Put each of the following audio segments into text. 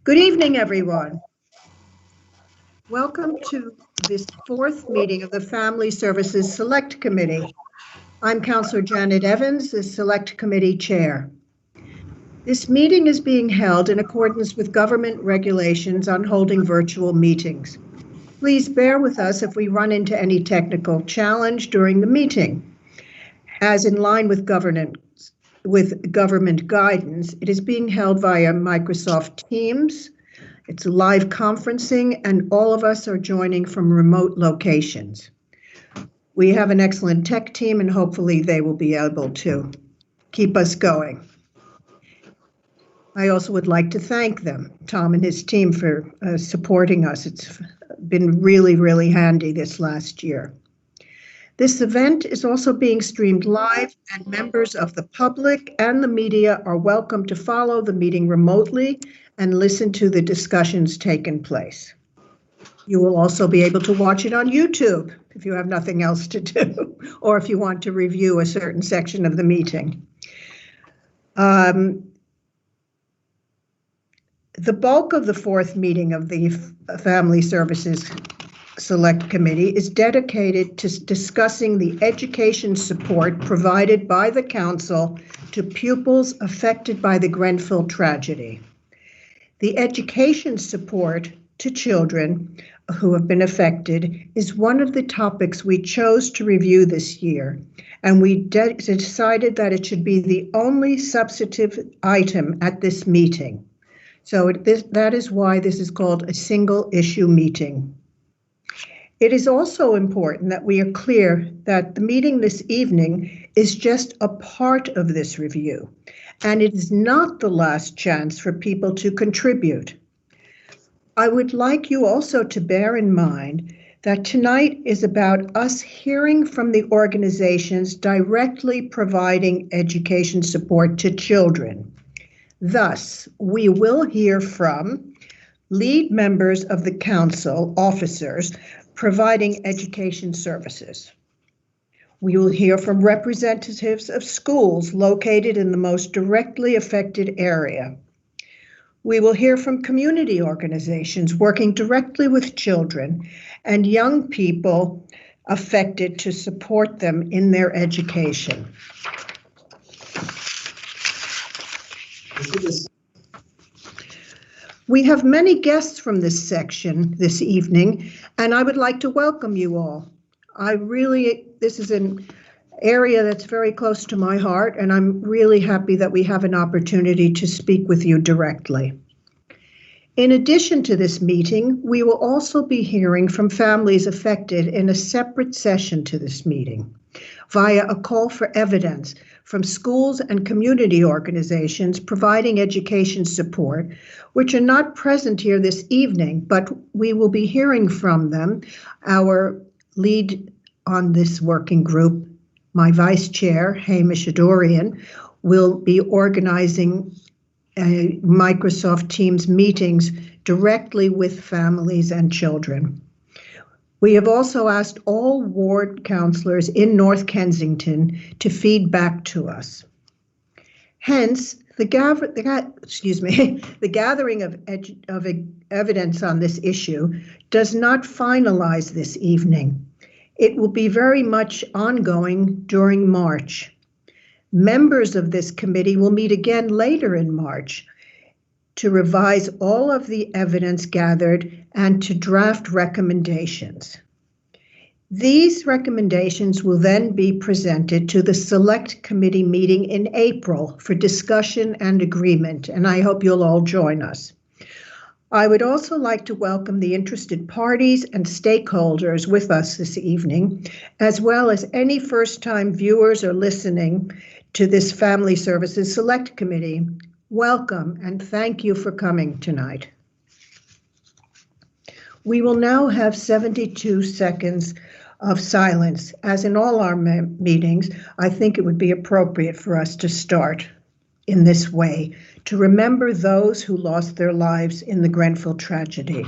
Good evening, everyone. Welcome to this fourth meeting of the Family Services Select Committee. I'm Councillor Janet Evans, the Select Committee Chair. This meeting is being held in accordance with government regulations on holding virtual meetings. Please bear with us if we run into any technical challenge during the meeting. As in line with government guidance, it is being held via Microsoft Teams. It's live conferencing, and all of us are joining from remote locations. We have an excellent tech team, and hopefully they will be able to keep us going. I also would like to thank them, Tom and his team, for supporting us. It's been really, really handy this last year. This event is also being streamed live, and members of the public and the media are welcome to follow the meeting remotely and listen to the discussions taking place. You will also be able to watch it on YouTube if you have nothing else to do, or if you want to review a certain section of the meeting. The bulk of the fourth meeting of the Family Services Select Committee is dedicated to discussing the education support provided by the Council to pupils affected by the Grenfell tragedy. The education support to children who have been affected is one of the topics we chose to review this year, and we decided that it should be the only substantive item at this meeting. So that is why this is called a single issue meeting. It is also important that we are clear that the meeting this evening is just a part of this review, and it is not the last chance for people to contribute. I would like you also to bear in mind that tonight is about us hearing from the organizations directly providing education support to children. Thus, we will hear from lead members of the Council, officers, providing education services. We will hear from representatives of schools located in the most directly affected area. We will hear from community organizations working directly with children and young people affected to support them in their education. We have many guests from this section this evening, and I would like to welcome you all. This is an area that's very close to my heart, and I'm really happy that we have an opportunity to speak with you directly. In addition to this meeting, we will also be hearing from families affected in a separate session to this meeting via a call for evidence from schools and community organizations providing education support, which are not present here this evening, but we will be hearing from them. Our lead on this working group, my vice chair, Hamish Adorian, will be organizing Microsoft Teams meetings directly with families and children. We have also asked all ward councillors in North Kensington to feed back to us. Hence, the gathering of evidence on this issue does not finalize this evening. It will be very much ongoing during March. Members of this committee will meet again later in March to revise all of the evidence gathered and to draft recommendations. These recommendations will then be presented to the Select Committee meeting in April for discussion and agreement, and I hope you'll all join us. I would also like to welcome the interested parties and stakeholders with us this evening, as well as any first-time viewers or listening to this Family Services Select Committee. Welcome, and thank you for coming tonight. We will now have 72 seconds of silence. As in all our meetings, I think it would be appropriate for us to start in this way, to remember those who lost their lives in the Grenfell tragedy.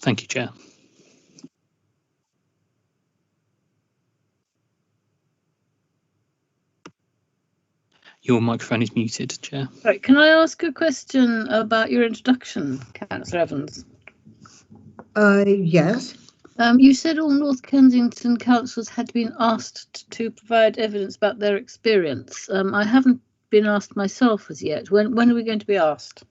Thank you, Chair. Your microphone is muted, Chair. Right, can I ask a question about your introduction, Councillor Evans? Yes. You said all North Kensington councils had been asked to provide evidence about their experience. I haven't been asked myself as yet. When are we going to be asked?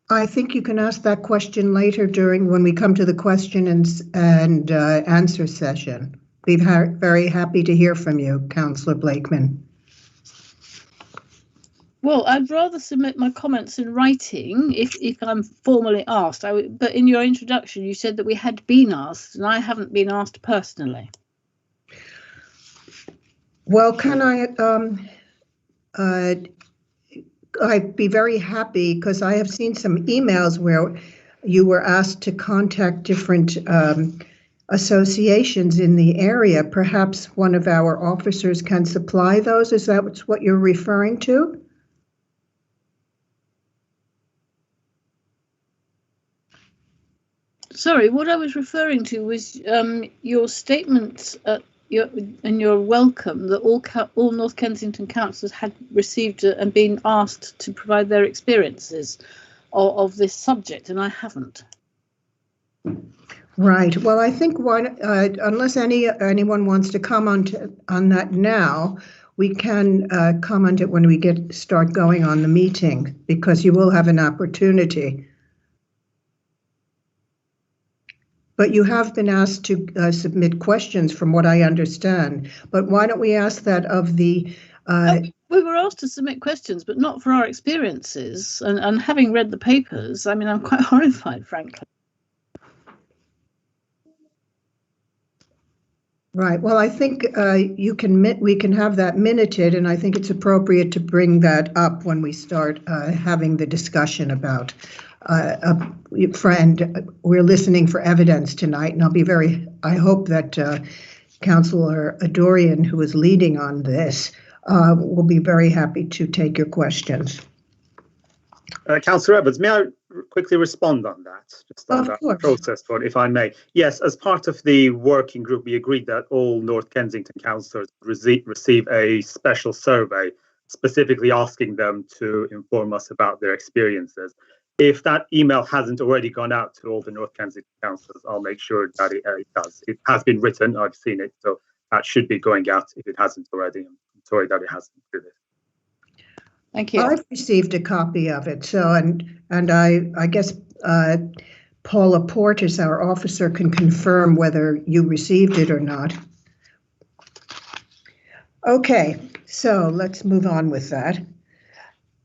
I think you can ask that question later when we come to the question and answer session. Be very happy to hear from you, Councillor Blakeman. Well, I'd rather submit my comments in writing if I'm formally asked. But in your introduction, you said that we had been asked, and I haven't been asked personally. Well, can I'd be very happy because I have seen some emails where you were asked to contact different associations in the area. Perhaps one of our officers can supply those. Is that what you're referring to? Sorry, what I was referring to was your statement and your welcome that all North Kensington councils had received and been asked to provide their experiences of this subject, and I haven't. Right. Well, I think unless anyone wants to comment on that now, we can comment it when we start going on the meeting, because you will have an opportunity. But you have been asked to submit questions from what I understand. But why don't we ask that of the... We were asked to submit questions, but not for our experiences. And having read the papers, I mean, I'm quite horrified, frankly. Right. Well, I think we can have that minuted, and I think it's appropriate to bring that up when we start having the discussion about friend. We're listening for evidence tonight, and I hope that Councillor Adorian, who is leading on this, will be very happy to take your questions. Councillor Evans, may I quickly respond on that? Just on that process, if I may. Yes, as part of the working group, we agreed that all North Kensington councillors receive a special survey, specifically asking them to inform us about their experiences. If that email hasn't already gone out to all the North Kensington councillors, I'll make sure that it does. It has been written, I've seen it, so that should be going out if it hasn't already. I'm sorry that it hasn't. Thank you. I've received a copy of it, so and I guess Paula Portis, our officer, can confirm whether you received it or not. Okay, so let's move on with that.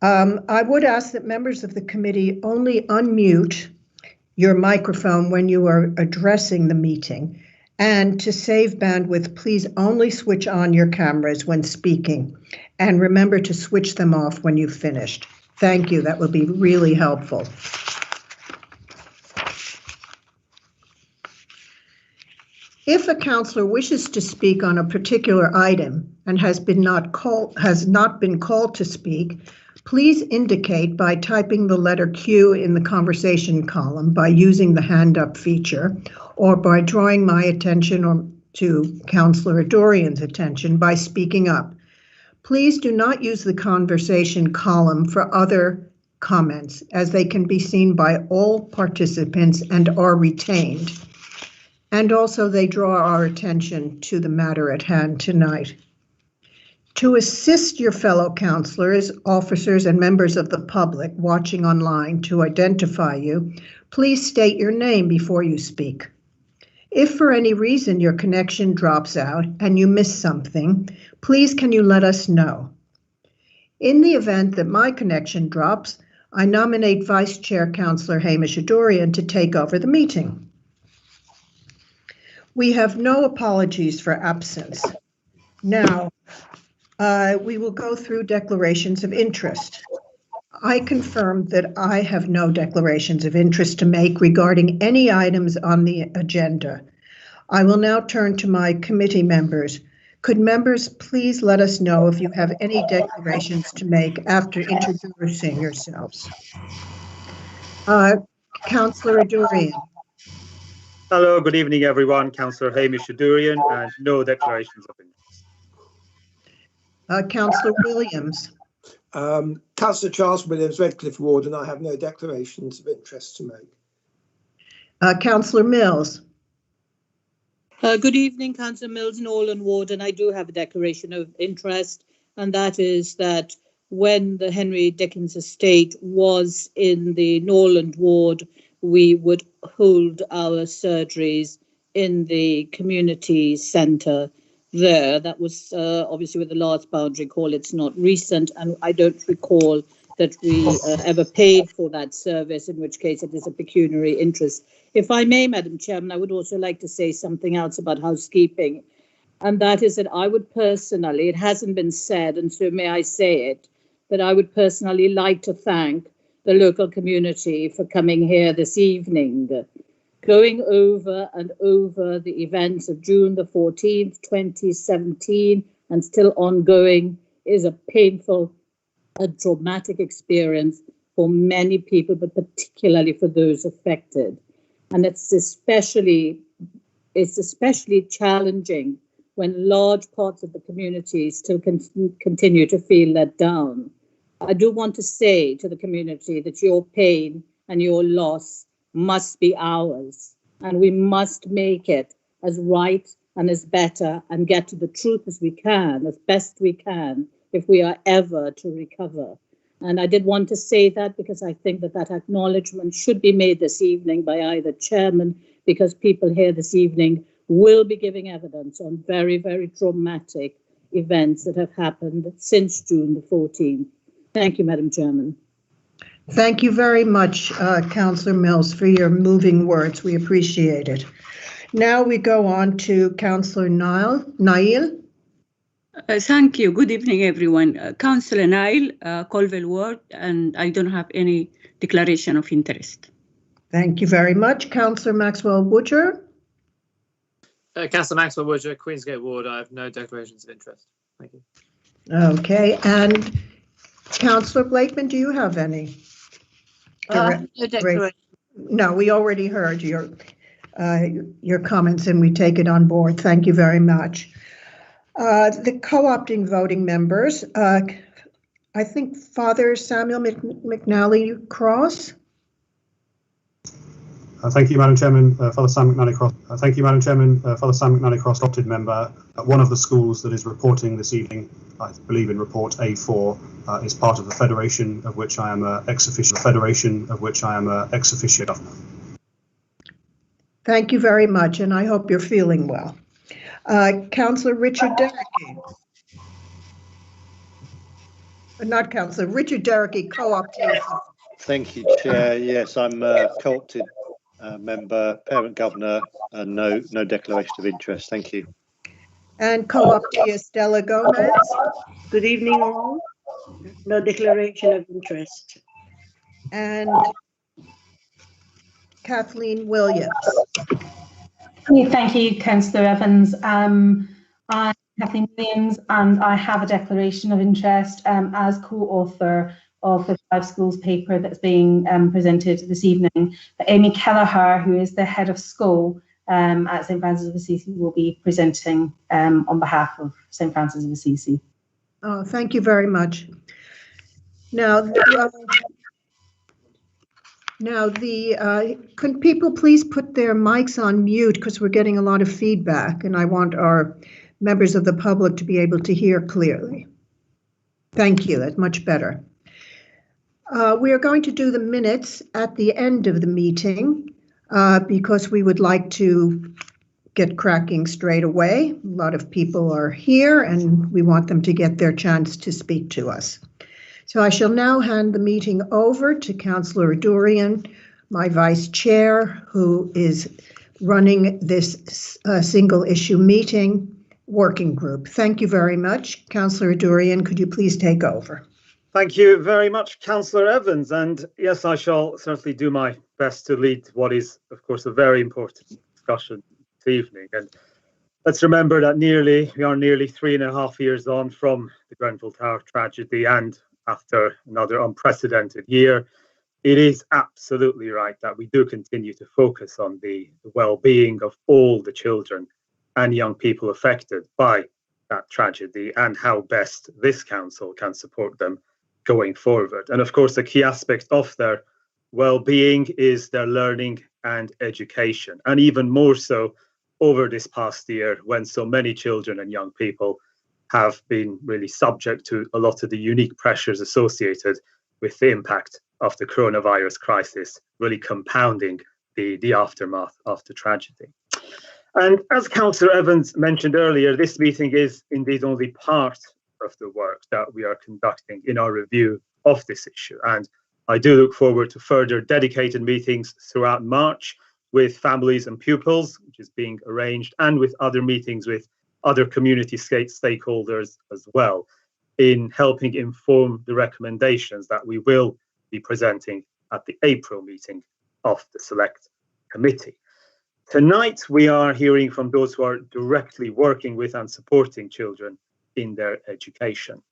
I would ask that members of the committee only unmute your microphone when you are addressing the meeting, and to save bandwidth, please only switch on your cameras when speaking, and remember to switch them off when you've finished. Thank you. That would be really helpful. If a councillor wishes to speak on a particular item and has not been called to speak, please indicate by typing the letter Q in the conversation column by using the hand up feature, or by drawing my attention or to Councillor Adorian's attention by speaking up. Please do not use the conversation column for other comments, as they can be seen by all participants and are retained. And also they draw our attention to the matter at hand tonight. To assist your fellow councillors, officers, and members of the public watching online to identify you, please state your name before you speak. If for any reason your connection drops out and you miss something, please can you let us know. In the event that my connection drops, I nominate Vice Chair Councillor Hamish Adorian to take over the meeting. We have no apologies for absence. Now, we will go through declarations of interest. I confirm that I have no declarations of interest to make regarding any items on the agenda. I will now turn to my committee members. Could members please let us know if you have any declarations to make after introducing yourselves? Councillor Adurian. Hello, good evening, everyone. Councillor Hamish Adurian, and no declarations of interest. Councillor Williams. Councillor Charles Williams, Redcliffe Ward, and I have no declarations of interest to make. Councillor Mills. Good evening, Councillor Mills, Nolan Ward, and I do have a declaration of interest, and that is that when the Henry Dickens estate was in the Norland Ward, we would hold our surgeries in the community centre there. That was obviously with the last boundary call. It's not recent, and I don't recall that we ever paid for that service, in which case it is a pecuniary interest. If I may, Madam Chairman, I would also like to say something else about housekeeping, and that is that I would personally, it hasn't been said, and so may I say it, that I would personally like to thank the local community for coming here this evening. Going over and over the events of June the 14th, 2017, and still ongoing, is a painful, a traumatic experience for many people, but particularly for those affected. And it's especially challenging when large parts of the community still continue to feel let down. I do want to say to the community that your pain and your loss must be ours, and we must make it as right and as better and get to the truth as we can, as best we can, if we are ever to recover. And I did want to say that because I think that that acknowledgement should be made this evening by either chairman, because people here this evening will be giving evidence on very, very traumatic events that have happened since June the 14th. Thank you, Madam Chairman. Thank you very much, Councillor Mills, for your moving words. We appreciate it. Now we go on to Councillor Nail. Thank you. Good evening, everyone. Councillor Nail, Colville Ward, and I don't have any declaration of interest. Thank you very much. Councillor Maxwell Woodger. Councillor Maxwell Woodger, Queensgate Ward. I have no declarations of interest. Thank you. Okay, and Councillor Blakeman, do you have any? No declaration. No, we already heard your comments and we take it on board. Thank you very much. The co-opting voting members, I think Father Samuel McNally Cross. Thank you, Madam Chairman. Father Sam McNally Cross. Thank you, Madam Chairman. Father Sam McNally Cross, adopted member. One of the schools that is reporting this evening, I believe in report A4, is part of the federation of which I am ex officio. Governor. Thank you very much, and I hope you're feeling well. Councillor Richard Derricky. Not Councillor, Richard Derricky, co-opted. Thank you, Chair. Yes, I'm co-opted member, parent governor, and no declaration of interest. Thank you. And co-optee Estella Gomez. Good evening, all. No declaration of interest. And Kathleen Williams. Thank you, Councillor Evans. I'm Kathleen Williams, and I have a declaration of interest as co-author of the Five Schools paper that's being presented this evening. Amy Kelleher, who is the head of school at St Francis of Assisi, will be presenting on behalf of St Francis of Assisi. Oh, thank you very much. Now, could people please put their mics on mute, because we're getting a lot of feedback and I want our members of the public to be able to hear clearly. Thank you, that's much better. We are going to do the minutes at the end of the meeting because we would like to get cracking straight away. A lot of people are here and we want them to get their chance to speak to us. So I shall now hand the meeting over to Councillor Adurian, my vice chair, who is running this single issue meeting working group. Thank you very much. Councillor Adurian, could you please take over? Thank you very much, Councillor Evans. And yes, I shall certainly do my best to lead what is, of course, a very important discussion this evening. And let's remember that we are nearly 3.5 years on from the Grenfell Tower tragedy, and after another unprecedented year, it is absolutely right that we do continue to focus on the well-being of all the children and young people affected by that tragedy and how best this council can support them going forward. And of course, a key aspect of their well-being is their learning and education, and even more so over this past year when so many children and young people have been really subject to a lot of the unique pressures associated with the impact of the coronavirus crisis, really compounding the aftermath of the tragedy. And as Councillor Evans mentioned earlier, this meeting is indeed only part of the work that we are conducting in our review of this issue. And I do look forward to further dedicated meetings throughout March with families and pupils, which is being arranged, and with other meetings with other community stakeholders as well, in helping inform the recommendations that we will be presenting at the April meeting of the Select Committee. Tonight, we are hearing from those who are directly working with and supporting children in their education.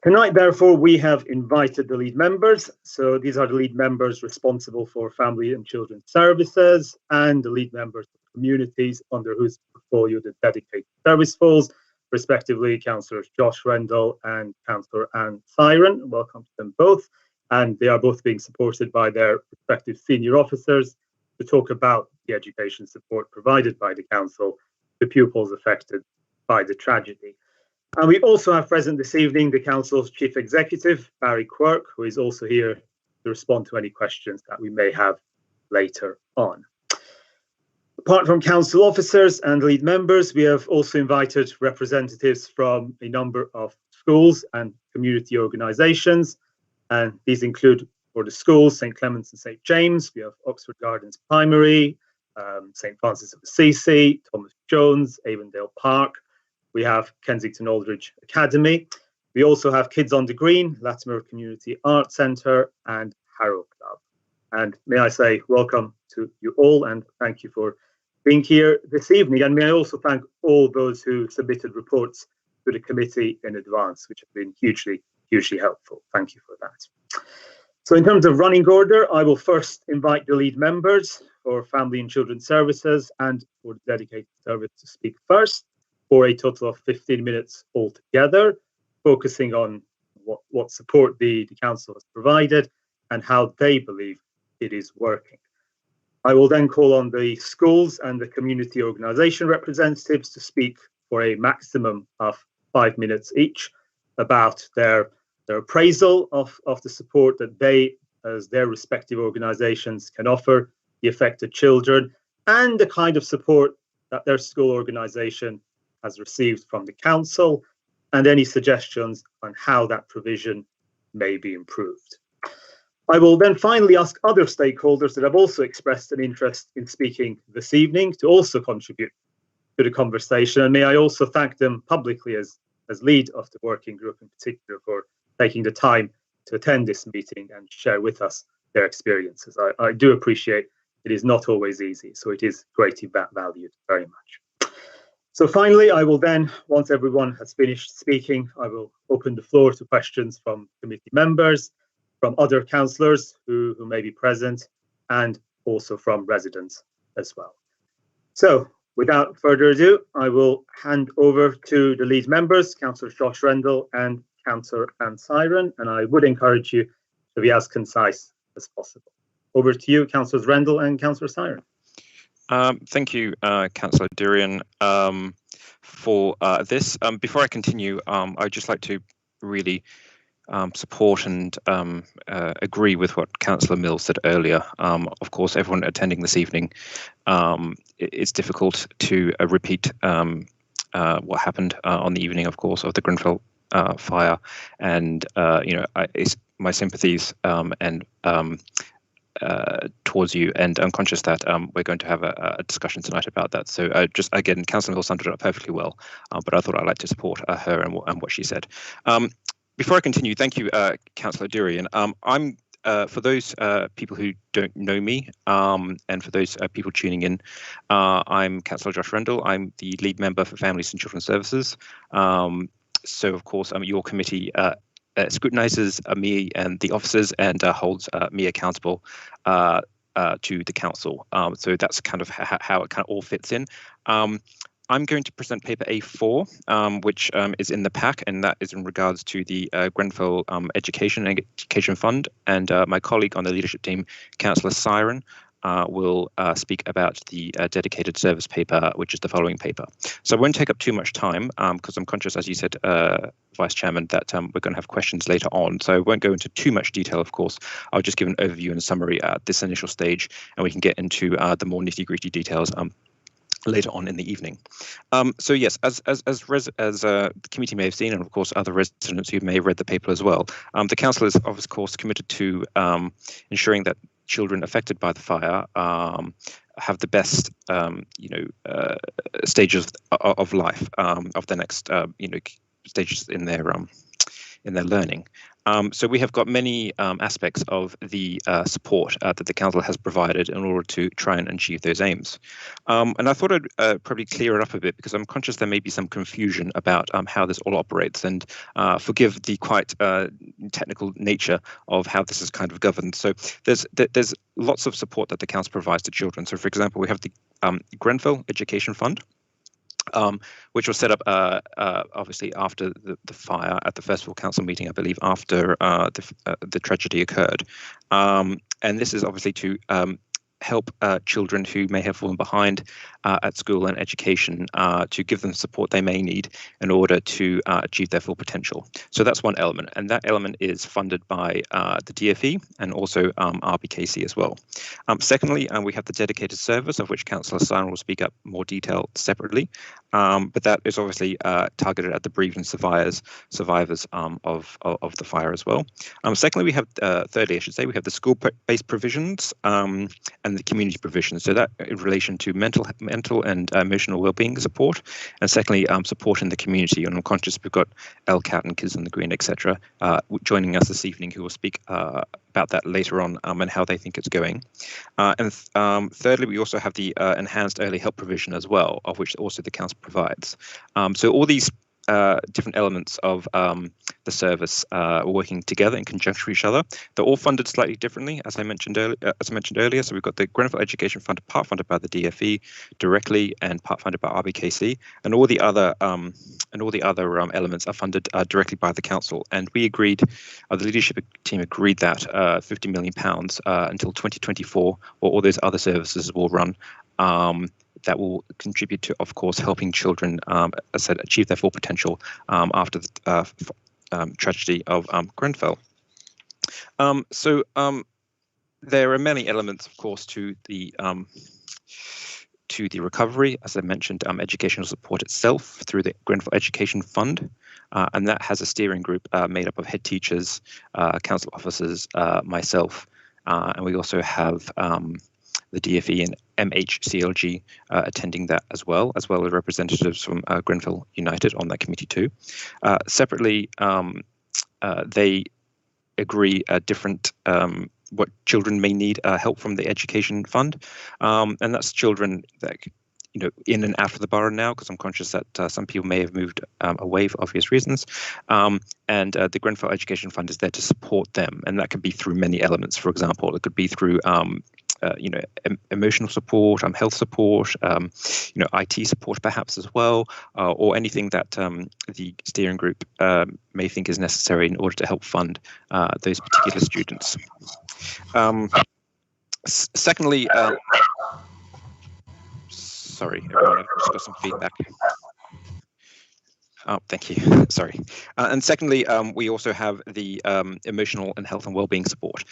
Tonight, therefore, we have invited the lead members. So these are the lead members responsible for family and children's services and the lead members of communities under whose portfolio the dedicated service falls, respectively, Councillors Josh Rendell and Councillor Anne Siren. Welcome to them both. And they are both being supported by their respective senior officers to talk about the education support provided by the council to pupils affected by the tragedy. And we also have present this evening the council's chief executive, Barry Quirk, who is also here to respond to any questions that we may have later on. Apart from council officers and lead members, we have also invited representatives from a number of schools and community organisations, and these include, for the schools, St Clement's and St James. We have Oxford Gardens Primary, St Francis of Assisi, Thomas Jones, Avondale Park. We have Kensington Aldridge Academy. We also have Kids on the Green, Latimer Community Arts Centre, and Harrow Club. And may I say welcome to you all, and thank you for being here this evening. And may I also thank all those who submitted reports to the committee in advance, which have been hugely helpful. Thank you for that. So in terms of running order, I will first invite the lead members for Family and Children's Services and for the dedicated service to speak first, for a total of 15 minutes altogether, focusing on what support the council has provided and how they believe it is working. I will then call on the schools and the community organisation representatives to speak for a maximum of 5 minutes each about their appraisal of the support that they, as their respective organisations, can offer the affected children and the kind of support that their school organisation has received from the council, and any suggestions on how that provision may be improved. I will then finally ask other stakeholders that have also expressed an interest in speaking this evening to also contribute to the conversation, and may I also thank them publicly as lead of the working group in particular for taking the time to attend this meeting and share with us their experiences. I do appreciate it is not always easy, so it is greatly valued very much. So finally, I will then, once everyone has finished speaking, I will open the floor to questions from committee members, from other councillors who may be present, and also from residents as well. So without further ado, I will hand over to the lead members, Councillor Josh Rendell and Councillor Anne Siren, and I would encourage you to be as concise as possible. Over to you, Councillors Rendell and Councillor Siren. Thank you, Councillor Durian, for this. Before I continue, I'd just like to really support and agree with what Councillor Mills said earlier. Of course, everyone attending this evening, it's difficult to repeat what happened on the evening, of course, of the Grenfell fire, and it's my sympathies and towards you, and I'm conscious that we're going to have a discussion tonight about that. So just again, Councillor Mills summed it up perfectly well, but I thought I'd like to support her and what she said. Before I continue, thank you, Councillor Durian. I'm for those people who don't know me, and for those people tuning in, I'm Councillor Josh Rendell. I'm the lead member for Families and Children's Services. So of course, your committee scrutinises me and the officers and holds me accountable to the council. So that's kind of how it kind of all fits in. I'm going to present paper A4, which is in the pack, and that is in regards to the Grenfell Education Fund. And my colleague on the leadership team, Councillor Siren, will speak about the dedicated service paper, which is the following paper. So I won't take up too much time because I'm conscious, as you said, Vice Chairman, that we're going to have questions later on. So I won't go into too much detail, of course. I'll just give an overview and a summary at this initial stage, and we can get into the more nitty-gritty details later on in the evening. So yes, as the committee may have seen, and of course other residents who may have read the paper as well, the council is of course committed to ensuring that children affected by the fire have the best stages of life, of the next stages in their learning. So we have got many aspects of the support that the council has provided in order to try and achieve those aims. And I thought I'd probably clear it up a bit because I'm conscious there may be some confusion about how this all operates, and forgive the quite technical nature of how this is kind of governed. So there's lots of support that the council provides to children. So for example, we have the Grenfell Education Fund, which was set up obviously after the fire at the first full council meeting, I believe, after the tragedy occurred. And this is obviously to help children who may have fallen behind at school and education, to give them support they may need in order to achieve their full potential. So that's one element, and that element is funded by the DFE and also RBKC as well. Secondly, we have the dedicated service, of which Councillor Siren will speak up more detail separately, but that is obviously targeted at the bereaved and survivors of the fire as well. Secondly, we have thirdly, I should say, we have the school-based provisions and the community provisions. So that in relation to mental and emotional wellbeing support, and secondly, support in the community. And I'm conscious we've got LCAT and Kids on the Green, etc., joining us this evening, who will speak about that later on and how they think it's going. And thirdly, we also have the enhanced early help provision as well, of which also the council provides. So all these different elements of the service working together in conjunction with each other. They're all funded slightly differently, as I mentioned earlier. So we've got the Grenfell Education Fund, part funded by the DFE directly, and part funded by RBKC, and all the other elements are funded directly by the council. And we agreed, the leadership team agreed that £50 million until 2024, or all those other services will run. That will contribute to, of course, helping children, as I said, achieve their full potential after the tragedy of Grenfell. So there are many elements, of course, to the recovery. As I mentioned, educational support itself through the Grenfell Education Fund, and that has a steering group made up of head teachers, council officers, myself, and we also have the DFE and MHCLG attending that as well as representatives from Grenfell United on that committee too. Separately, they agree different what children may need help from the education fund, and that's children that in and out of the borough now, because I'm conscious that some people may have moved away for obvious reasons, and the Grenfell Education Fund is there to support them, and that could be through many elements. For example, it could be through emotional support, health support, IT support perhaps as well, or anything that the steering group may think is necessary in order to help fund those particular students. Secondly, sorry, everyone, I've just got some feedback. Oh, thank you. Sorry. And secondly, we also have the emotional and health and wellbeing support.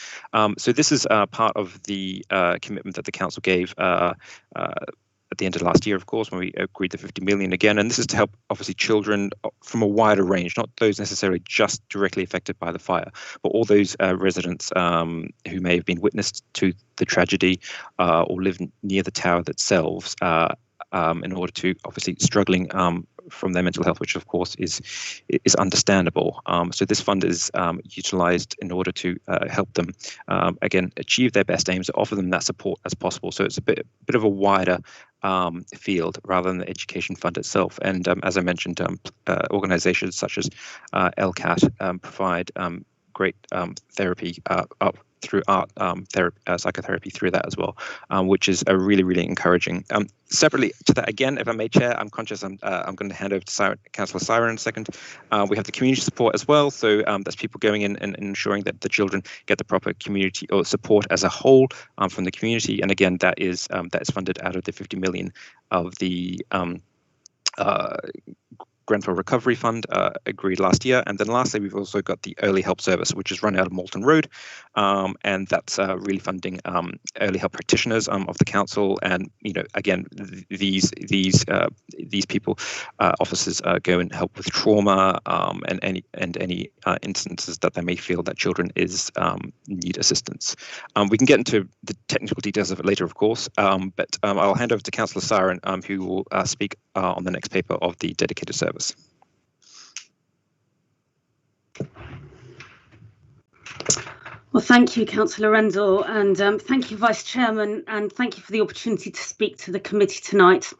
So this is part of the commitment that the council gave at the end of last year, of course, when we agreed the 50 million again. And this is to help, obviously, children from a wider range, not those necessarily just directly affected by the fire, but all those residents who may have been witness to the tragedy or live near the tower themselves, in order to, obviously, struggling from their mental health, which of course is understandable. So this fund is utilised in order to help them again achieve their best aims, offer them that support as possible. So it's a bit of a wider field rather than the education fund itself. And as I mentioned, organisations such as LCAT provide great therapy through art psychotherapy through that as well, which is a really encouraging. Separately to that, again, if I may, Chair, I'm conscious I'm going to hand over to Councillor Siren in a second. We have the community support as well, so that's people going in and ensuring that the children get the proper community or support as a whole from the community. And again, that is funded out of the 50 million of the Grenfell Recovery Fund agreed last year. And then lastly, we've also got the Early Help Service, which is run out of Moulton Road. And that's really funding early help practitioners of the council. And, you know, again, these people, officers go and help with trauma and any instances that they may feel that children need assistance. We can get into the technical details of it later, of course, but I'll hand over to Councillor Siren, who will speak on the next paper of the dedicated service. Well, thank you, Councillor Rendell, and thank you, Vice Chairman, and thank you for the opportunity to speak to the committee tonight.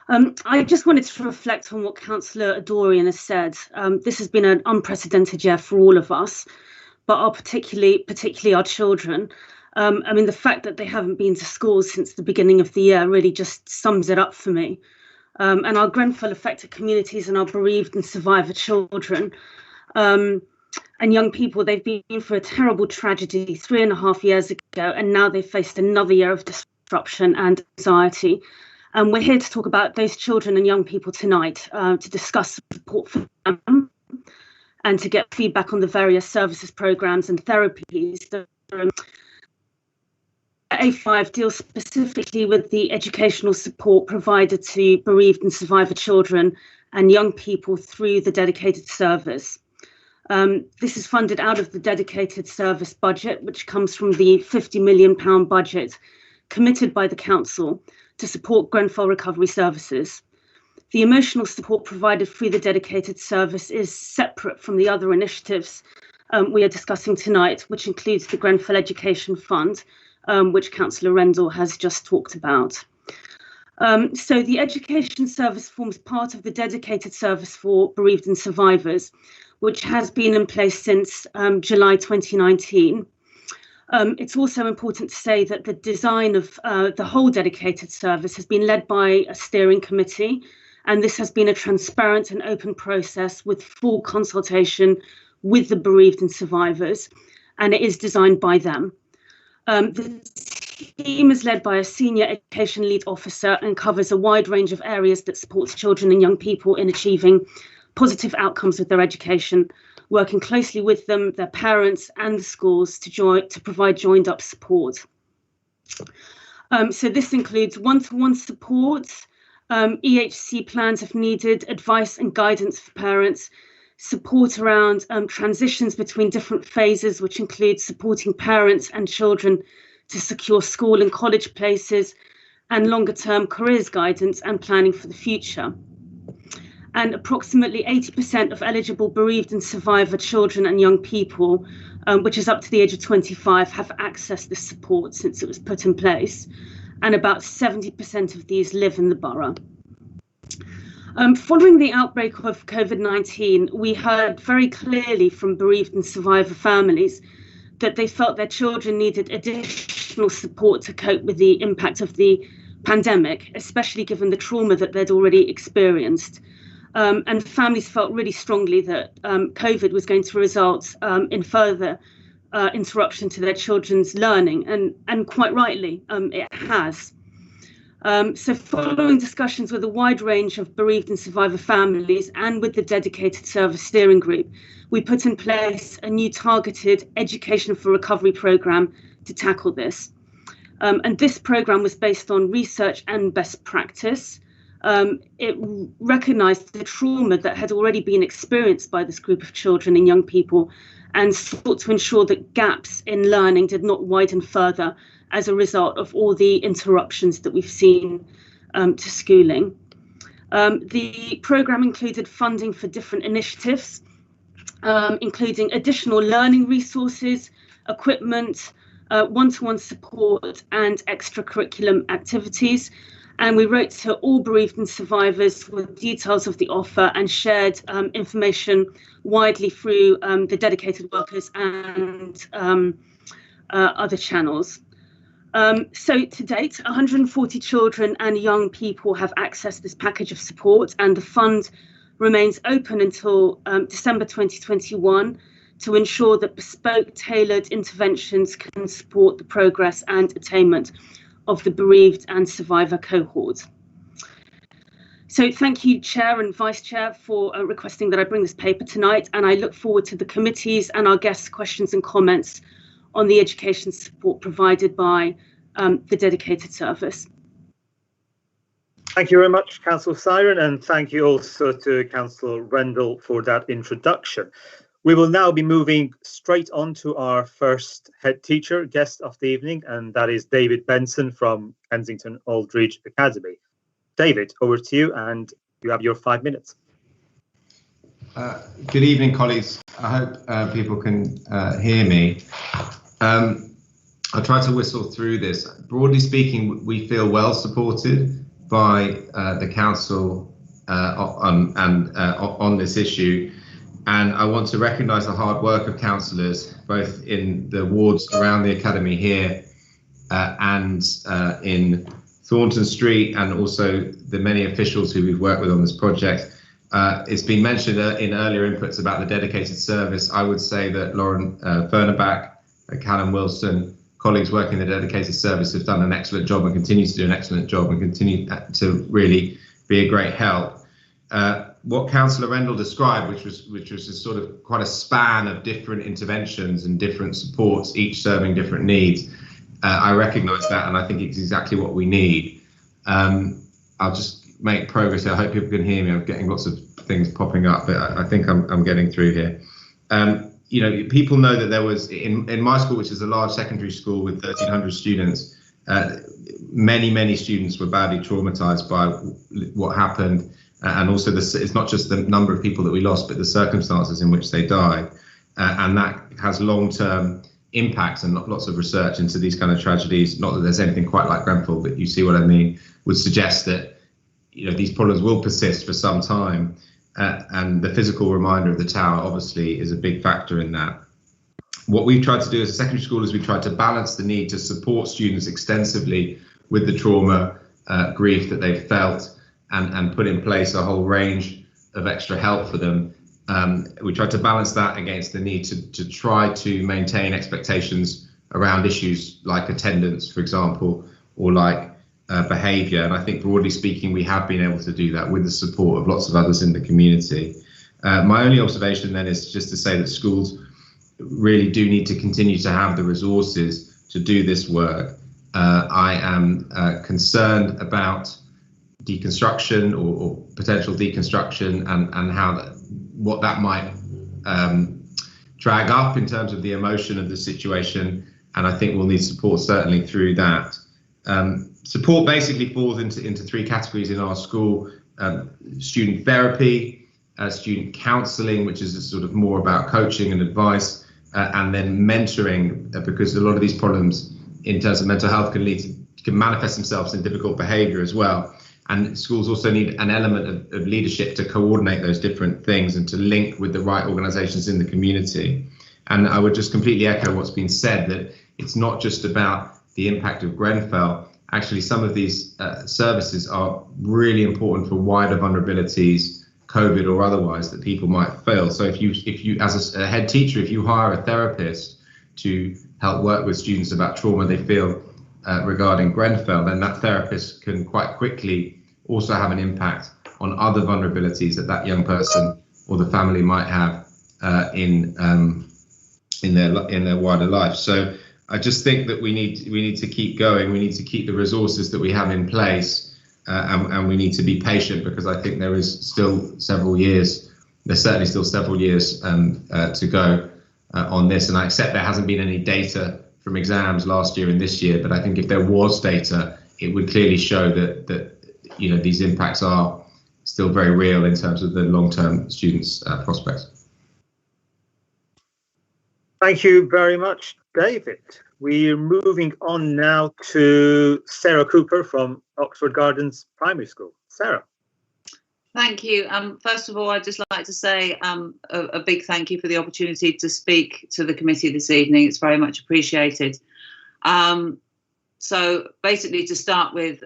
I just wanted to reflect on what Councillor Adorian has said. This has been an unprecedented year for all of us, but particularly our children. I mean, the fact that they haven't been to school since the beginning of the year really just sums it up for me. And our Grenfell affected communities and our bereaved and survivor children and young people, they've been through a terrible tragedy 3.5 years ago, and now they've faced another year of disruption and anxiety. And we're here to talk about those children and young people tonight, to discuss support for them and to get feedback on the various services, programmes and therapies that A5 deals specifically with the educational support provided to bereaved and survivor children and young people through the dedicated service. This is funded out of the dedicated service budget, which comes from the £50 million budget committed by the council to support Grenfell recovery services. The emotional support provided through the dedicated service is separate from the other initiatives we are discussing tonight, which includes the Grenfell Education Fund, which Councillor Rendell has just talked about. So the education service forms part of the dedicated service for bereaved and survivors, which has been in place since July 2019. It's also important to say that the design of the whole dedicated service has been led by a steering committee, and this has been a transparent and open process with full consultation with the bereaved and survivors, and it is designed by them. The team is led by a senior education lead officer and covers a wide range of areas that supports children and young people in achieving positive outcomes with their education, working closely with them, their parents and the schools to provide joined up support. So this includes one-to-one support, EHC plans if needed, advice and guidance for parents, support around transitions between different phases, which includes supporting parents and children to secure school and college places, and longer-term careers guidance and planning for the future. And approximately 80% of eligible bereaved and survivor children and young people, which is up to the age of 25, have accessed this support since it was put in place. And about 70% of these live in the borough. Following the outbreak of COVID-19, we heard very clearly from bereaved and survivor families that they felt their children needed additional support to cope with the impact of the pandemic, especially given the trauma that they'd already experienced. And families felt really strongly that COVID was going to result in further interruption to their children's learning, and quite rightly, it has. So following discussions with a wide range of bereaved and survivor families and with the dedicated service steering group, we put in place a new targeted education for recovery programme to tackle this. And this programme was based on research and best practice. It recognised the trauma that had already been experienced by this group of children and young people and sought to ensure that gaps in learning did not widen further as a result of all the interruptions that we've seen to schooling. The programme included funding for different initiatives, including additional learning resources, equipment, one-to-one support and extracurriculum activities. And we wrote to all bereaved and survivors with details of the offer and shared information widely through the dedicated workers and other channels. So to date, 140 children and young people have accessed this package of support, and the fund remains open until December 2021 to ensure that bespoke tailored interventions can support the progress and attainment of the bereaved and survivor cohort. So thank you, Chair and Vice Chair, for requesting that I bring this paper tonight, and I look forward to the committee's and our guests' questions and comments on the education support provided by the dedicated service. Thank you very much, Councillor Siren, and thank you also to Councillor Rendell for that introduction. We will now be moving straight on to our first head teacher guest of the evening, and that is David Benson from Kensington Aldridge Academy. David, over to you, and you have your 5 minutes. Good evening, colleagues. I hope people can hear me. I'll try to whistle through this. Broadly speaking, we feel well supported by the council on this issue. And I want to recognise the hard work of councillors, both in the wards around the academy here and in Thornton Street, and also the many officials who we've worked with on this project. It's been mentioned in earlier inputs about the dedicated service. I would say that Lauren Fernabach, Callum Wilson, colleagues working in the dedicated service have done an excellent job and continue to do an excellent job and continue to really be a great help. What Councillor Rendell described, which was a sort of quite a span of different interventions and different supports, each serving different needs, I recognise that, and I think it's exactly what we need. I'll just make progress here. I hope people can hear me. I'm getting lots of things popping up, but I think I'm getting through here. You know, people know that there was in my school, which is a large secondary school with 1,300 students, many students were badly traumatised by what happened. And also, it's not just the number of people that we lost, but the circumstances in which they died. And that has long-term impacts, and lots of research into these kind of tragedies, not that there's anything quite like Grenfell, but you see what I mean, would suggest that, you know, these problems will persist for some time. And the physical reminder of the tower, obviously, is a big factor in that. What we've tried to do as a secondary school is we've tried to balance the need to support students extensively with the trauma, grief that they've felt, and put in place a whole range of extra help for them. We tried to balance that against the need to try to maintain expectations around issues like attendance, for example, or like behaviour. And I think broadly speaking, we have been able to do that with the support of lots of others in the community. My only observation then is just to say that schools really do need to continue to have the resources to do this work. I am concerned about deconstruction or potential deconstruction and how what that might drag up in terms of the emotion of the situation, and I think we'll need support certainly through that. Support basically falls into three categories in our school: student therapy, student counselling, which is sort of more about coaching and advice, and then mentoring, because a lot of these problems in terms of mental health can manifest themselves in difficult behaviour as well. And schools also need an element of leadership to coordinate those different things and to link with the right organisations in the community. And I would just completely echo what's been said, that it's not just about the impact of Grenfell. Actually, some of these services are really important for wider vulnerabilities, COVID or otherwise, that people might feel. So if you as a head teacher, if you hire a therapist to help work with students about trauma they feel regarding Grenfell, then that therapist can quite quickly also have an impact on other vulnerabilities that young person or the family might have in their wider life. So I just think that we need to keep going. We need to keep the resources that we have in place, and we need to be patient, because I think there is still several years. There's certainly still several years to go on this, and I accept there hasn't been any data from exams last year and this year, but I think if there was data, it would clearly show that you know, these impacts are still very real in terms of the long-term students' prospects. Thank you very much, David. We're moving on now to Sarah Cooper from Oxford Gardens Primary School. Sarah. Thank you. First of all, I'd just like to say a big thank you for the opportunity to speak to the committee this evening. It's very much appreciated. So basically, to start with,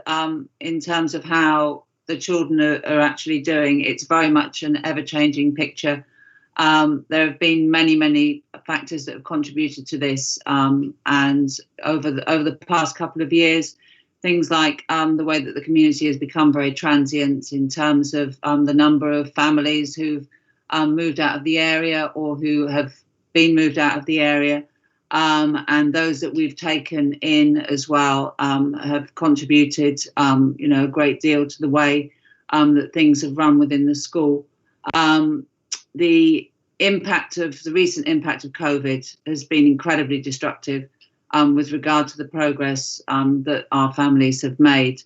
in terms of how the children are actually doing, it's very much an ever-changing picture. There have been many factors that have contributed to this, and over the past couple of years, things like the way that the community has become very transient in terms of the number of families who've moved out of the area or who have been moved out of the area, and those that we've taken in as well have contributed, a great deal to the way that things have run within the school. The recent impact of COVID has been incredibly destructive with regard to the progress that our families have made.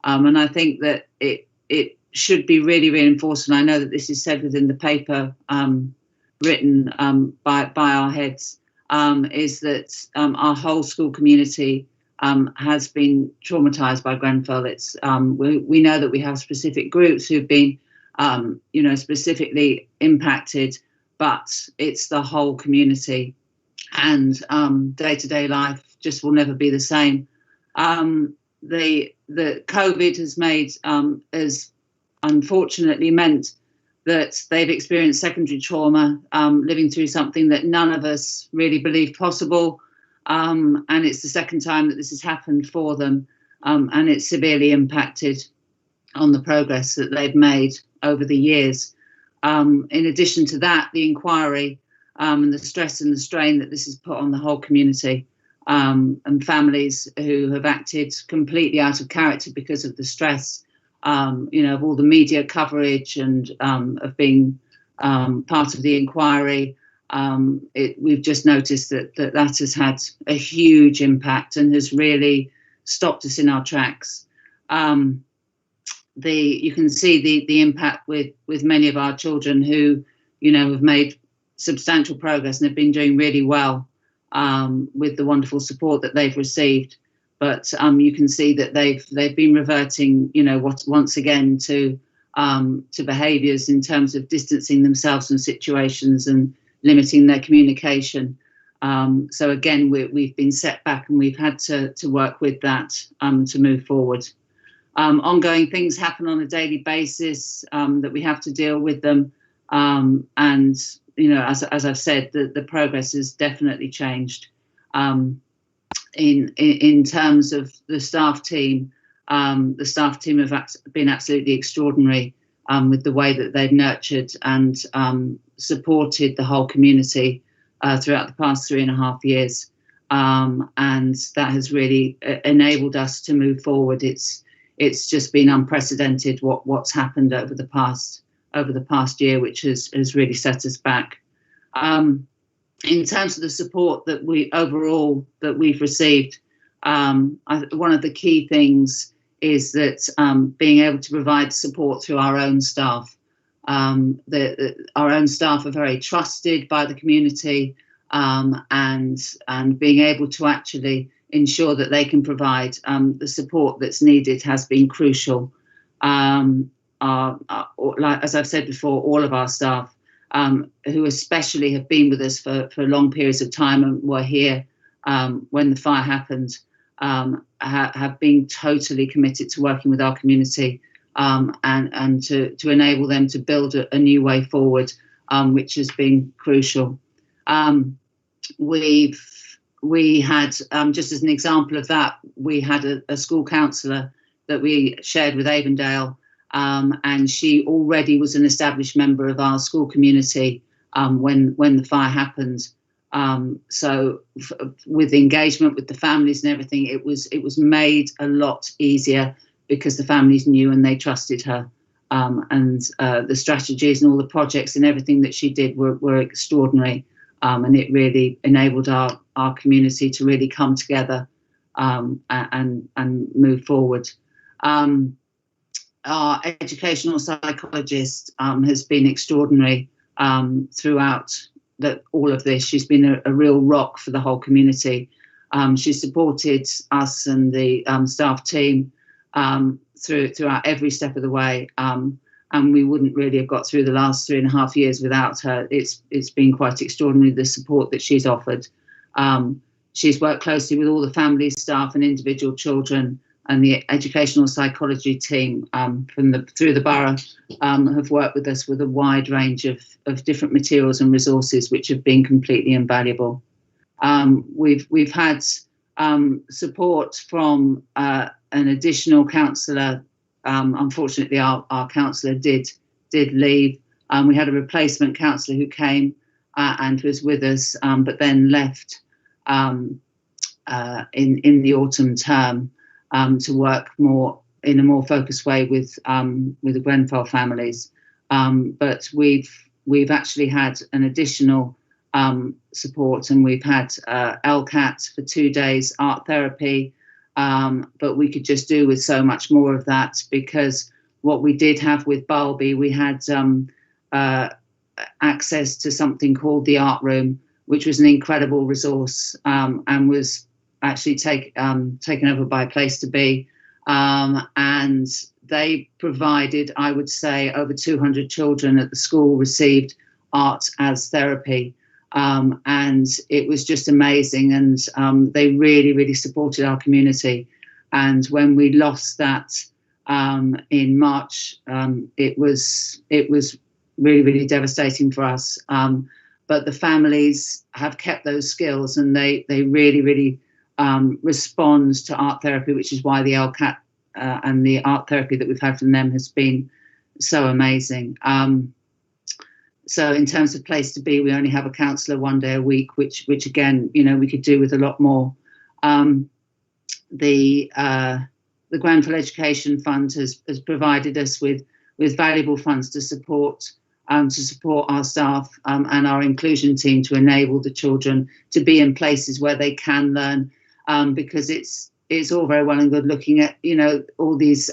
And I think that it should be really reinforced, and I know that this is said within the paper written by our heads, is that our whole school community has been traumatised by Grenfell. It's we know that we have specific groups who've been specifically impacted, but it's the whole community, and day-to-day life just will never be the same. The COVID has unfortunately meant that they've experienced secondary trauma, living through something that none of us really believed possible, and it's the second time that this has happened for them, and it's severely impacted on the progress that they've made over the years. In addition to that, the inquiry and the stress and the strain that this has put on the whole community, and families who have acted completely out of character because of the stress, of all the media coverage and of being part of the inquiry. We've just noticed that has had a huge impact and has really stopped us in our tracks. You can see the impact with many of our children who, have made substantial progress and have been doing really well with the wonderful support that they've received. But you can see that they've been reverting, once again to behaviours in terms of distancing themselves from situations and limiting their communication. So again, we've been set back and we've had to work with that to move forward. Ongoing things happen on a daily basis that we have to deal with them. And, as I've said, the progress has definitely changed. In terms of the staff team have been absolutely extraordinary with the way that they've nurtured and supported the whole community throughout the past 3.5 years. And that has really enabled us to move forward. It's just been unprecedented what's happened over the past year, which has really set us back. In terms of the support that we've received, one of the key things is that being able to provide support through our own staff. Our own staff are very trusted by the community, and being able to actually ensure that they can provide the support that's needed has been crucial. As I've said before, all of our staff, who especially have been with us for long periods of time and were here when the fire happened, have been totally committed to working with our community and to enable them to build a new way forward, which has been crucial. We had, just as an example of that, we had a school counsellor that we shared with Avondale, and she already was an established member of our school community when the fire happened. So with engagement with the families and everything, it was made a lot easier because the families knew and they trusted her. And the strategies and all the projects and everything that she did were extraordinary. And it really enabled our community to really come together and move forward. our educational psychologist has been extraordinary throughout all of this. She's been a real rock for the whole community. She supported us and the staff team throughout every step of the way. And we wouldn't really have got through the last 3.5 years without her. It's been quite extraordinary, the support that she's offered. She's worked closely with all the family, staff and individual children, and the educational psychology team through the borough have worked with us with a wide range of different materials and resources, which have been completely invaluable. We've had support from an additional counsellor. Unfortunately, our counsellor did leave. We had a replacement counsellor who came and was with us, but then left in the autumn term to work in a more focused way with the Grenfell families. But we've actually had an additional support, and we've had LCAT for 2 days, art therapy. But we could just do with so much more of that, because what we did have with Balby, we had access to something called the Art Room, which was an incredible resource and was actually taken over by Place to Be. And they provided, I would say, over 200 children at the school received art as therapy. And it was just amazing, and they really, really supported our community. And when we lost that in March, it was really, really devastating for us. But the families have kept those skills, and they really, really respond to art therapy, which is why the LCAT and the art therapy that we've had from them has been so amazing. So in terms of Place to Be, we only have a counsellor 1 day a week, which again, we could do with a lot more. The Grenfell Education Fund has provided us with valuable funds to support our staff and our inclusion team, to enable the children to be in places where they can learn, because it's all very well and good looking at all these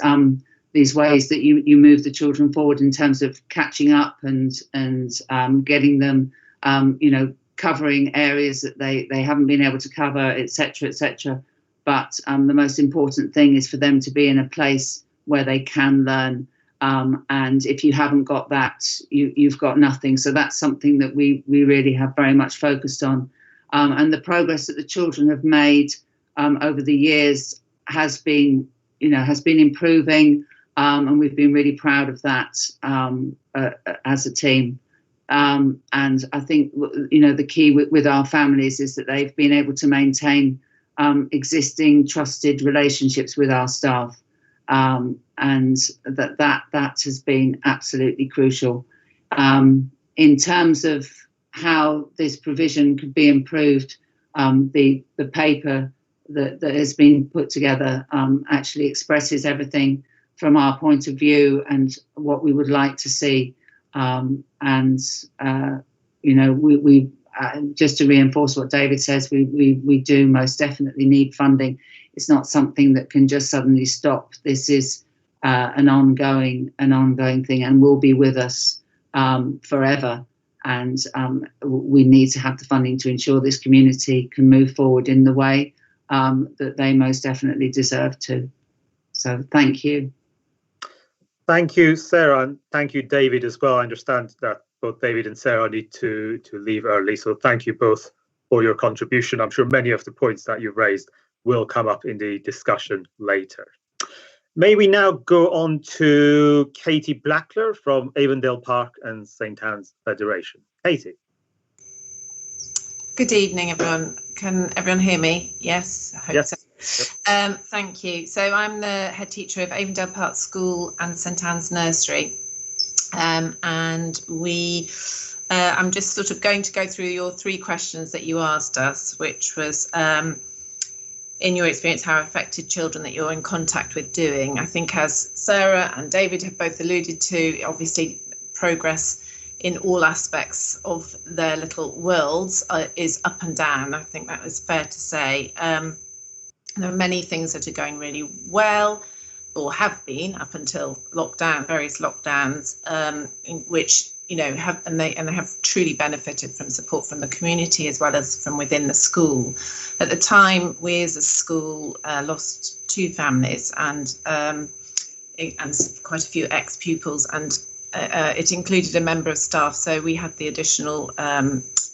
ways that you move the children forward in terms of catching up and getting them, covering areas that they haven't been able to cover, etc., etc. But the most important thing is for them to be in a place where they can learn. And if you haven't got that, you've got nothing. So that's something that we really have very much focused on. And the progress that the children have made over the years has been improving. And we've been really proud of that as a team. And I think, the key with our families is that they've been able to maintain existing trusted relationships with our staff. And that has been absolutely crucial. In terms of how this provision could be improved, the paper that has been put together actually expresses everything from our point of view and what we would like to see. We just to reinforce what David says, we do most definitely need funding. It's not something that can just suddenly stop. This is an ongoing thing, and will be with us forever. And we need to have the funding to ensure this community can move forward in the way that they most definitely deserve to. So thank you. Thank you, Sarah, and thank you, David, as well. I understand that both David and Sarah need to leave early, so thank you both for your contribution. I'm sure many of the points that you've raised will come up in the discussion later. May we now go on to Katie Blackler from Avondale Park and St Anne's Federation. Katie. Good evening, everyone. Can everyone hear me? Yes, I hope yes. So. Yep. Thank you. So I'm the head teacher of Avondale Park School and St Anne's Nursery. And I'm just sort of going to go through your 3 questions that you asked us, which was, in your experience, how affected children that you're in contact with doing. I think, as Sarah and David have both alluded to, obviously progress in all aspects of their little worlds is up and down. I think that is fair to say. There are many things that are going really well, or have been up until various lockdowns, in which they have truly benefited from support from the community as well as from within the school. At the time, we as a school lost 2 families and quite a few ex-pupils, and it included a member of staff. So we had the additional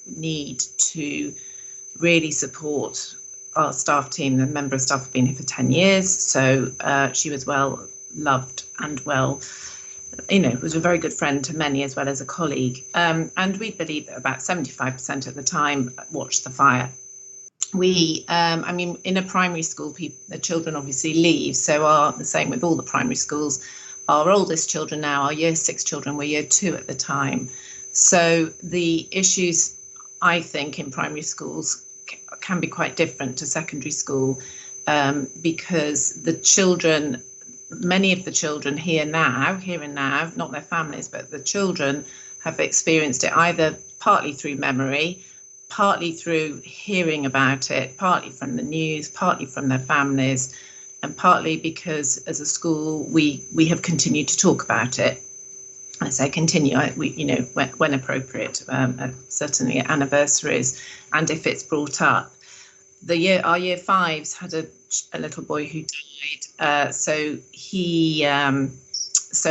need to really support our staff team. The member of staff had been here for 10 years, so she was well loved and was a very good friend to many as well as a colleague. And we believe that about 75% of the time watched the fire. We, in a primary school, the children obviously leave, so are the same with all the primary schools. Our oldest children now are year 6 children, were year 2 at the time. So the issues, I think, in primary schools can be quite different to secondary school, because the children, many of the children here and now, not their families, but the children have experienced it either partly through memory, partly through hearing about it, partly from the news, partly from their families, and partly because as a school we have continued to talk about it. I say continue, when appropriate, certainly at anniversaries, and if it's brought up. Our year 5s had a little boy who died, so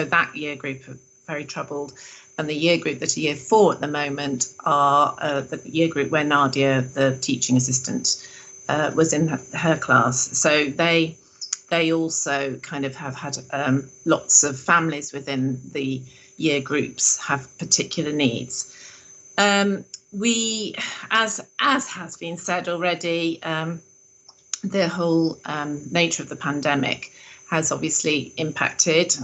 that year group are very troubled. And the year group that are year 4 at the moment are the year group where Nadia, the teaching assistant, was in her class. So they also kind of have had lots of families within the year groups have particular needs. We, as has been said already, the whole nature of the pandemic has obviously impacted,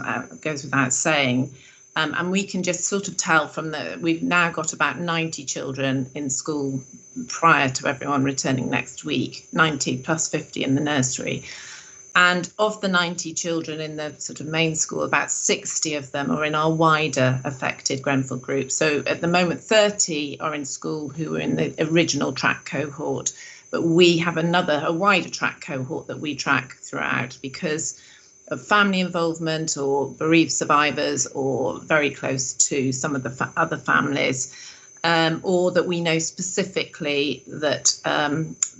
goes without saying. And we can just sort of tell from we've now got about 90 children in school prior to everyone returning next week, 90 plus 50 in the nursery. And of the 90 children in the sort of main school, about 60 of them are in our wider affected Grenfell group. So at the moment, 30 are in school who were in the original track cohort, but we have a wider track cohort that we track throughout because of family involvement or bereaved survivors or very close to some of the other families, or that we know specifically that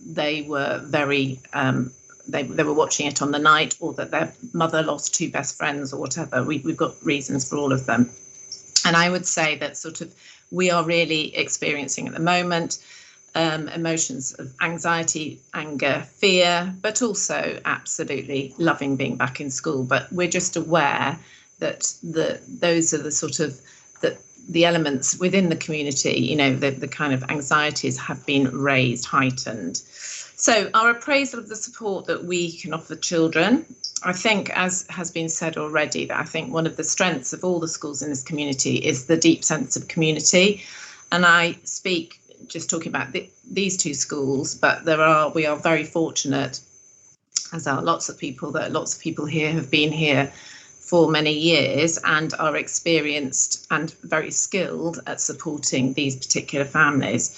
they were very they were watching it on the night, or that their mother lost 2 best friends or whatever. We've got reasons for all of them. And I would say that sort of we are really experiencing at the moment emotions of anxiety, anger, fear, but also absolutely loving being back in school. But we're just aware that those are the sort of the elements within the community, the kind of anxieties have been raised, heightened. So our appraisal of the support that we can offer children, I think, as has been said already, that I think one of the strengths of all the schools in this community is the deep sense of community. And I speak just talking about these 2 schools, but we are very fortunate, as are lots of people here have been here for many years and are experienced and very skilled at supporting these particular families.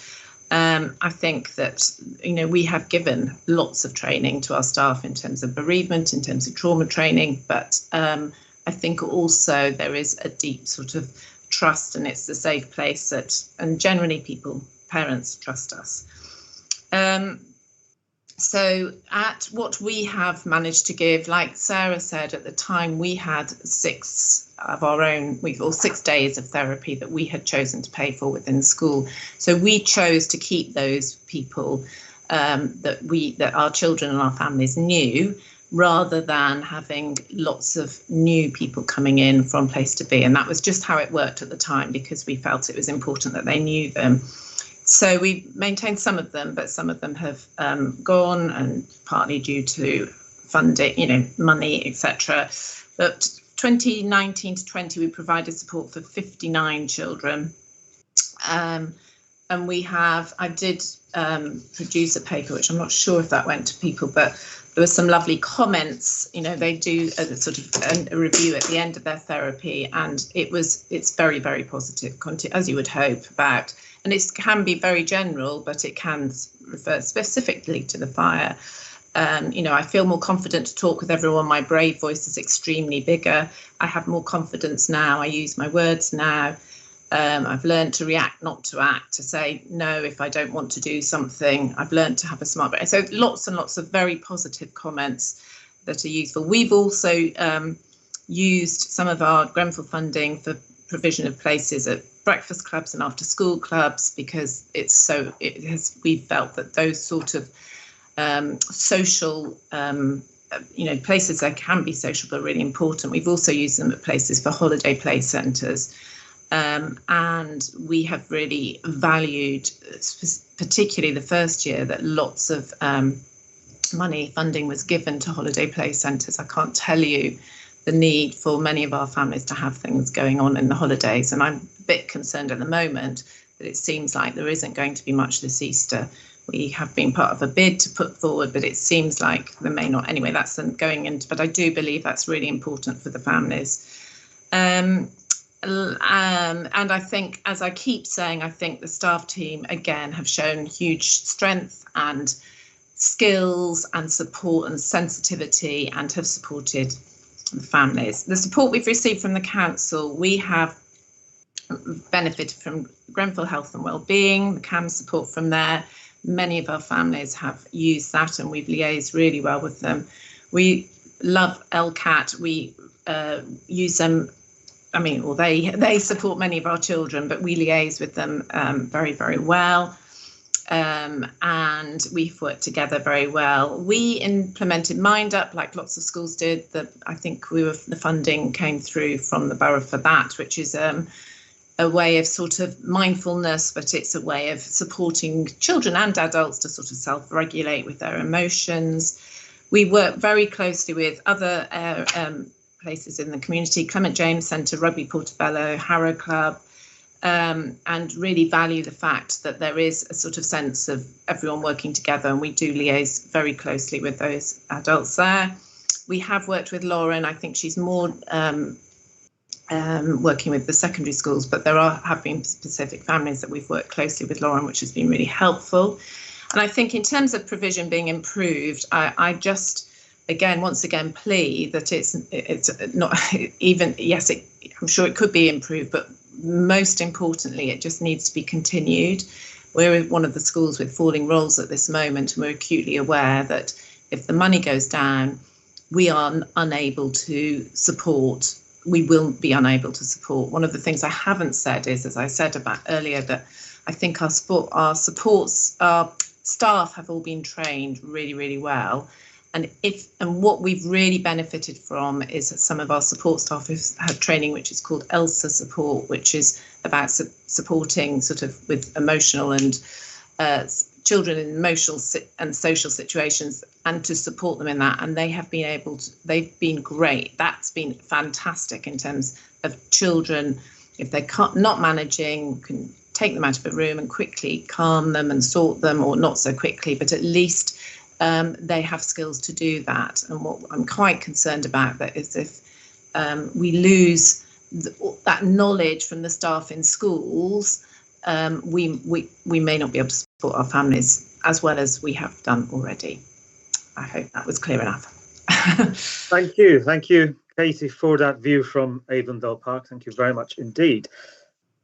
I think that, we have given lots of training to our staff in terms of bereavement, in terms of trauma training, but I think also there is a deep sort of trust, and it's a safe place and generally parents trust us. So at what we have managed to give, like Sarah said, at the time we had 6 of our own, 6 days of therapy that we had chosen to pay for within school. So we chose to keep those people that our children and our families knew, rather than having lots of new people coming in from place to be. And that was just how it worked at the time, because we felt it was important that they knew them. So we maintained some of them, but some of them have gone, and partly due to funding, money, etc. But 2019 to 20, we provided support for 59 children. And I did produce a paper, which I'm not sure if that went to people, but there were some lovely comments. They do a sort of a review at the end of their therapy, and it's very, very positive, as you would hope, about. And it can be very general, but it can refer specifically to the fire. I feel more confident to talk with everyone. My brave voice is extremely bigger. I have more confidence now. I use my words now. I've learned to react, not to act, to say no if I don't want to do something. I've learned to have a smart brain. So lots and lots of very positive comments that are useful. We've also used some of our Grenfell funding for provision of places at breakfast clubs and after school clubs, because we've felt that those sort of social places that can be social but really important. We've also used them at places for holiday play centres. And we have really valued, particularly the first year, that lots of funding was given to holiday play centres. I can't tell you the need for many of our families to have things going on in the holidays, and I'm a bit concerned at the moment that it seems like there isn't going to be much this Easter. We have been part of a bid to put forward, but it seems like there may not. Anyway, that's going into, but I do believe that's really important for the families. And I think, as I keep saying, I think the staff team, again, have shown huge strength and skills and support and sensitivity, and have supported the families. The support we've received from the council, we have benefited from Grenfell Health and Wellbeing, the CAM support from there. Many of our families have used that, and we've liaised really well with them. We love LCAT. We use them. I mean, well, they support many of our children, but we liaise with them very, very well. And we've worked together very well. We implemented Mind Up, like lots of schools did. I think the funding came through from the borough for that, which is a way of sort of mindfulness, but it's a way of supporting children and adults to sort of self-regulate with their emotions. We work very closely with other places in the community, Clement James Centre, Rugby Portobello, Harrow Club, and really value the fact that there is a sort of sense of everyone working together, and we do liaise very closely with those adults there. We have worked with Lauren. I think she's more working with the secondary schools, but there have been specific families that we've worked closely with Lauren, which has been really helpful. And I think in terms of provision being improved, I just once again plead that it's not even, yes, I'm sure it could be improved, but most importantly, it just needs to be continued. We're one of the schools with falling roles at this moment, and we're acutely aware that if the money goes down, we are unable to support. We will be unable to support. One of the things I haven't said is, as I said about earlier, that I think our staff have all been trained really, really well. And what we've really benefited from is that some of our support staff have training which is called ELSA support, which is about supporting sort of with emotional and children in emotional and social situations, and to support them in that. And they've been great. That's been fantastic in terms of children. If they're not managing, can take them out of a room and quickly calm them and sort them, or not so quickly, but at least they have skills to do that. And what I'm quite concerned about that is if we lose that knowledge from the staff in schools, we may not be able to support our families as well as we have done already. I hope that was clear enough. Thank you, Katie, for that view from Avondale Park. Thank you very much indeed.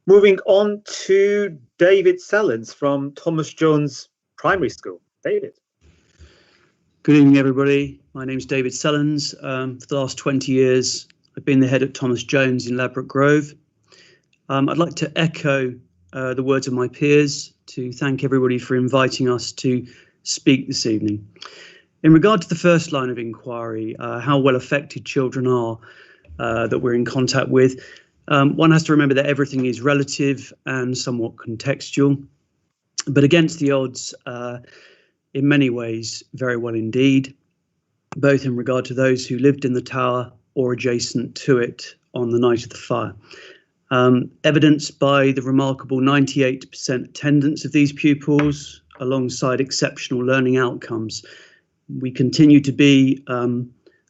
Moving on to David Sellens from Thomas Jones Primary School. David. Good evening, everybody. My name is David Sellens. For the last 20 years, I've been the head at Thomas Jones in Ladbroke Grove. I'd like to echo the words of my peers to thank everybody for inviting us to speak this evening. In regard to the first line of inquiry, how well affected children are that we're in contact with, one has to remember that everything is relative and somewhat contextual, but against the odds, in many ways, very well indeed, both in regard to those who lived in the tower or adjacent to it on the night of the fire. Evidenced by the remarkable 98% attendance of these pupils, alongside exceptional learning outcomes. We continue to be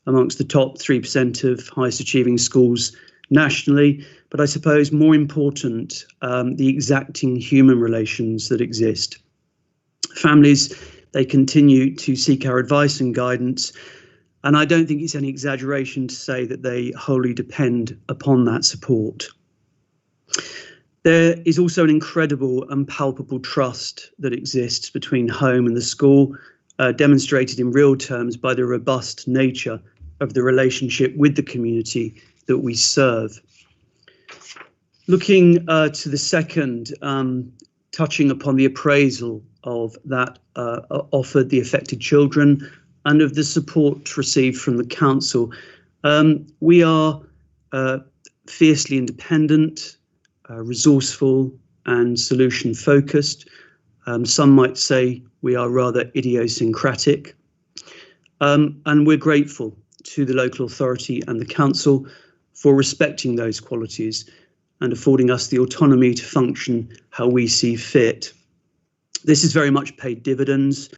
amongst the top 3% of highest achieving schools nationally, but I suppose more important, the exacting human relations that exist. Families, They continue to seek our advice and guidance, and I don't think it's any exaggeration to say that they wholly depend upon that support. There is also an incredible and palpable trust that exists between home and the school, demonstrated in real terms by the robust nature of the relationship with the community that we serve. Looking to the second, touching upon the appraisal of that offered the affected children and of the support received from the council. We are fiercely independent, resourceful and solution focused. Some might say we are rather idiosyncratic. And we're grateful to the local authority and the council for respecting those qualities and affording us the autonomy to function how we see fit. This has very much paid dividends.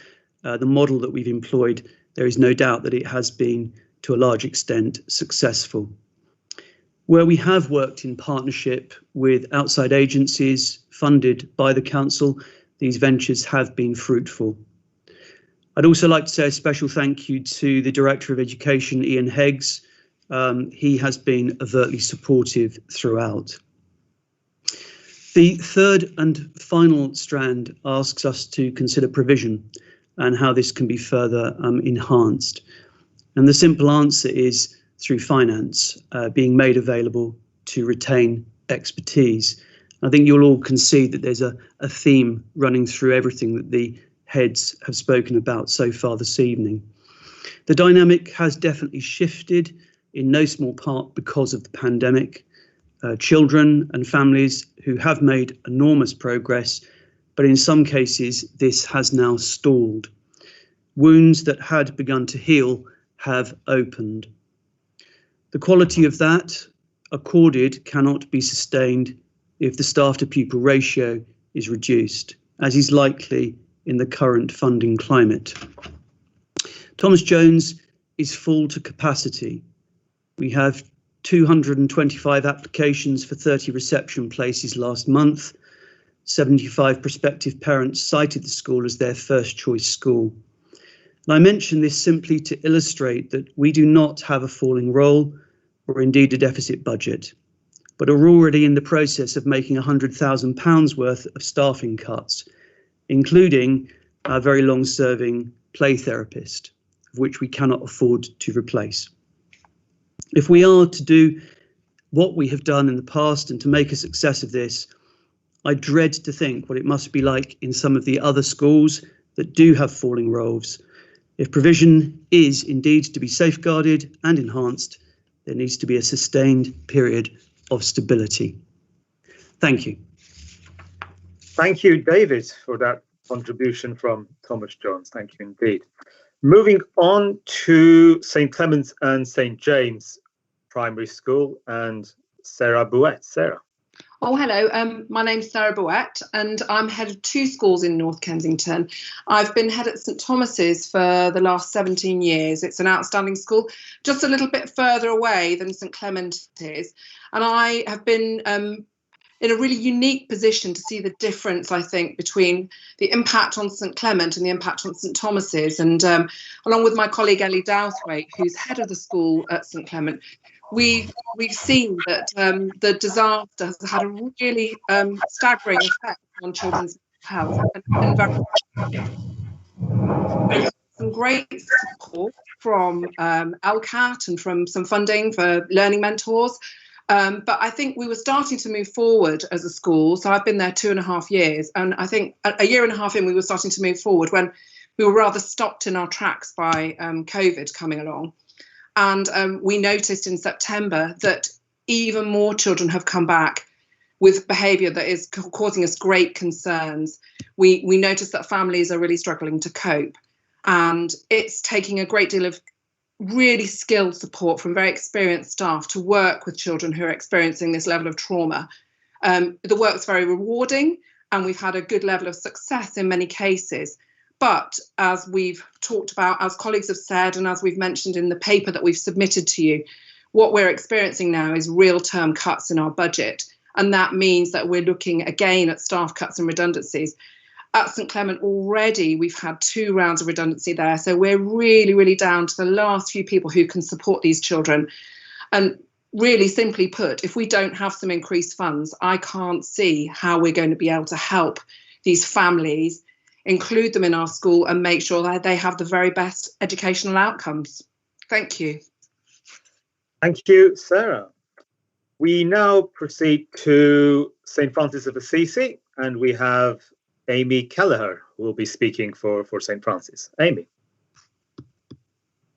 The model that we've employed, there is no doubt that it has been, to a large extent, successful. Where we have worked in partnership with outside agencies funded by the council, these ventures have been fruitful. I'd also like to say a special thank you to the Director of Education, Ian Heggs. He has been overtly supportive throughout. The third and final strand asks us to consider provision and how this can be further enhanced. And the simple answer is through finance being made available to retain expertise. I think you'll all concede that there's a theme running through everything that the heads have spoken about so far this evening. The dynamic has definitely shifted, in no small part because of the pandemic. Children and families who have made enormous progress, but in some cases this has now stalled. Wounds that had begun to heal have opened. The quality of that accorded cannot be sustained if the staff to pupil ratio is reduced, as is likely in the current funding climate. Thomas Jones is full to capacity. We have 225 applications for 30 reception places last month. 75 prospective parents cited the school as their first choice school. And I mention this simply to illustrate that we do not have a falling roll or indeed a deficit budget, but are already in the process of making £100,000 worth of staffing cuts, including our very long-serving play therapist, of which we cannot afford to replace. If we are to do what we have done in the past and to make a success of this, I dread to think what it must be like in some of the other schools that do have falling rolls. If provision is indeed to be safeguarded and enhanced, there needs to be a sustained period of stability. Thank you. Thank you, David, for that contribution from Thomas Jones. Thank you indeed. Moving on to St. Clement's and St. James Primary School and Sarah Bouet. Sarah. Oh, hello. My name's Sarah Bouet and I'm head of 2 schools in North Kensington. I've been head at St Thomas's for the last 17 years. It's an outstanding school, just a little bit further away than St Clement is. And I have been in a really unique position to see the difference, I think, between the impact on St Clement and the impact on St Thomas's. And along with my colleague Ellie Douthwaite, who's head of the school at St Clement, we've seen that the disaster has had a really staggering effect on children's health. And some great support from LCAT and from some funding for learning mentors. But I think we were starting to move forward as a school. So I've been there 2.5 years. And I think a year and a half in, we were starting to move forward when we were rather stopped in our tracks by COVID coming along. And we noticed in September that even more children have come back with behaviour that is causing us great concerns. We noticed that families are really struggling to cope. And it's taking a great deal of really skilled support from very experienced staff to work with children who are experiencing this level of trauma. The work's very rewarding and we've had a good level of success in many cases. But as we've talked about, as colleagues have said, and as we've mentioned in the paper that we've submitted to you, what we're experiencing now is real-term cuts in our budget. And that means that we're looking again at staff cuts and redundancies. At St Clement already, we've had 2 rounds of redundancy there. So we're really, really down to the last few people who can support these children. And really simply put, if we don't have some increased funds, I can't see how we're going to be able to help these families, include them in our school and make sure that they have the very best educational outcomes. Thank you. Thank you, Sarah. We now proceed to St. Francis of Assisi, and we have Amy Kelleher, who will be speaking for St. Francis. Amy.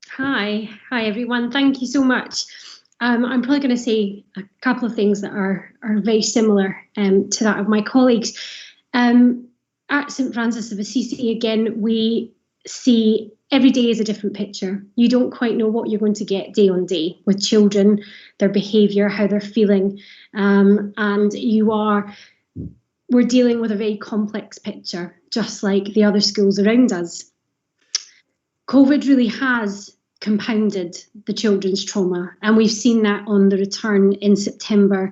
Hi everyone. Thank you so much. I'm probably going to say a couple of things that are very similar to that of my colleagues. At St. Francis of Assisi, again, we see every day is a different picture. You don't quite know what you're going to get day on day with children, their behaviour, how they're feeling, and we're dealing with a very complex picture, just like the other schools around us. COVID really has compounded the children's trauma, and we've seen that on the return in September,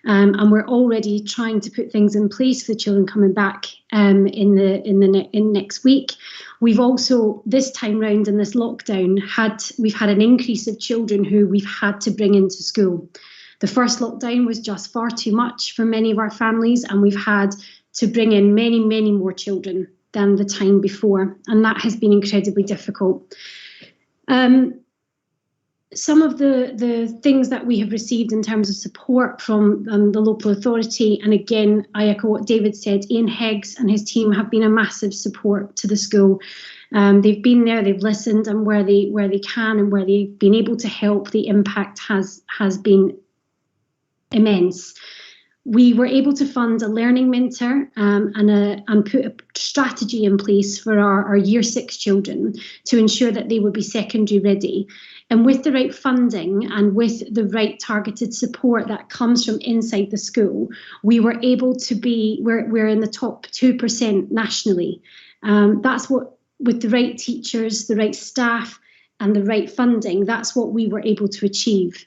and we're already trying to put things in place for the children coming back in next week. We've also, this time round in this lockdown, we've had an increase of children who we've had to bring into school. The first lockdown was just far too much for many of our families, and we've had to bring in many, many more children than the time before, and that has been incredibly difficult. Some of the things that we have received in terms of support from the local authority, and again, I echo what David said, Ian Heggs and his team have been a massive support to the school. They've been there, they've listened, and where they can and where they've been able to help, the impact has been immense. We were able to fund a learning mentor and put a strategy in place for our Year 6 children to ensure that they would be secondary ready. And with the right funding and with the right targeted support that comes from inside the school, we were able to we're in the top 2% nationally. That's what, with the right teachers, the right staff and the right funding, that's what we were able to achieve.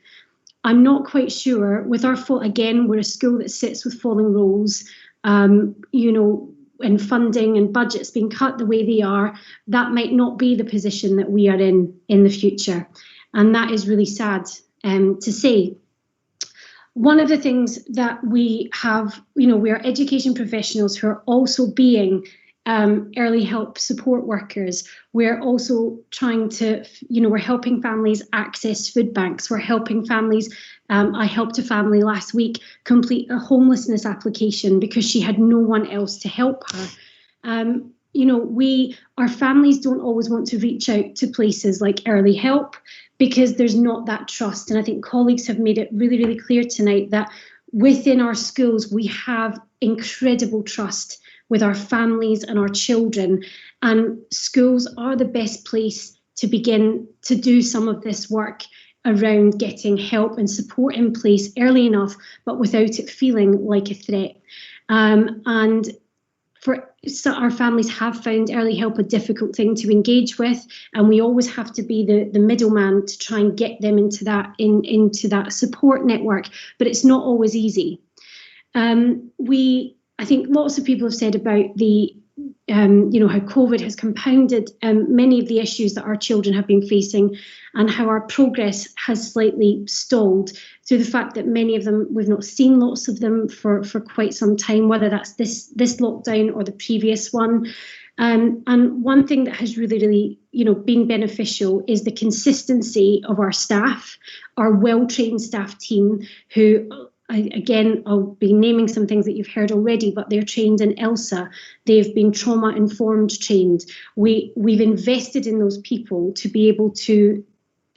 I'm not quite sure with again, we're a school that sits with falling roles, and funding and budgets being cut the way they are, that might not be the position that we are in the future. And that is really sad to say. One of the things that we have, we are education professionals who are also being early help support workers. We're also trying to, we're helping families access food banks. We're helping families. I helped a family last week complete a homelessness application because she had no one else to help her. Our families don't always want to reach out to places like early help because there's not that trust. And I think colleagues have made it really, really clear tonight that within our schools, we have incredible trust with our families and our children, and schools are the best place to begin to do some of this work around getting help and support in place early enough, but without it feeling like a threat. Our families have found early help a difficult thing to engage with, and we always have to be the middleman to try and get them into that support network, but it's not always easy. I think lots of people have said about the, how COVID has compounded many of the issues that our children have been facing, and how our progress has slightly stalled through the fact that many of them, we've not seen lots of them for quite some time, whether that's this lockdown or the previous one. And one thing that has really, really, been beneficial is the consistency of our staff, our well-trained staff team who, again, I'll be naming some things that you've heard already, but they're trained in ELSA. They've been trauma-informed trained. We've invested in those people to be able to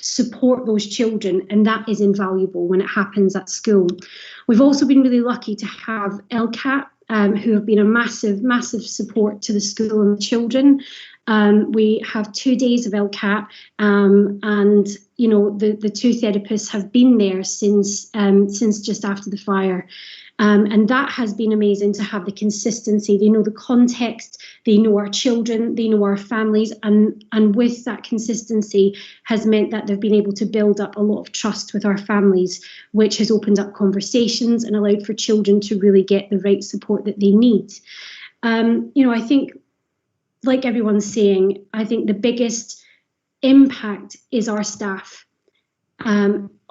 support those children, and that is invaluable when it happens at school. We've also been really lucky to have LCAT, who have been a massive, massive support to the school and the children. We have 2 days of LCAT, and the 2 therapists have been there since just after the fire, and that has been amazing to have the consistency. They know the context, they know our children, they know our families, and with that consistency has meant that they've been able to build up a lot of trust with our families, which has opened up conversations and allowed for children to really get the right support that they need. I think, like everyone's saying, I think the biggest impact is our staff.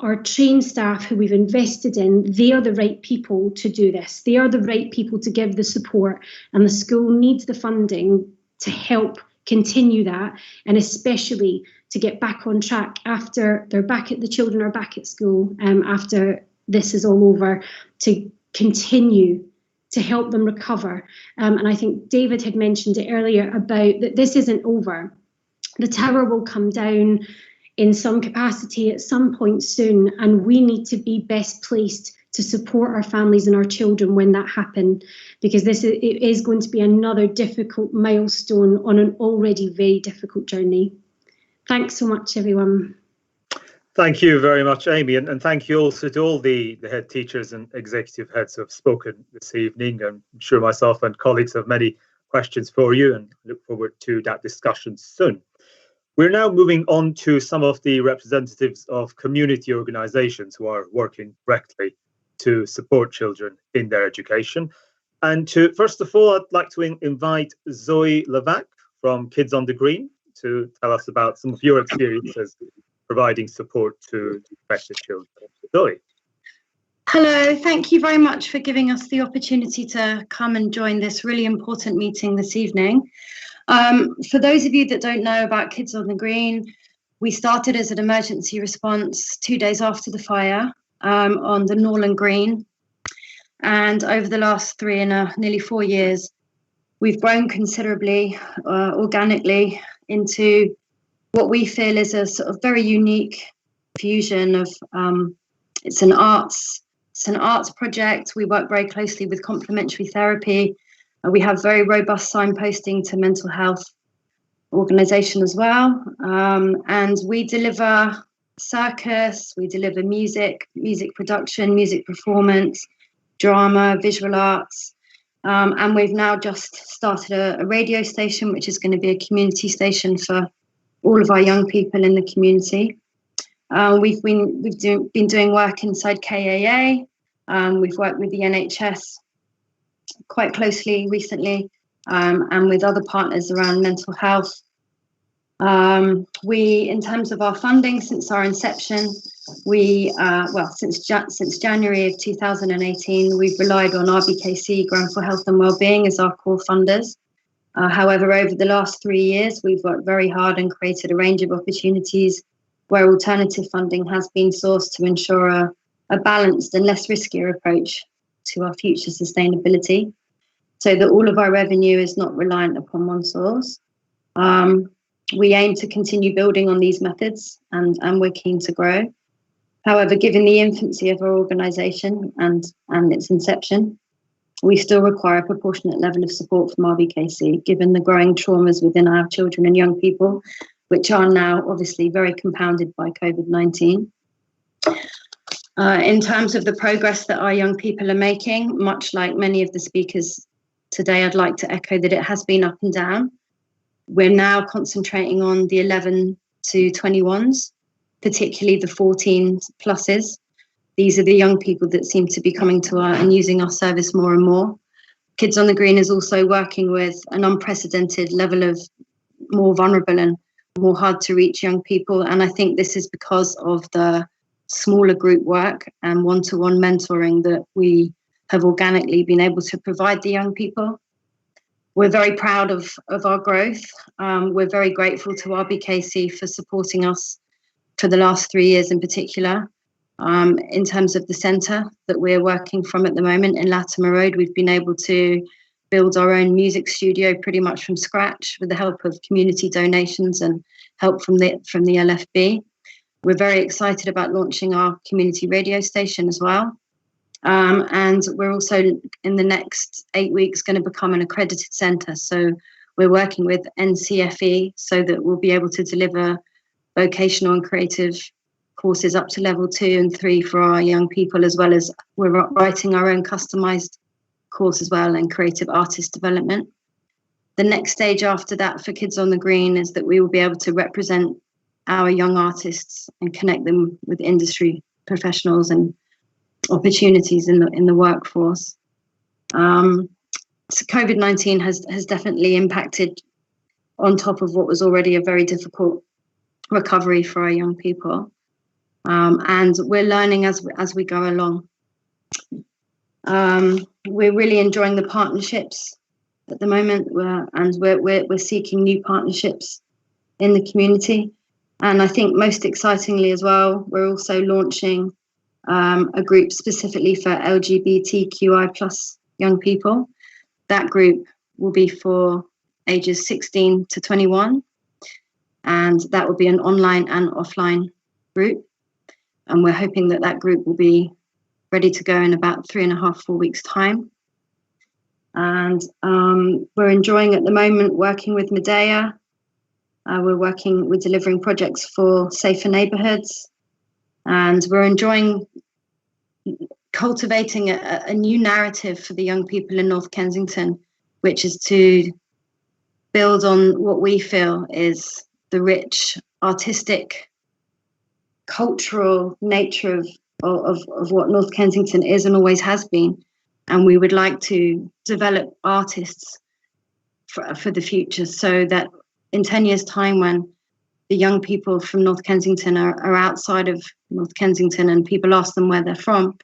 Our trained staff who we've invested in, they are the right people to do this. They are the right people to give the support, and the school needs the funding to help continue that, and especially to get back on track after the children are back at school, after this is all over, to continue to help them recover. And I think David had mentioned it earlier about that this isn't over. The tower will come down in some capacity at some point soon, and we need to be best placed to support our families and our children when that happens, because it is going to be another difficult milestone on an already very difficult journey. Thanks so much, everyone. Thank you very much, Amy, and thank you also to all the head teachers and executive heads who have spoken this evening. I'm sure myself and colleagues have many questions for you and look forward to that discussion soon. We're now moving on to some of the representatives of community organisations who are working directly to support children in their education. And first of all, I'd like to invite Zoe Levac from Kids on the Green to tell us about some of your experiences providing support to affected children. Zoe. Hello, thank you very much for giving us the opportunity to come and join this really important meeting this evening. For those of you that don't know about Kids on the Green, we started as an emergency response 2 days after the fire on the Norland Green. And over the last nearly 4 years, we've grown considerably, organically, into what we feel is a sort of very unique fusion of, it's an arts project. We work very closely with complementary therapy. We have very robust signposting to mental health organisation as well. And we deliver circus, we deliver music production, music performance, drama, visual arts. And we've now just started a radio station, which is going to be a community station for all of our young people in the community. We've been doing work inside KAA. We've worked with the NHS quite closely recently, and with other partners around mental health. In terms of our funding since our inception, since January of 2018, we've relied on RBKC, Grenfell Health and Wellbeing as our core funders. However, over the last 3 years, we've worked very hard and created a range of opportunities where alternative funding has been sourced to ensure a balanced and less riskier approach to our future sustainability, so that all of our revenue is not reliant upon one source. We aim to continue building on these methods, and we're keen to grow. However, given the infancy of our organisation and its inception, we still require a proportionate level of support from RBKC, given the growing traumas within our children and young people, which are now obviously very compounded by COVID-19. In terms of the progress that our young people are making, much like many of the speakers today, I'd like to echo that it has been up and down. We're now concentrating on the 11 to 21s, particularly the 14 pluses. These are the young people that seem to be coming to and using our service more and more. Kids on the Green is also working with an unprecedented level of more vulnerable and more hard to reach young people. And I think this is because of the smaller group work and one-to-one mentoring that we have organically been able to provide the young people. We're very proud of our growth. We're very grateful to RBKC for supporting us for the last 3 years in particular. In terms of the centre that we're working from at the moment in Latimer Road, we've been able to build our own music studio pretty much from scratch with the help of community donations and help from the LFB. We're very excited about launching our community radio station as well. And we're also in the next 8 weeks going to become an accredited centre. So we're working with NCFE so that we'll be able to deliver vocational and creative courses up to level 2 and 3 for our young people, as well as we're writing our own customised course as well in creative artist development. The next stage after that for Kids on the Green is that we will be able to represent our young artists and connect them with industry professionals and opportunities in the workforce. So COVID-19 has definitely impacted on top of what was already a very difficult recovery for our young people. And we're learning as we go along. We're really enjoying the partnerships at the moment, and we're seeking new partnerships in the community. And I think most excitingly as well, we're also launching a group specifically for LGBTQI plus young people. That group will be for ages 16 to 21, and that will be an online and offline group. And we're hoping that that group will be ready to go in about 3.5-4 weeks' time. And we're enjoying at the moment working with Medea. We're delivering projects for safer neighbourhoods, and we're enjoying cultivating a new narrative for the young people in North Kensington, which is to build on what we feel is the rich artistic, cultural nature of what North Kensington is and always has been. And we would like to develop artists for the future, so that in 10 years' time, when the young people from North Kensington are outside of North Kensington and people ask them where they're from,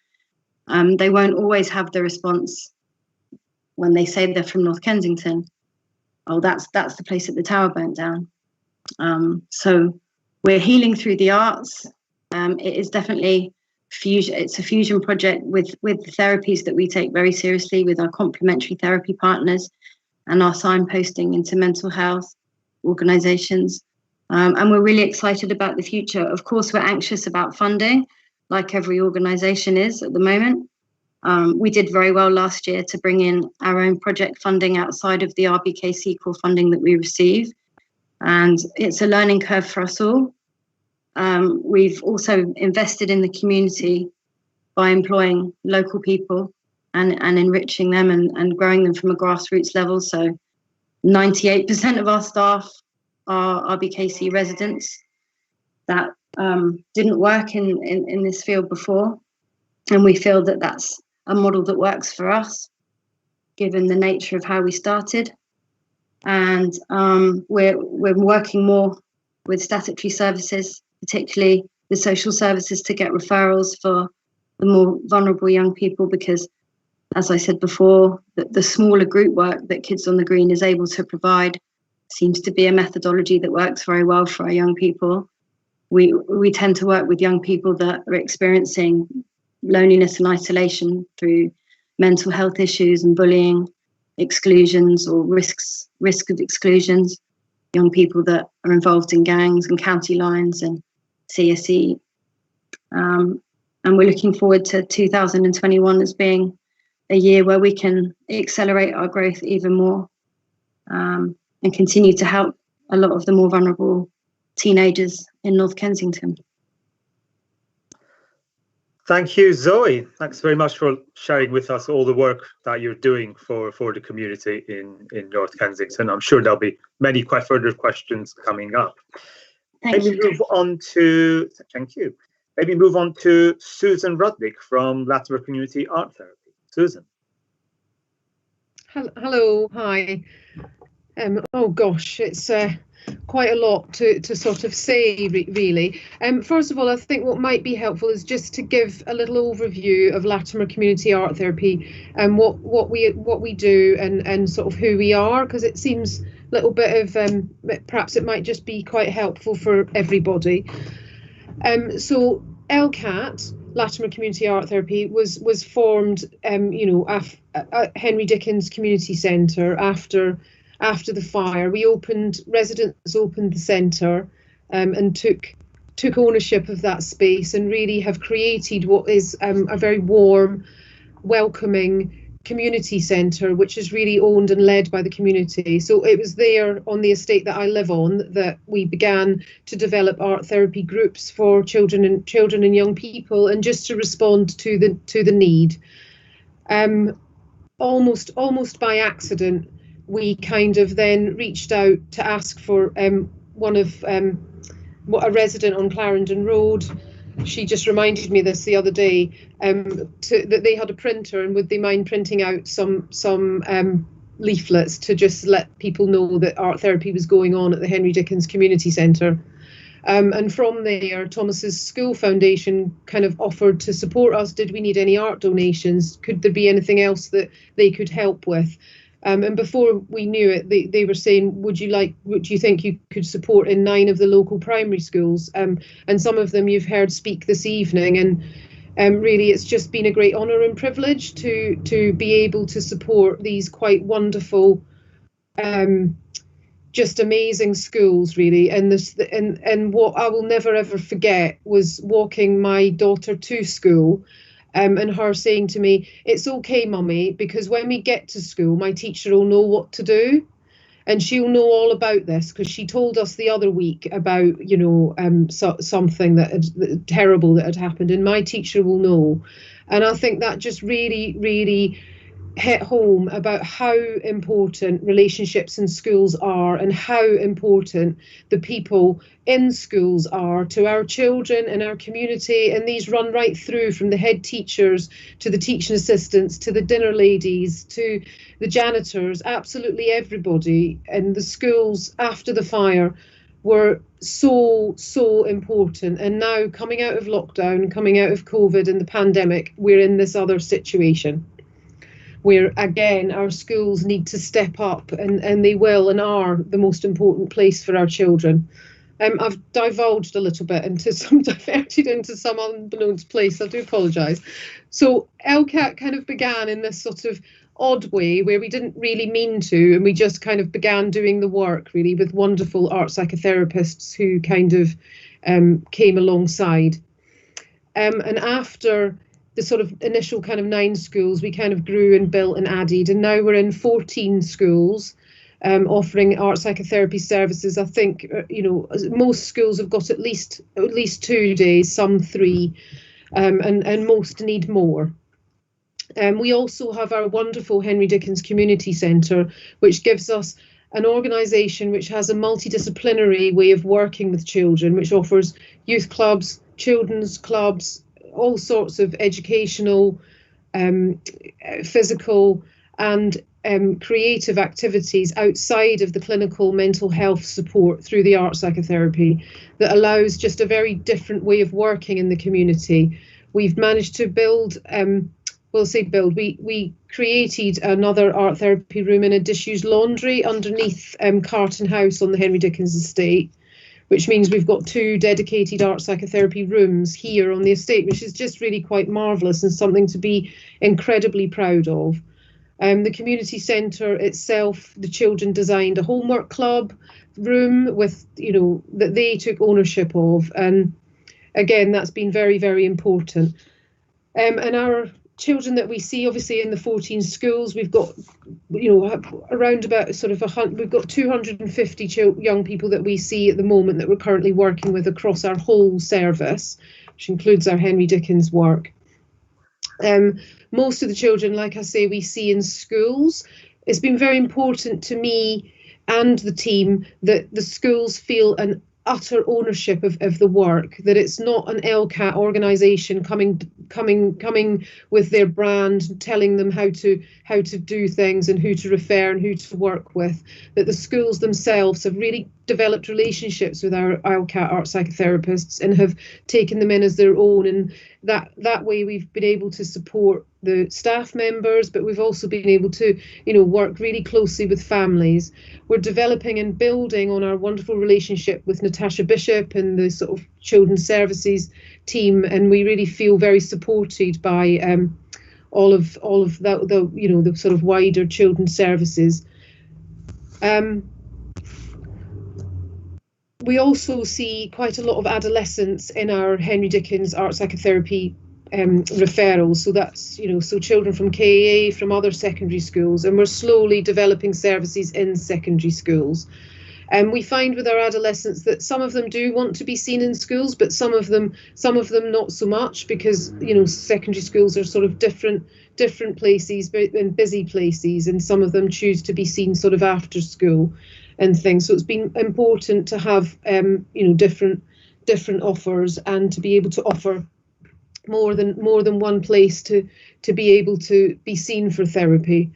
they won't always have the response when they say they're from North Kensington. Oh, that's the place that the tower burnt down. So we're healing through the arts. It is definitely fusion. It's a fusion project with therapies that we take very seriously with our complementary therapy partners and our signposting into mental health organisations. And we're really excited about the future. Of course, we're anxious about funding, like every organisation is at the moment. We did very well last year to bring in our own project funding outside of the RBKC core funding that we receive. And it's a learning curve for us all. We've also invested in the community by employing local people and enriching them and growing them from a grassroots level. So 98% of our staff are RBKC residents. That didn't work in this field before. And we feel that that's a model that works for us, given the nature of how we started. And we're working more with statutory services, particularly the social services, to get referrals for the more vulnerable young people, because, as I said before, the smaller group work that Kids on the Green is able to provide seems to be a methodology that works very well for our young people. We tend to work with young people that are experiencing loneliness and isolation through mental health issues and bullying, exclusions or risk of exclusions, young people that are involved in gangs and county lines and CSE. And we're looking forward to 2021 as being a year where we can accelerate our growth even more, and continue to help a lot of the more vulnerable teenagers in North Kensington. Thank you, Zoe. Thanks very much for sharing with us all the work that you're doing for the community in North Kensington. I'm sure there'll be many further questions coming up. Maybe move on to Susan Rudnick from Latimer Community Art Therapy. Susan. Hello, hi. Oh gosh, it's quite a lot to sort of say, really. First of all, I think what might be helpful is just to give a little overview of Latimer Community Art Therapy and what we do and sort of who we are, because it seems a little bit of perhaps it might just be quite helpful for everybody. So LCAT, Latimer Community Art Therapy, was formed, at Henry Dickens Community Centre after the fire. Residents opened the centre and took ownership of that space and really have created what is a very warm, welcoming community centre, which is really owned and led by the community. So it was there on the estate that I live on that we began to develop art therapy groups for children and young people, and just to respond to the need. Almost by accident, we kind of then reached out to ask for a resident on Clarendon Road. She just reminded me this the other day, that they had a printer, and would they mind printing out some leaflets to just let people know that art therapy was going on at the Henry Dickens Community Centre. And from there, Thomas's School Foundation kind of offered to support us. Did we need any art donations? Could there be anything else that they could help with? And before we knew it, they were saying, would you think you could support in 9 of the local primary schools? And some of them you've heard speak this evening. And really, it's just been a great honour and privilege to be able to support these quite wonderful, just amazing schools, really. And what I will never ever forget was walking my daughter to school, and her saying to me, "It's okay, mummy, because when we get to school, my teacher will know what to do, and she'll know all about this, because she told us the other week about, something that terrible that had happened, and my teacher will know." And I think that just really, really hit home about how important relationships in schools are, and how important the people in schools are to our children and our community. And these run right through from the head teachers to the teaching assistants to the dinner ladies to the janitors. Absolutely everybody in the schools after the fire were so important. And now, coming out of lockdown, coming out of COVID and the pandemic, we're in this other situation where, again, our schools need to step up, and they will and are the most important place for our children. I've divulged a little bit diverted into some unbeknownst place. I do apologise. So LCAT kind of began in this sort of odd way where we didn't really mean to, and we just kind of began doing the work really with wonderful art psychotherapists who kind of came alongside. And after the sort of initial kind of 9 schools, we kind of grew and built and added, and now we're in 14 schools offering art psychotherapy services. I think most schools have got at least 2 days, some 3, and most need more. We also have our wonderful Henry Dickens Community Centre, which gives us an organisation which has a multidisciplinary way of working with children, which offers youth clubs, children's clubs, all sorts of educational, physical and creative activities outside of the clinical mental health support through the art psychotherapy that allows just a very different way of working in the community. We've managed to build, we created another art therapy room in a disused laundry underneath Carton House on the Henry Dickens estate, which means we've got 2 dedicated art psychotherapy rooms here on the estate, which is just really quite marvellous and something to be incredibly proud of. The community centre itself, the children designed a homework club room with, that they took ownership of. And again, that's been very, very important. And our children that we see, obviously, in the 14 schools, we've got, around about we've got 250 young people that we see at the moment that we're currently working with across our whole service, which includes our Henry Dickens work. Most of the children, like I say, we see in schools. It's been very important to me and the team that the schools feel an utter ownership of the work, that it's not an LCAT organisation coming with their brand, telling them how to do things and who to refer and who to work with, that the schools themselves have really developed relationships with our LCAT art psychotherapists and have taken them in as their own, and that way we've been able to support the staff members, but we've also been able to work really closely with families. We're developing and building on our wonderful relationship with Natasha Bishop and the sort of children's services team, and we really feel very supported by all of that, the sort of wider children's services. We also see quite a lot of adolescents in our Henry Dickens art psychotherapy referrals. So that's, so children from KA, from other secondary schools, and we're slowly developing services in secondary schools. And we find with our adolescents that some of them do want to be seen in schools, but some of them not so much, because secondary schools are sort of different places and busy places, and some of them choose to be seen sort of after school and things. So it's been important to have different offers, and to be able to offer more than one place to be able to be seen for therapy.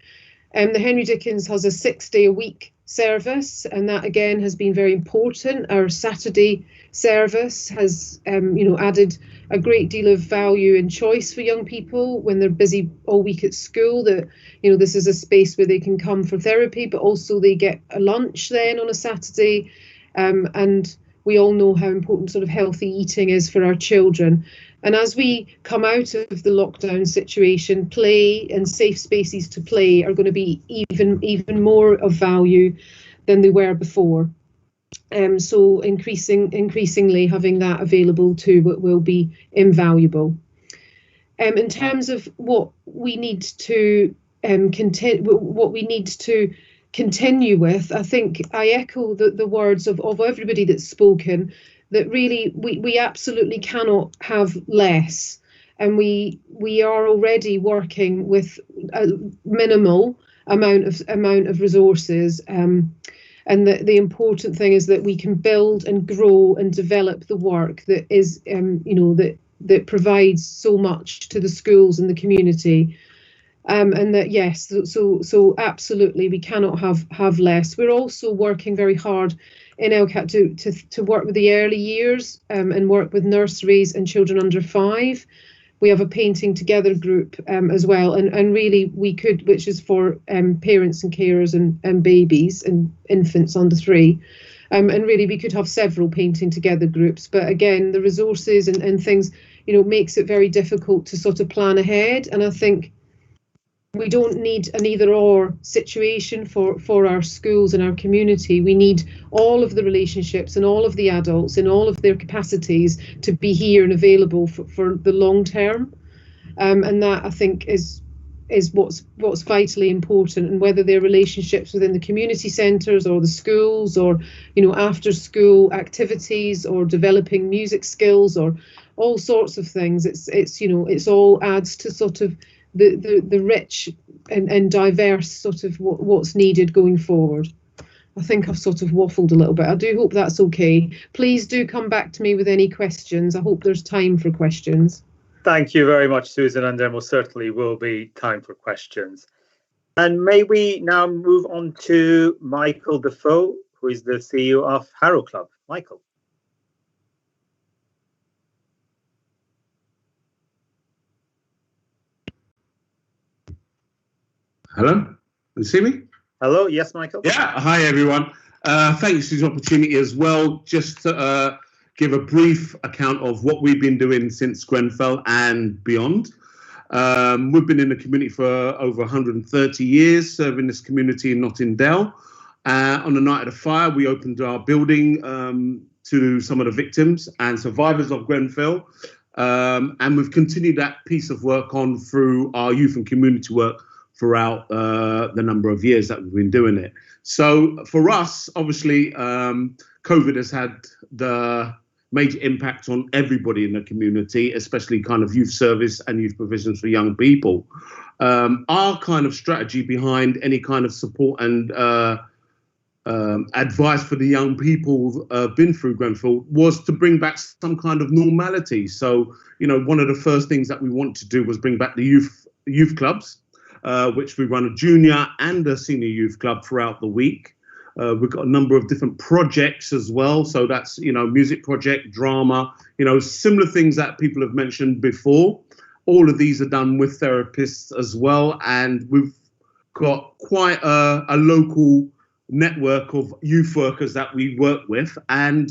The Henry Dickens has a 6-day-a-week service, and that again has been very important. Our Saturday service has added a great deal of value and choice for young people when they're busy all week at school, that this is a space where they can come for therapy, but also they get a lunch then on a Saturday, and we all know how important sort of healthy eating is for our children. And as we come out of the lockdown situation, play and safe spaces to play are going to be even more of value than they were before. So increasingly having that available too will be invaluable. In terms of what we need to continue with, I think I echo the words of everybody that's spoken, that really we absolutely cannot have less, and we are already working with a minimal amount of resources, and the important thing is that we can build and grow and develop the work that is that provides so much to the schools and the community. And that, yes, so absolutely we cannot have less. We're also working very hard in LCAT to work with the early years, and work with nurseries and children under 5. We have a painting together group as well, and really we could, which is for parents and carers and babies and infants under 3. And really we could have several painting together groups, but again the resources and things makes it very difficult to sort of plan ahead. And I think we don't need an either-or situation for our schools and our community. We need all of the relationships and all of the adults in all of their capacities to be here and available for the long term. And that, I think, is what's vitally important. And whether they're relationships within the community centres or the schools, or after school activities, or developing music skills, or all sorts of things, it's all adds to sort of the rich and diverse sort of what's needed going forward. I think I've sort of waffled a little bit. I do hope that's okay. Please do come back to me with any questions. I hope there's time for questions. Thank you very much, Susan, and there most certainly will be time for questions. And may we now move on to Michael Defoe, who is the CEO of Harrow Club. Michael. Hello, can you see me? Hello, yes, Michael. Yeah, hi everyone. Thanks for this opportunity as well. Just to give a brief account of what we've been doing since Grenfell and beyond. We've been in the community for over 130 years, serving this community in Notting Dale. On the night of the fire, we opened our building to some of the victims and survivors of Grenfell. And we've continued that piece of work on through our youth and community work throughout the number of years that we've been doing it. So for us, obviously, COVID has had the major impact on everybody in the community, especially kind of youth service and youth provisions for young people. Our kind of strategy behind any kind of support and advice for the young people been through Grenfell was to bring back some kind of normality. So, one of the first things that we wanted to do was bring back the youth clubs, which we run a junior and a senior youth club throughout the week. We've got a number of different projects as well. So that's, music project, drama, similar things that people have mentioned before. All of these are done with therapists as well. And we've got quite a local network of youth workers that we work with. And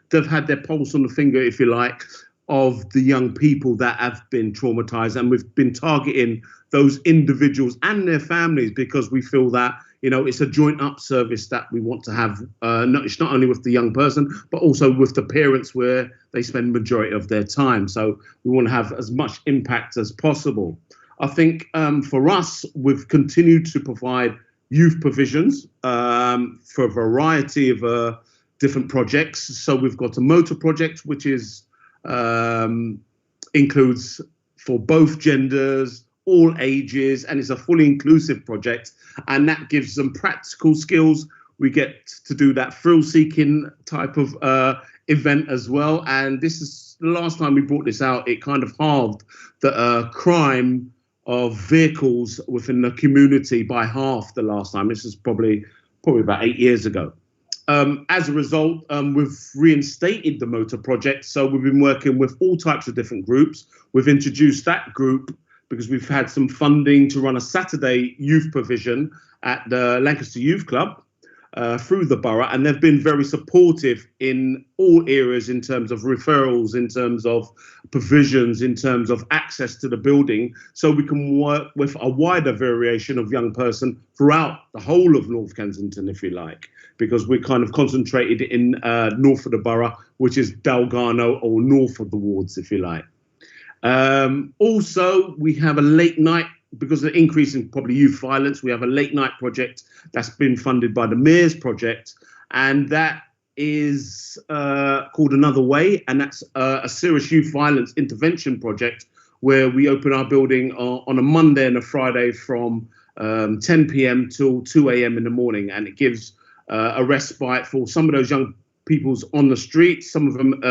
they've had their pulse on the finger, if you like, of the young people that have been traumatized. And we've been targeting those individuals and their families because we feel that, it's a joint up service that we want to have, not only with the young person, but also with the parents where they spend majority of their time. So we want to have as much impact as possible. I think for us, we've continued to provide youth provisions for a variety of different projects. So we've got a motor project, which is includes for both genders, all ages, and it's a fully inclusive project, and that gives them practical skills. We get to do that thrill-seeking type of event as well, and this is the last time we brought this out. It kind of halved the crime of vehicles within the community by half the last time. This is probably about 8 years ago. As a result, we've reinstated the motor project. So we've been working with all types of different groups. We've introduced that group because we've had some funding to run a Saturday youth provision at the Lancaster Youth Club through the borough, and they've been very supportive in all areas in terms of referrals, in terms of provisions, in terms of access to the building, so we can work with a wider variation of young person throughout the whole of North Kensington, if you like, because we're kind of concentrated in north of the borough, which is Dalgarno, or north of the wards, if you like. Also, we have a late night, because of the increase in probably youth violence, we have a late night project that's been funded by the Mayor's project, and that is called Another Way, and that's a serious youth violence intervention project where we open our building on a Monday and a Friday from 10 p.m. till 2 a.m. in the morning, and it gives a respite for some of those young people's on the streets, some of them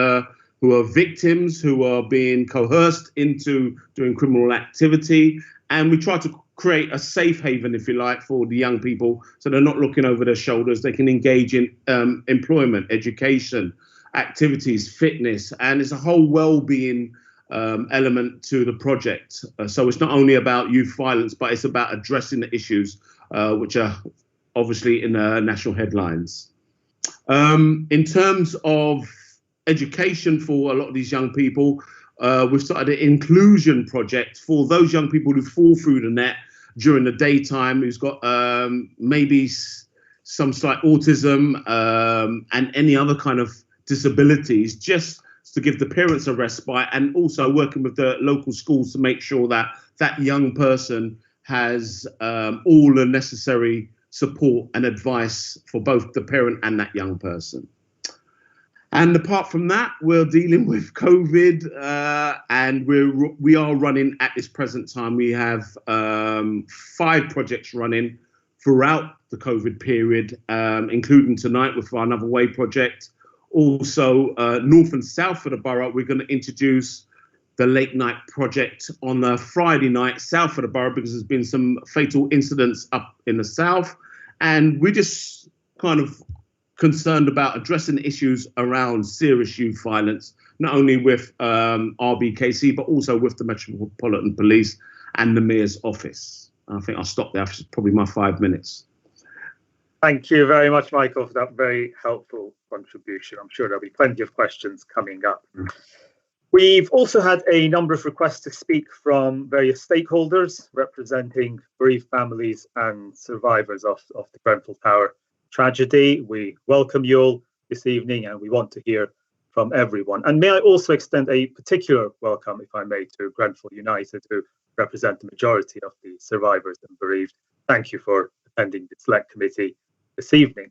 who are victims, who are being coerced into doing criminal activity. And we try to create a safe haven, if you like, for the young people, so they're not looking over their shoulders. They can engage in employment, education, activities, fitness, and it's a whole well-being element to the project. So it's not only about youth violence, but it's about addressing the issues which are obviously in the national headlines. In terms of education for a lot of these young people, we've started an inclusion project for those young people who fall through the net during the daytime, who's got maybe some slight autism and any other kind of disabilities, just to give the parents a respite, and also working with the local schools to make sure that that young person has all the necessary support and advice for both the parent and that young person. And apart from that, we're dealing with COVID, and we are running at this present time. We have 5 projects running throughout the COVID period, including tonight with our Another Way project. Also, north and south of the borough, we're going to introduce the late night project on the Friday night south of the borough, because there's been some fatal incidents up in the south. And we just kind of concerned about addressing issues around serious youth violence, not only with RBKC, but also with the Metropolitan Police and the Mayor's office. I think I'll stop there. It's probably my 5 minutes. Thank you very much, Michael, for that very helpful contribution. I'm sure there'll be plenty of questions coming up. We've also had a number of requests to speak from various stakeholders representing bereaved families and survivors of the Grenfell Tower tragedy. We welcome you all this evening, and we want to hear from everyone. And may I also extend a particular welcome, if I may, to Grenfell United, who represent the majority of the survivors and bereaved. Thank you for attending the Select Committee this evening.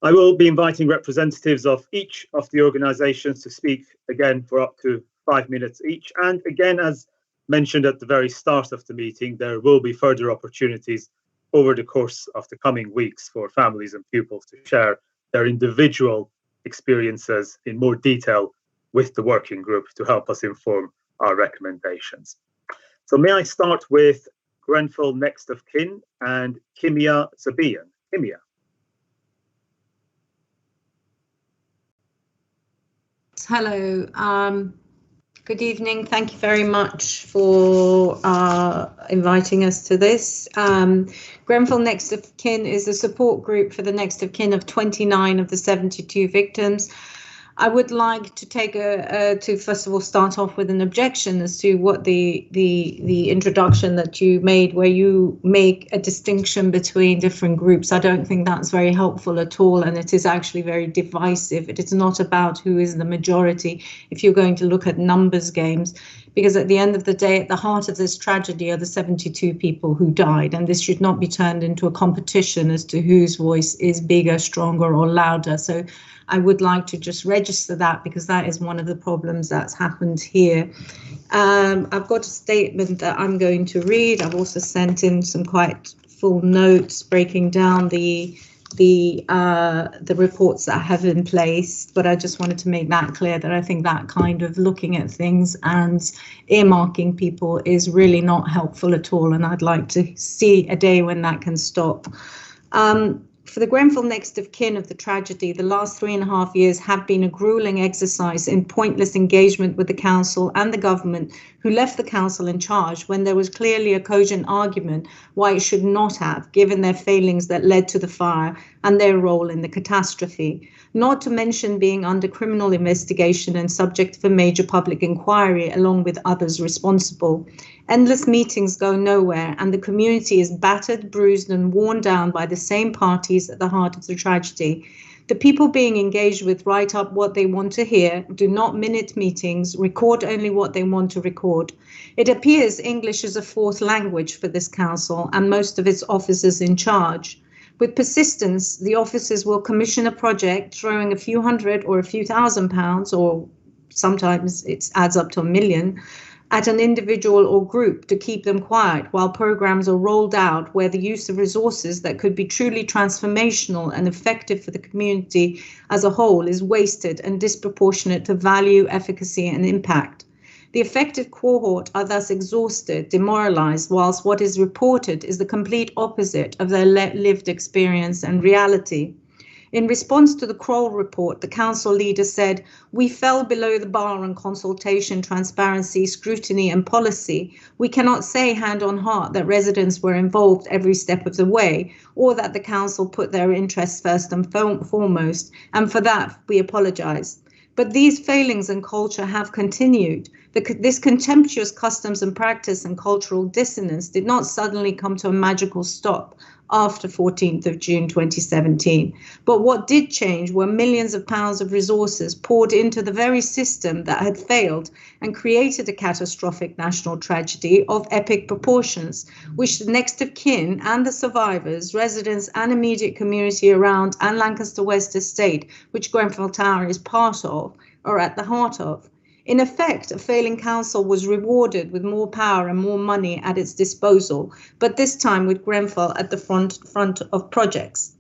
I will be inviting representatives of each of the organisations to speak again for up to 5 minutes each. And again, as mentioned at the very start of the meeting, there will be further opportunities over the course of the coming weeks for families and pupils to share their individual experiences in more detail with the working group to help us inform our recommendations. So may I start with Grenfell Next of Kin and Kimia Zabian. Kimia. Hello. Good evening. Thank you very much for inviting us to this. Grenfell Next of Kin is a support group for the next of kin of 29 of the 72 victims. I would like to take to first of all start off with an objection as to what the introduction that you made, where you make a distinction between different groups. I don't think that's very helpful at all, and it is actually very divisive. It is not about who is the majority if you're going to look at numbers games, because at the end of the day, at the heart of this tragedy are the 72 people who died, and this should not be turned into a competition as to whose voice is bigger, stronger or louder. So I would like to just register that, because that is one of the problems that's happened here. I've got a statement that I'm going to read. I've also sent in some quite full notes breaking down the the reports that have in place, but I just wanted to make that clear that I think that kind of looking at things and earmarking people is really not helpful at all, and I'd like to see a day when that can stop. For the Grenfell next of kin of the tragedy, the last 3.5 years have been a grueling exercise in pointless engagement with the council and the government, who left the council in charge when there was clearly a cogent argument why it should not have, given their failings that led to the fire and their role in the catastrophe. Not to mention being under criminal investigation and subject to a major public inquiry along with others responsible. Endless meetings go nowhere, and the community is battered, bruised, and worn down by the same parties at the heart of the tragedy. The people being engaged with write up what they want to hear, do not minute meetings, record only what they want to record. It appears English is a fourth language for this council and most of its officers in charge. With persistence, the officers will commission a project, throwing a few hundred or a few £1,000, or sometimes it adds up to £1 million, at an individual or group to keep them quiet while programs are rolled out where the use of resources that could be truly transformational and effective for the community as a whole is wasted and disproportionate to value, efficacy, and impact. The affected cohort are thus exhausted, demoralized, whilst what is reported is the complete opposite of their lived experience and reality. In response to the Kroll report, the council leader said, "We fell below the bar on consultation, transparency, scrutiny and policy. We cannot say hand on heart that residents were involved every step of the way, or that the council put their interests first and foremost, and for that we apologise. But these failings in culture have continued. This contemptuous customs and practice and cultural dissonance did not suddenly come to a magical stop after 14th of June 2017. But what did change were millions of pounds of resources poured into the very system that had failed and created a catastrophic national tragedy of epic proportions, which the next of kin and the survivors, residents and immediate community around and Lancaster West Estate, which Grenfell Tower is part of, are at the heart of. In effect, a failing council was rewarded with more power and more money at its disposal, but this time with Grenfell at the front of projects.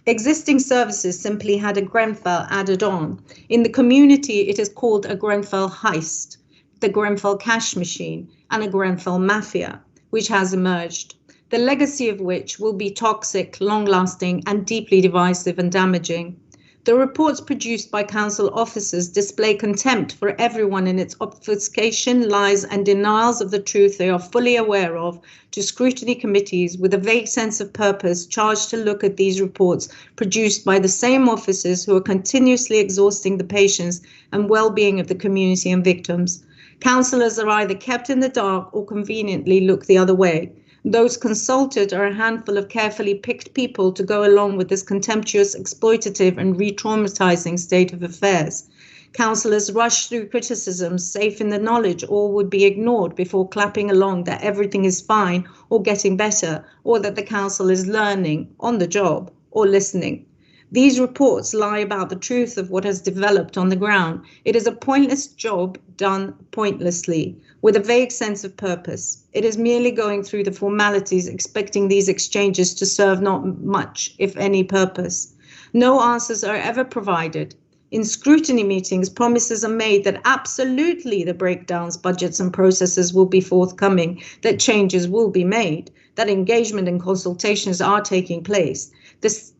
Existing services simply had a Grenfell added on. In the community, it is called a Grenfell heist, the Grenfell cash machine, and a Grenfell mafia, which has emerged, the legacy of which will be toxic, long-lasting, and deeply divisive and damaging. The reports produced by council officers display contempt for everyone in its obfuscation, lies and denials of the truth they are fully aware of to scrutiny committees with a vague sense of purpose charged to look at these reports produced by the same officers who are continuously exhausting the patience and well-being of the community and victims. Councillors are either kept in the dark or conveniently look the other way. Those consulted are a handful of carefully picked people to go along with this contemptuous, exploitative and re-traumatizing state of affairs. Councillors rush through criticisms, safe in the knowledge all would be ignored before clapping along that everything is fine or getting better, or that the council is learning, on the job, or listening. These reports lie about the truth of what has developed on the ground. It is a pointless job done pointlessly, with a vague sense of purpose. It is merely going through the formalities, expecting these exchanges to serve not much, if any, purpose. No answers are ever provided. In scrutiny meetings, promises are made that absolutely the breakdowns, budgets and processes will be forthcoming, that changes will be made, that engagement and consultations are taking place,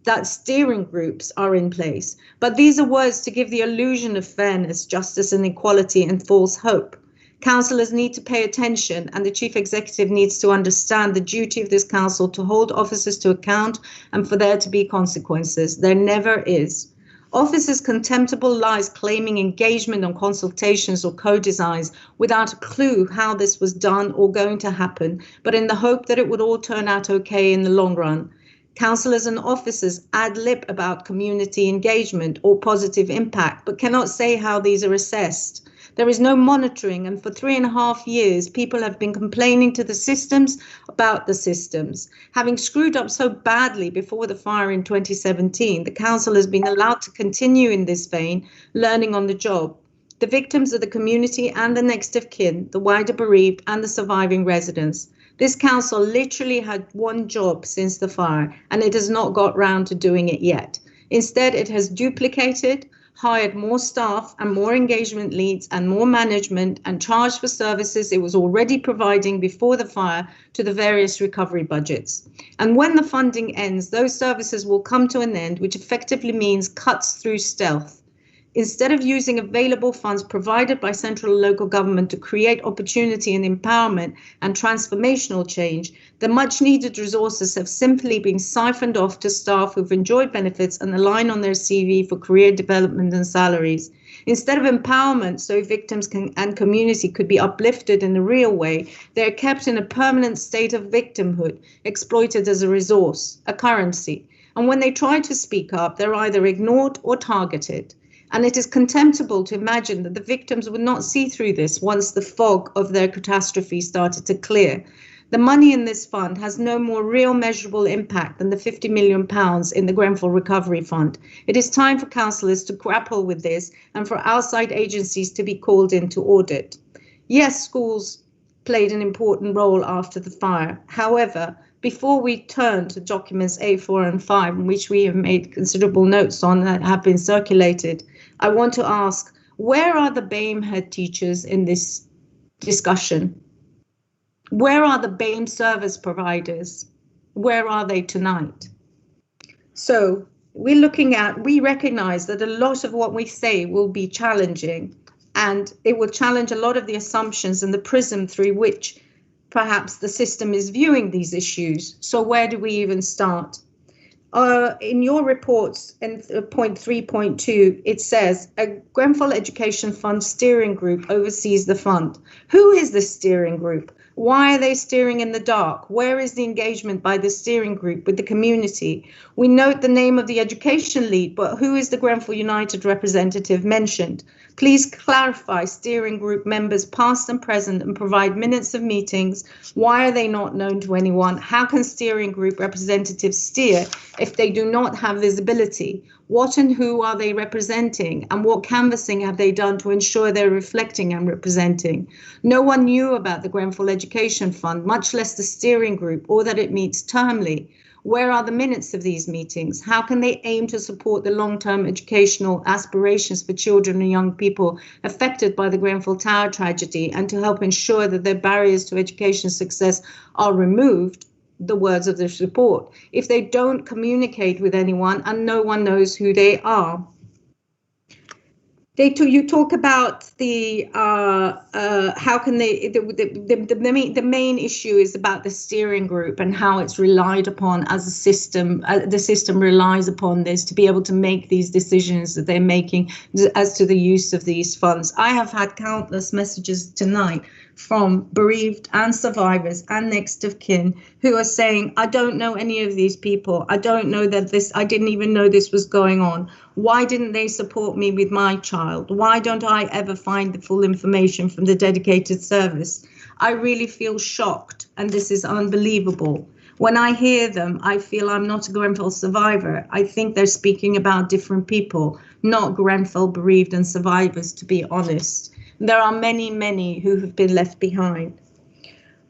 that steering groups are in place. But these are words to give the illusion of fairness, justice and equality and false hope. Councillors need to pay attention, and the Chief Executive needs to understand the duty of this council to hold officers to account and for there to be consequences. There never is. Officers' contemptible lies claiming engagement on consultations or co-designs without a clue how this was done or going to happen, but in the hope that it would all turn out okay in the long run. Councillors and officers ad lib about community engagement or positive impact, but cannot say how these are assessed. There is no monitoring, and for 3.5 years, people have been complaining to the systems about the systems. Having screwed up so badly before the fire in 2017, the council has been allowed to continue in this vein, learning on the job. The victims are the community and the next of kin, the wider bereaved and the surviving residents. This council literally had one job since the fire, and it has not got round to doing it yet. Instead, it has duplicated, hired more staff and more engagement leads and more management, and charged for services it was already providing before the fire to the various recovery budgets. And when the funding ends, those services will come to an end, which effectively means cuts through stealth. Instead of using available funds provided by central and local government to create opportunity and empowerment and transformational change, the much needed resources have simply been siphoned off to staff who've enjoyed benefits and a line on their CV for career development and salaries. Instead of empowerment so victims and community could be uplifted in a real way, they're kept in a permanent state of victimhood, exploited as a resource, a currency. And when they try to speak up, they're either ignored or targeted. And it is contemptible to imagine that the victims would not see through this once the fog of their catastrophe started to clear. The money in this fund has no more real measurable impact than the £50 million in the Grenfell Recovery Fund. It is time for councillors to grapple with this and for outside agencies to be called in to audit. Yes, schools played an important role after the fire. However, before we turn to documents A4 and 5, which we have made considerable notes on that have been circulated, I want to ask, where are the BAME head teachers in this discussion? Where are the BAME service providers? Where are they tonight? So we recognize that a lot of what we say will be challenging, and it will challenge a lot of the assumptions and the prism through which perhaps the system is viewing these issues. So where do we even start? In your reports in point 3.2, it says a Grenfell Education Fund steering group oversees the fund. Who is the steering group? Why are they steering in the dark? Where is the engagement by the steering group with the community? We note the name of the education lead, but who is the Grenfell United representative mentioned? Please clarify steering group members past and present and provide minutes of meetings. Why are they not known to anyone? How can steering group representatives steer if they do not have visibility? What and who are they representing, and what canvassing have they done to ensure they're reflecting and representing? No one knew about the Grenfell Education Fund, much less the steering group, or that it meets termly. Where are the minutes of these meetings? How can they aim to support the long-term educational aspirations for children and young people affected by the Grenfell Tower tragedy, and to help ensure that their barriers to education success are removed? The words of this report, if they don't communicate with anyone and no one knows who they are. You talk about the how can they, the main issue is about the steering group and how it's relied upon as a system. The system relies upon this to be able to make these decisions that they're making as to the use of these funds. I have had countless messages tonight from bereaved and survivors and next of kin who are saying, I don't know any of these people. I don't know that I didn't even know this was going on. Why didn't they support me with my child? Why don't I ever find the full information from the dedicated service? I really feel shocked, and this is unbelievable. When I hear them, I feel I'm not a Grenfell survivor. I think they're speaking about different people, not Grenfell bereaved and survivors, to be honest. There are many, many who have been left behind.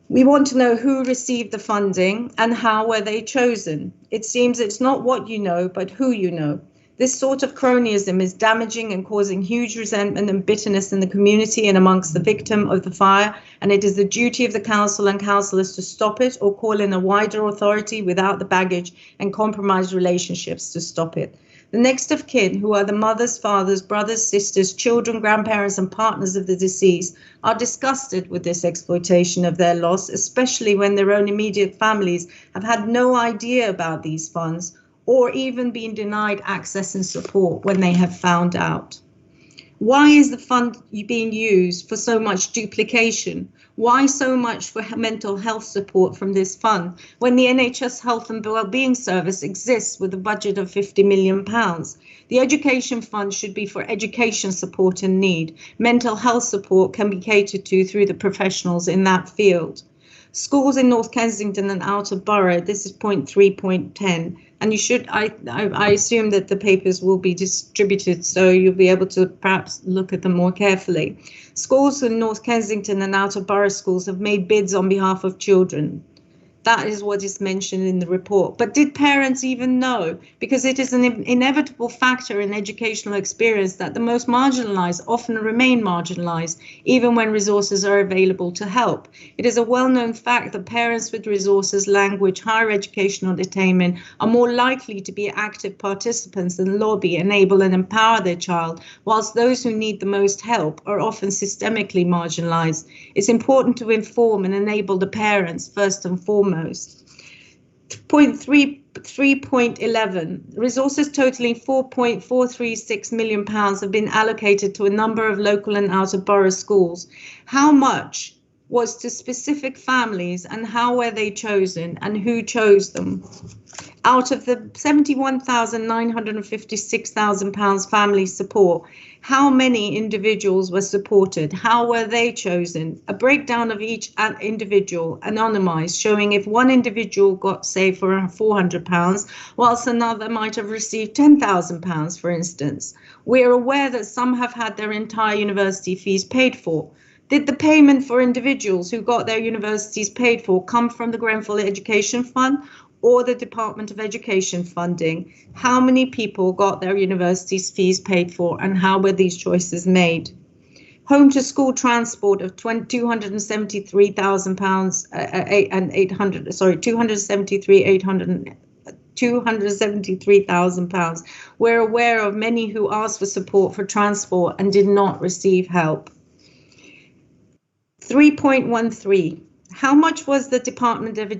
We want to know who received the funding and how were they chosen. It seems it's not what you know, but who you know. This sort of cronyism is damaging and causing huge resentment and bitterness in the community and amongst the victim of the fire, and it is the duty of the council and councillors to stop it or call in a wider authority without the baggage and compromised relationships to stop it. The next of kin, who are the mothers, fathers, brothers, sisters, children, grandparents and partners of the deceased, are disgusted with this exploitation of their loss, especially when their own immediate families have had no idea about these funds or even been denied access and support when they have found out. Why is the fund being used for so much duplication? Why so much for mental health support from this fund when the NHS Health and Wellbeing Service exists with a budget of £50 million? The education fund should be for education support in need. Mental health support can be catered to through the professionals in that field. Schools in North Kensington and Outer Borough, this is point 3.10, And you should, I assume that the papers will be distributed, so you'll be able to perhaps look at them more carefully. Schools in North Kensington and outer borough schools have made bids on behalf of children. That is what is mentioned in the report. But did parents even know? Because it is an inevitable factor in educational experience that the most marginalised often remain marginalised, even when resources are available to help. It is a well-known fact that parents with resources, language, higher educational attainment are more likely to be active participants and lobby, enable and empower their child, whilst those who need the most help are often systemically marginalised. It's important to inform and enable the parents first and foremost. Point 3.11, resources totaling £4.436 million have been allocated to a number of local and outer borough schools. How much was to specific families and how were they chosen and who chose them? Out of the £71,956 family support, how many individuals were supported? How were they chosen? A breakdown of each individual, anonymised, showing if one individual got, say, for £400, whilst another might have received £10,000, for instance. We are aware that some have had their entire university fees paid for. Did the payment for individuals who got their universities paid for come from the Grenfell Education Fund or the Department of Education funding? How many people got their university's fees paid for and how were these choices made? Home to school transport of £273,000 and 800, sorry, £273,000. We're aware of many who asked for support for transport and did not receive help. 3.13. How much was the Department of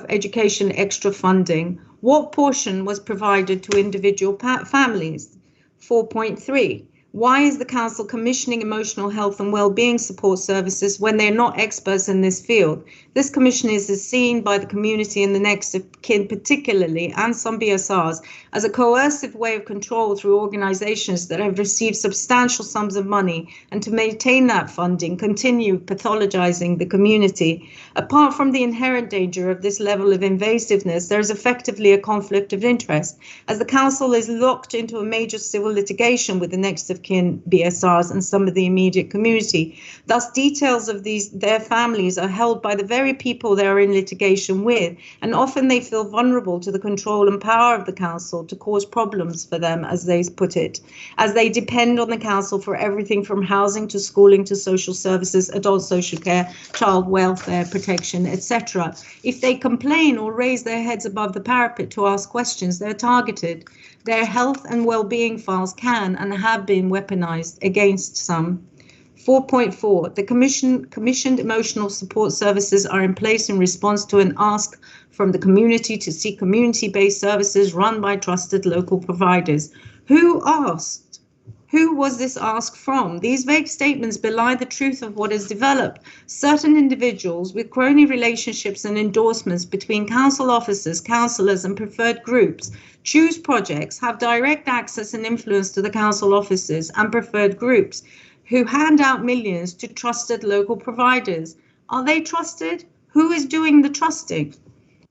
Education extra funding? What portion was provided to individual families? 4.3. Why is the council commissioning emotional health and well-being support services when they're not experts in this field? This commission is seen by the community and the next of kin particularly, and some BSRs, as a coercive way of control through organisations that have received substantial sums of money and to maintain that funding continue pathologising the community. Apart from the inherent danger of this level of invasiveness, there is effectively a conflict of interest, as the council is locked into a major civil litigation with the next of kin BSRs and some of the immediate community. Thus, details of their families are held by the very people they are in litigation with, and often they feel vulnerable to the control and power of the council to cause problems for them, as they put it, as they depend on the council for everything from housing to schooling to social services, adult social care, child welfare, protection, etc. If they complain or raise their heads above the parapet to ask questions, they're targeted. Their health and well-being files can and have been weaponized against some. 4.4. The commissioned emotional support services are in place in response to an ask from the community to seek community-based services run by trusted local providers. Who asked? Who was this ask from? These vague statements belie the truth of what is developed. Certain individuals with crony relationships and endorsements between council officers, councillors and preferred groups choose projects, have direct access and influence to the council officers and preferred groups, who hand out millions to trusted local providers. Are they trusted? Who is doing the trusting?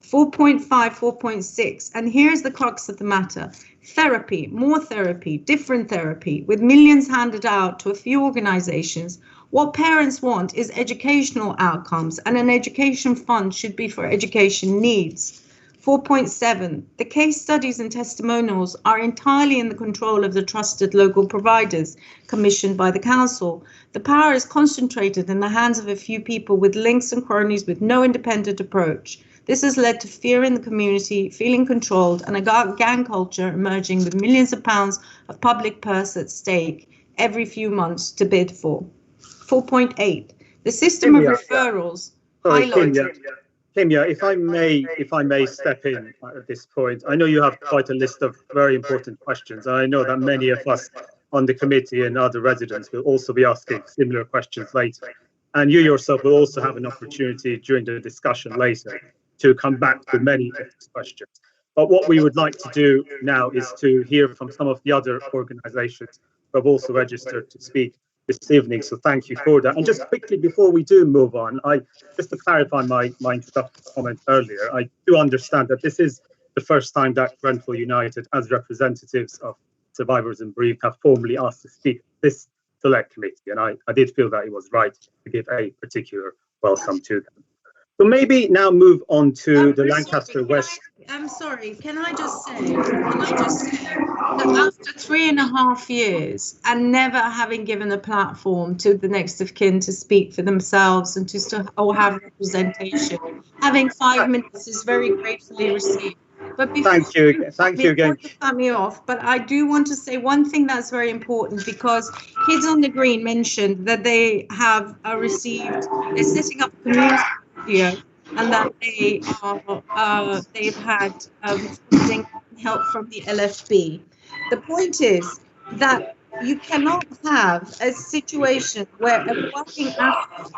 4.5, 4.6, and here's the crux of the matter. Therapy, more therapy, different therapy, with millions handed out to a few organisations. What parents want is educational outcomes, and an education fund should be for education needs. 4.7. The case studies and testimonials are entirely in the control of the trusted local providers commissioned by the council. The power is concentrated in the hands of a few people with links and cronies with no independent approach. This has led to fear in the community, feeling controlled, and a gang culture emerging with millions of pounds of public purse at stake every few months to bid for. 4.8. The system of referrals highlighted. Kimia, if I may step in at this point, I know you have quite a list of very important questions, and I know that many of us on the committee and other residents will also be asking similar questions later. And you yourself will also have an opportunity during the discussion later to come back to many of these questions. But what we would like to do now is to hear from some of the other organisations who have also registered to speak this evening, so thank you for that. And just quickly before we do move on, just to clarify my introductory comment earlier, I do understand that this is the first time that Grenfell United, as representatives of survivors and bereaved, have formally asked to speak at this select committee, and I did feel that it was right to give a particular welcome to them. So maybe now move on to the Lancaster West. I'm sorry, can I just say that after 3.5 years and never having given a platform to the next of kin to speak for themselves and to still have representation, having 5 minutes is very gratefully received. But thank you again. Cut me off, but I do want to say one thing that's very important, because Kids on the Green mentioned that they have they're setting up a community studio, and that they are they've had funding and help from the LFB. The point is that you cannot have a situation where a working athlete.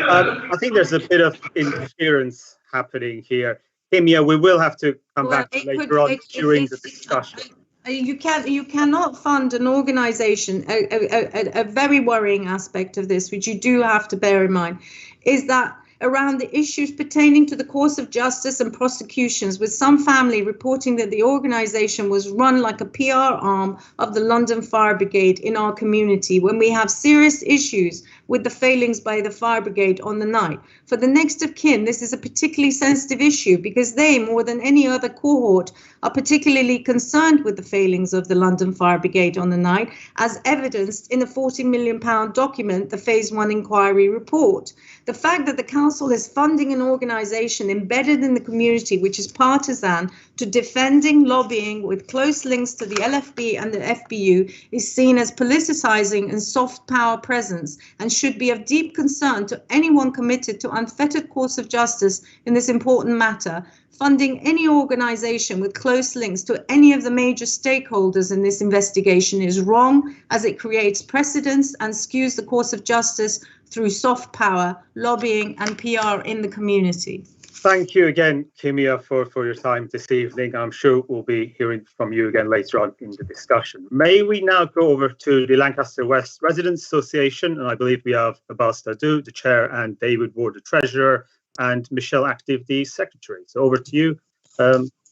I think there's a bit of interference happening here. Kimia, we will have to come back later on during the discussion. You cannot fund an organisation. A very worrying aspect of this, which you do have to bear in mind, is that around the issues pertaining to the course of justice and prosecutions, with some family reporting that the organisation was run like a PR arm of the London Fire Brigade in our community, when we have serious issues with the failings by the fire brigade on the night. For the next of kin, this is a particularly sensitive issue, because they, more than any other cohort, are particularly concerned with the failings of the London Fire Brigade on the night, as evidenced in the £40 million document, the Phase 1 inquiry report. The fact that the council is funding an organisation embedded in the community, which is partisan, to defending lobbying with close links to the LFB and the FBU, is seen as politicising and soft power presence, and should be of deep concern to anyone committed to unfettered course of justice in this important matter. Funding any organisation with close links to any of the major stakeholders in this investigation is wrong, as it creates precedents and skews the course of justice through soft power, lobbying and PR in the community. Thank you again, Kimia, for your time this evening. I'm sure we'll be hearing from you again later on in the discussion. May we now go over to the Lancaster West Residents Association, and I believe we have Abbas Dadu, the chair, and David Ward, the treasurer, and Michelle Active, the secretary. So over to you,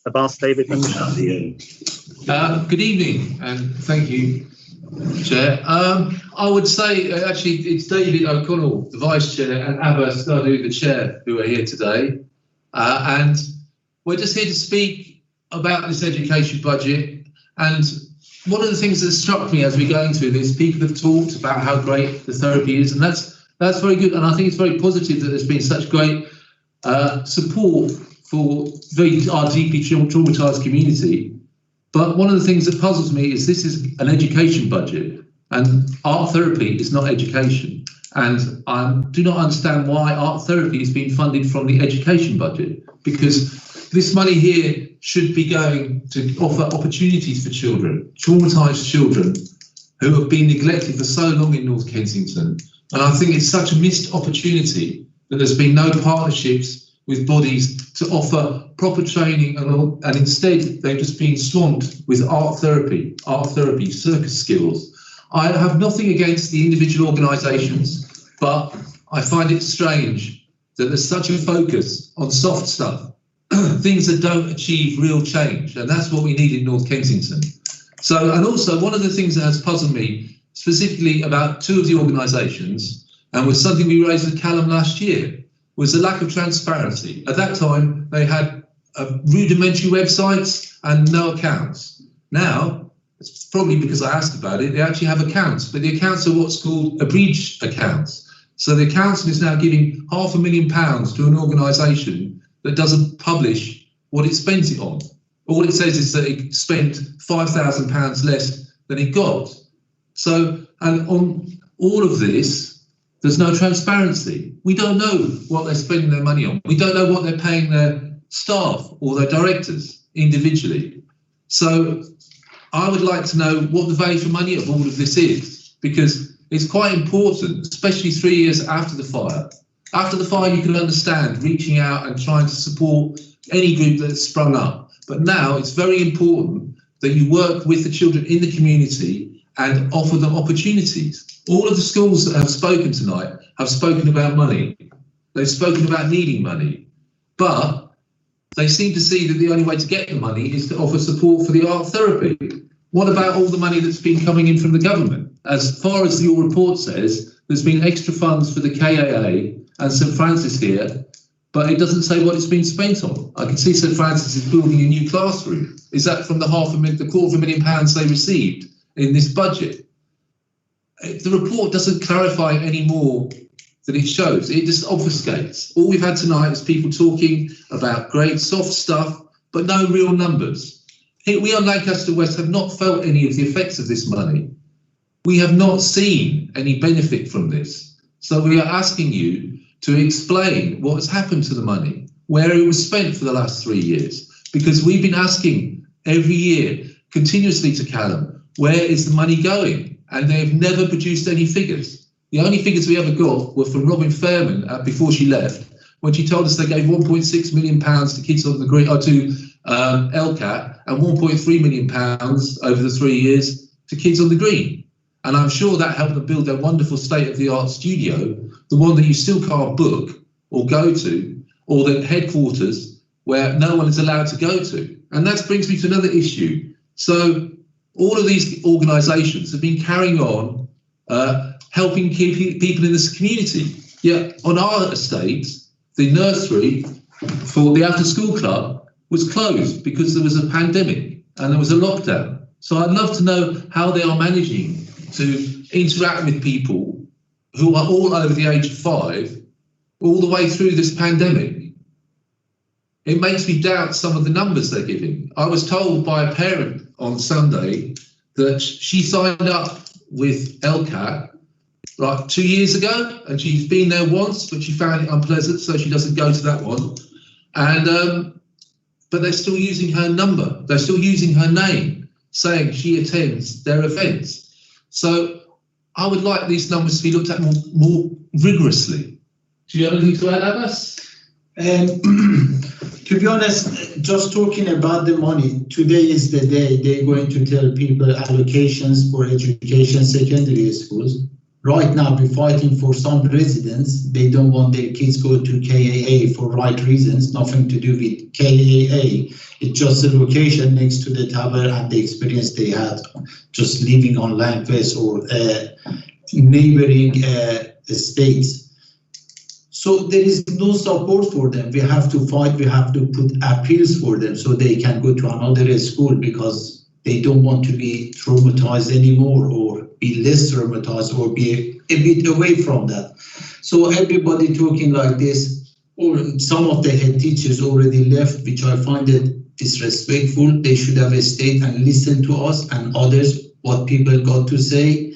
Abbas, David, and Michelle. Good evening, and thank you, Chair. I would say actually it's David O'Connell, the vice chair, and Abbas Dadu, the chair, who are here today. And we're just here to speak about this education budget. And one of the things that struck me as we're going through this, people have talked about how great the therapy is, and that's very good. And I think it's very positive that there's been such great support for our deeply traumatised community. But one of the things that puzzles me is this is an education budget, and art therapy is not education. And I do not understand why art therapy is being funded from the education budget, because this money here should be going to offer opportunities for children, traumatised children who have been neglected for so long in North Kensington. And I think it's such a missed opportunity that there's been no partnerships with bodies to offer proper training, and instead they've just been swamped with art therapy, circus skills. I have nothing against the individual organisations, but I find it strange that there's such a focus on soft stuff, things that don't achieve real change, and that's what we need in North Kensington. So, and also one of the things that has puzzled me specifically about two of the organisations, and was something we raised with Callum last year, was the lack of transparency. At that time, they had rudimentary websites and no accounts. Now, it's probably because I asked about it, they actually have accounts, but the accounts are what's called abridged accounts. So the council is now giving £500,000 to an organisation that doesn't publish what it spends it on. All it says is that it spent £5,000 less than it got. So, and on all of this, there's no transparency. We don't know what they're spending their money on. We don't know what they're paying their staff or their directors individually. So I would like to know what the value for money of all of this is, because it's quite important, especially 3 years after the fire. After the fire, you can understand reaching out and trying to support any group that's sprung up. But now it's very important that you work with the children in the community and offer them opportunities. All of the schools that have spoken tonight have spoken about money. They've spoken about needing money. But they seem to see that the only way to get the money is to offer support for the art therapy. What about all the money that's been coming in from the government? As far as your report says, there's been extra funds for the KAA and St Francis here, but it doesn't say what it's been spent on. I can see St Francis is building a new classroom. Is that from the £250,000 they received in this budget? The report doesn't clarify any more than it shows. It just obfuscates. All we've had tonight is people talking about great soft stuff, but no real numbers. We on Lancaster West have not felt any of the effects of this money. We have not seen any benefit from this. So we are asking you to explain what has happened to the money, where it was spent for the last 3 years, because we've been asking every year continuously to Callum, where is the money going? And they've never produced any figures. The only figures we ever got were from Robin Fairman before she left, when she told us they gave £1.6 million to kids on the green, or to LCAT, and £1.3 million over the 3 years to kids on the green. And I'm sure that helped them build their wonderful state-of-the-art studio, the one that you still can't book or go to, or the headquarters where no one is allowed to go to. And that brings me to another issue. So all of these organisations have been carrying on helping people in this community. Yet on our estate, the nursery for the after-school club was closed because there was a pandemic and there was a lockdown. So I'd love to know how they are managing to interact with people who are all over the age of 5 all the way through this pandemic. It makes me doubt some of the numbers they're giving. I was told by a parent on Sunday that she signed up with LCAT like 2 years ago, and she's been there once, but she found it unpleasant, so she doesn't go to that one. And but they're still using her number. They're still using her name, saying she attends their events. So I would like these numbers to be looked at more rigorously. Do you have anything to add, Abbas? To be honest, just talking about the money, today is the day they're going to tell people allocations for education secondary schools. Right now, we're fighting for some residents. They don't want their kids go to KAA for right reasons, nothing to do with KAA. It's just a location next to the tower and the experience they had just living on Langfest or neighboring estates. So there is no support for them. We have to fight, we have to put appeals for them so they can go to another school because they don't want to be traumatized anymore or be less traumatized or be a bit away from that. So everybody talking like this, or some of the head teachers already left, which I find it disrespectful. They should have stayed and listened to us and others, what people got to say.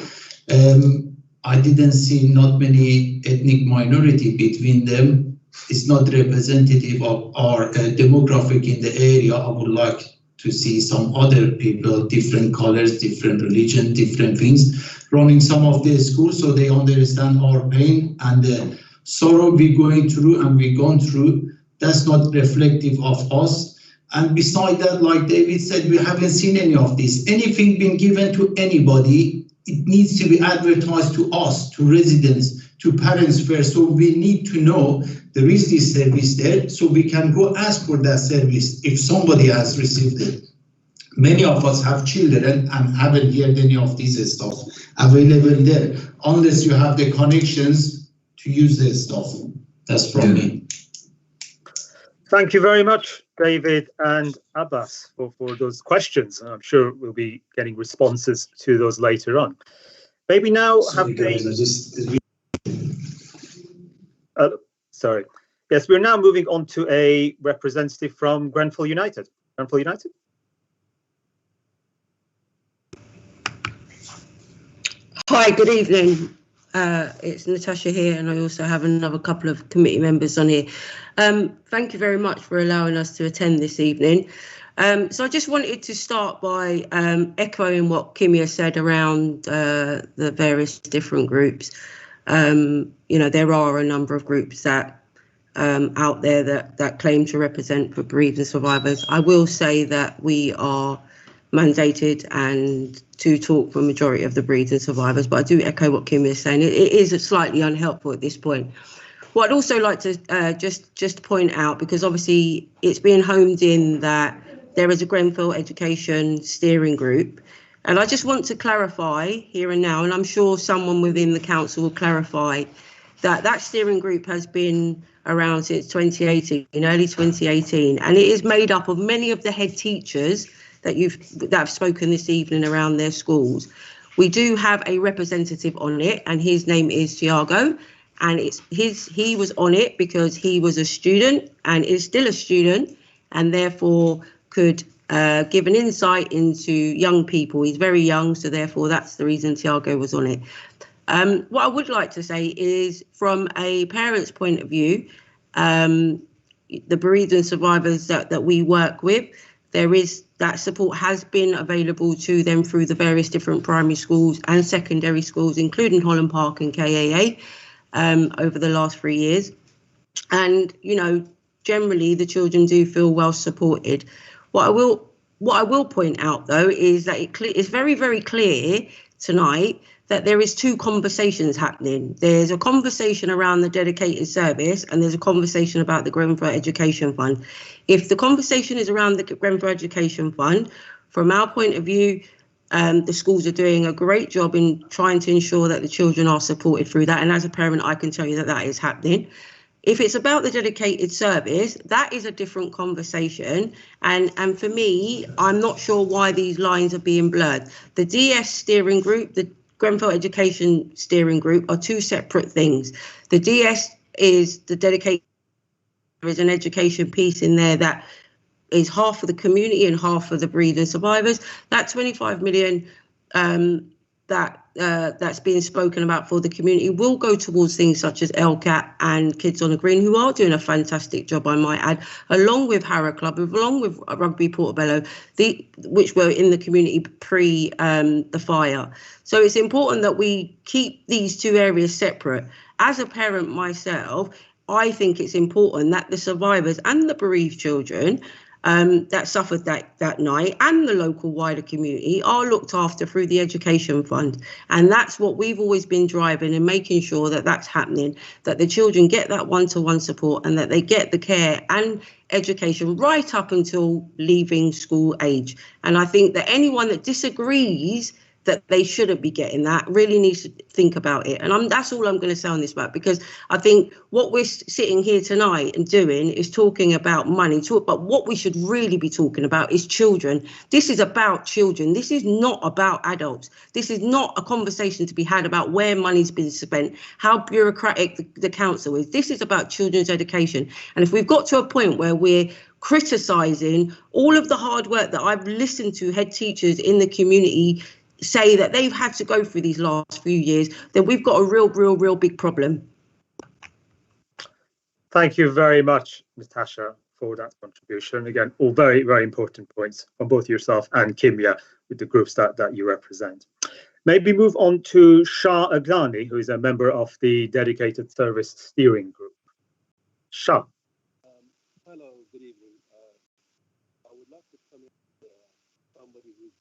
I didn't see not many ethnic minority between them. It's not representative of our demographic in the area. I would like to see some other people, different colors, different religion, different things, running some of the schools so they understand our pain and the sorrow we're going through and we've gone through. That's not reflective of us. And beside that, like David said, we haven't seen any of this. Anything been given to anybody, it needs to be advertised to us, to residents, to parents first. So we need to know there is this service there, so we can go ask for that service if somebody has received it. Many of us have children and haven't heard any of these stuff available there, unless you have the connections to use this stuff. That's from me. Thank you very much, David and Abbas, for those questions. I'm sure we'll be getting responses to those later on. Maybe now sorry. Yes, we're now moving on to a representative from Grenfell United. Grenfell United. Hi, good evening. It's Natasha here, and I also have another couple of committee members on here. Thank you very much for allowing us to attend this evening. So I just wanted to start by echoing what Kimia said around the various different groups. There are a number of groups that out there that claim to represent for bereaved survivors. I will say that we are mandated and to talk for a majority of the bereaved survivors, but I do echo what Kim is saying. It is slightly unhelpful at this point. what I'd also like to just point out, because obviously it's been homed in that there is a Grenfell Education Steering Group, and I just want to clarify here and now, and I'm sure someone within the council will clarify, that steering group has been around since 2018, early 2018, and it is made up of many of the head teachers that have spoken this evening around their schools. We do have a representative on it, and his name is Tiago, and he was on it because he was a student and is still a student, and therefore could give an insight into young people. He's very young, so therefore that's the reason Tiago was on it. What I would like to say is, from a parent's point of view, the bereaved and survivors that we work with, that support has been available to them through the various different primary schools and secondary schools, including Holland Park and KAA, over the last 3 years. And, generally the children do feel well supported. What I will point out, though, is that it's very, very clear tonight that there is two conversations happening. There's a conversation around the dedicated service, and there's a conversation about the Grenfell Education Fund. If the conversation is around the Grenfell Education Fund, from our point of view, the schools are doing a great job in trying to ensure that the children are supported through that. And as a parent, I can tell you that is happening. If it's about the dedicated service, that is a different conversation. And for me, I'm not sure why these lines are being blurred. The DS steering group, the Grenfell Education Steering Group, are two separate things. The DS is the dedicated, there is an education piece in there that is half for the community and half for the bereaved and survivors. That 25 million that's being spoken about for the community will go towards things such as LCAT and Kids on the Green, who are doing a fantastic job, I might add, along with Harrow Club, along with Rugby Portobello, which were in the community pre the fire. So it's important that we keep these two areas separate. As a parent myself, I think it's important that the survivors and the bereaved children that suffered that night and the local wider community are looked after through the education fund. And that's what we've always been driving and making sure that that's happening, that the children get that one-to-one support and that they get the care and education right up until leaving school age. And I think that anyone that disagrees that they shouldn't be getting that really needs to think about it. And that's all I'm going to say on this matter, because I think what we're sitting here tonight and doing is talking about money, but what we should really be talking about is children. This is about children. This is not about adults. This is not a conversation to be had about where money's been spent, how bureaucratic the council is. This is about children's education. And if we've got to a point where we're criticising all of the hard work that I've listened to head teachers in the community say that they've had to go through these last few years, then we've got a real big problem. Thank you very much, Natasha, for that contribution. Again, all very, very important points from both yourself and Kimia with the groups that you represent. Maybe move on to Shah Aglani, who is a member of the Dedicated Service Steering Group. Shah. Hello, good evening. I would like to come in somebody who's...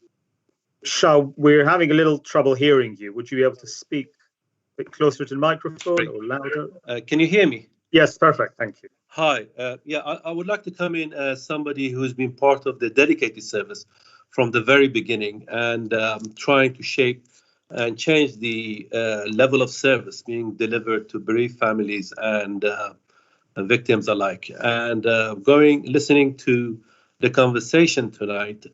Shah, we're having a little trouble hearing you. Would you be able to speak a bit closer to the microphone or louder? Can you hear me? Yes, perfect. Thank you. Hi. I would like to come in as somebody who's been part of the dedicated service from the very beginning and trying to shape and change the level of service being delivered to bereaved families and victims alike. And listening to the conversation tonight,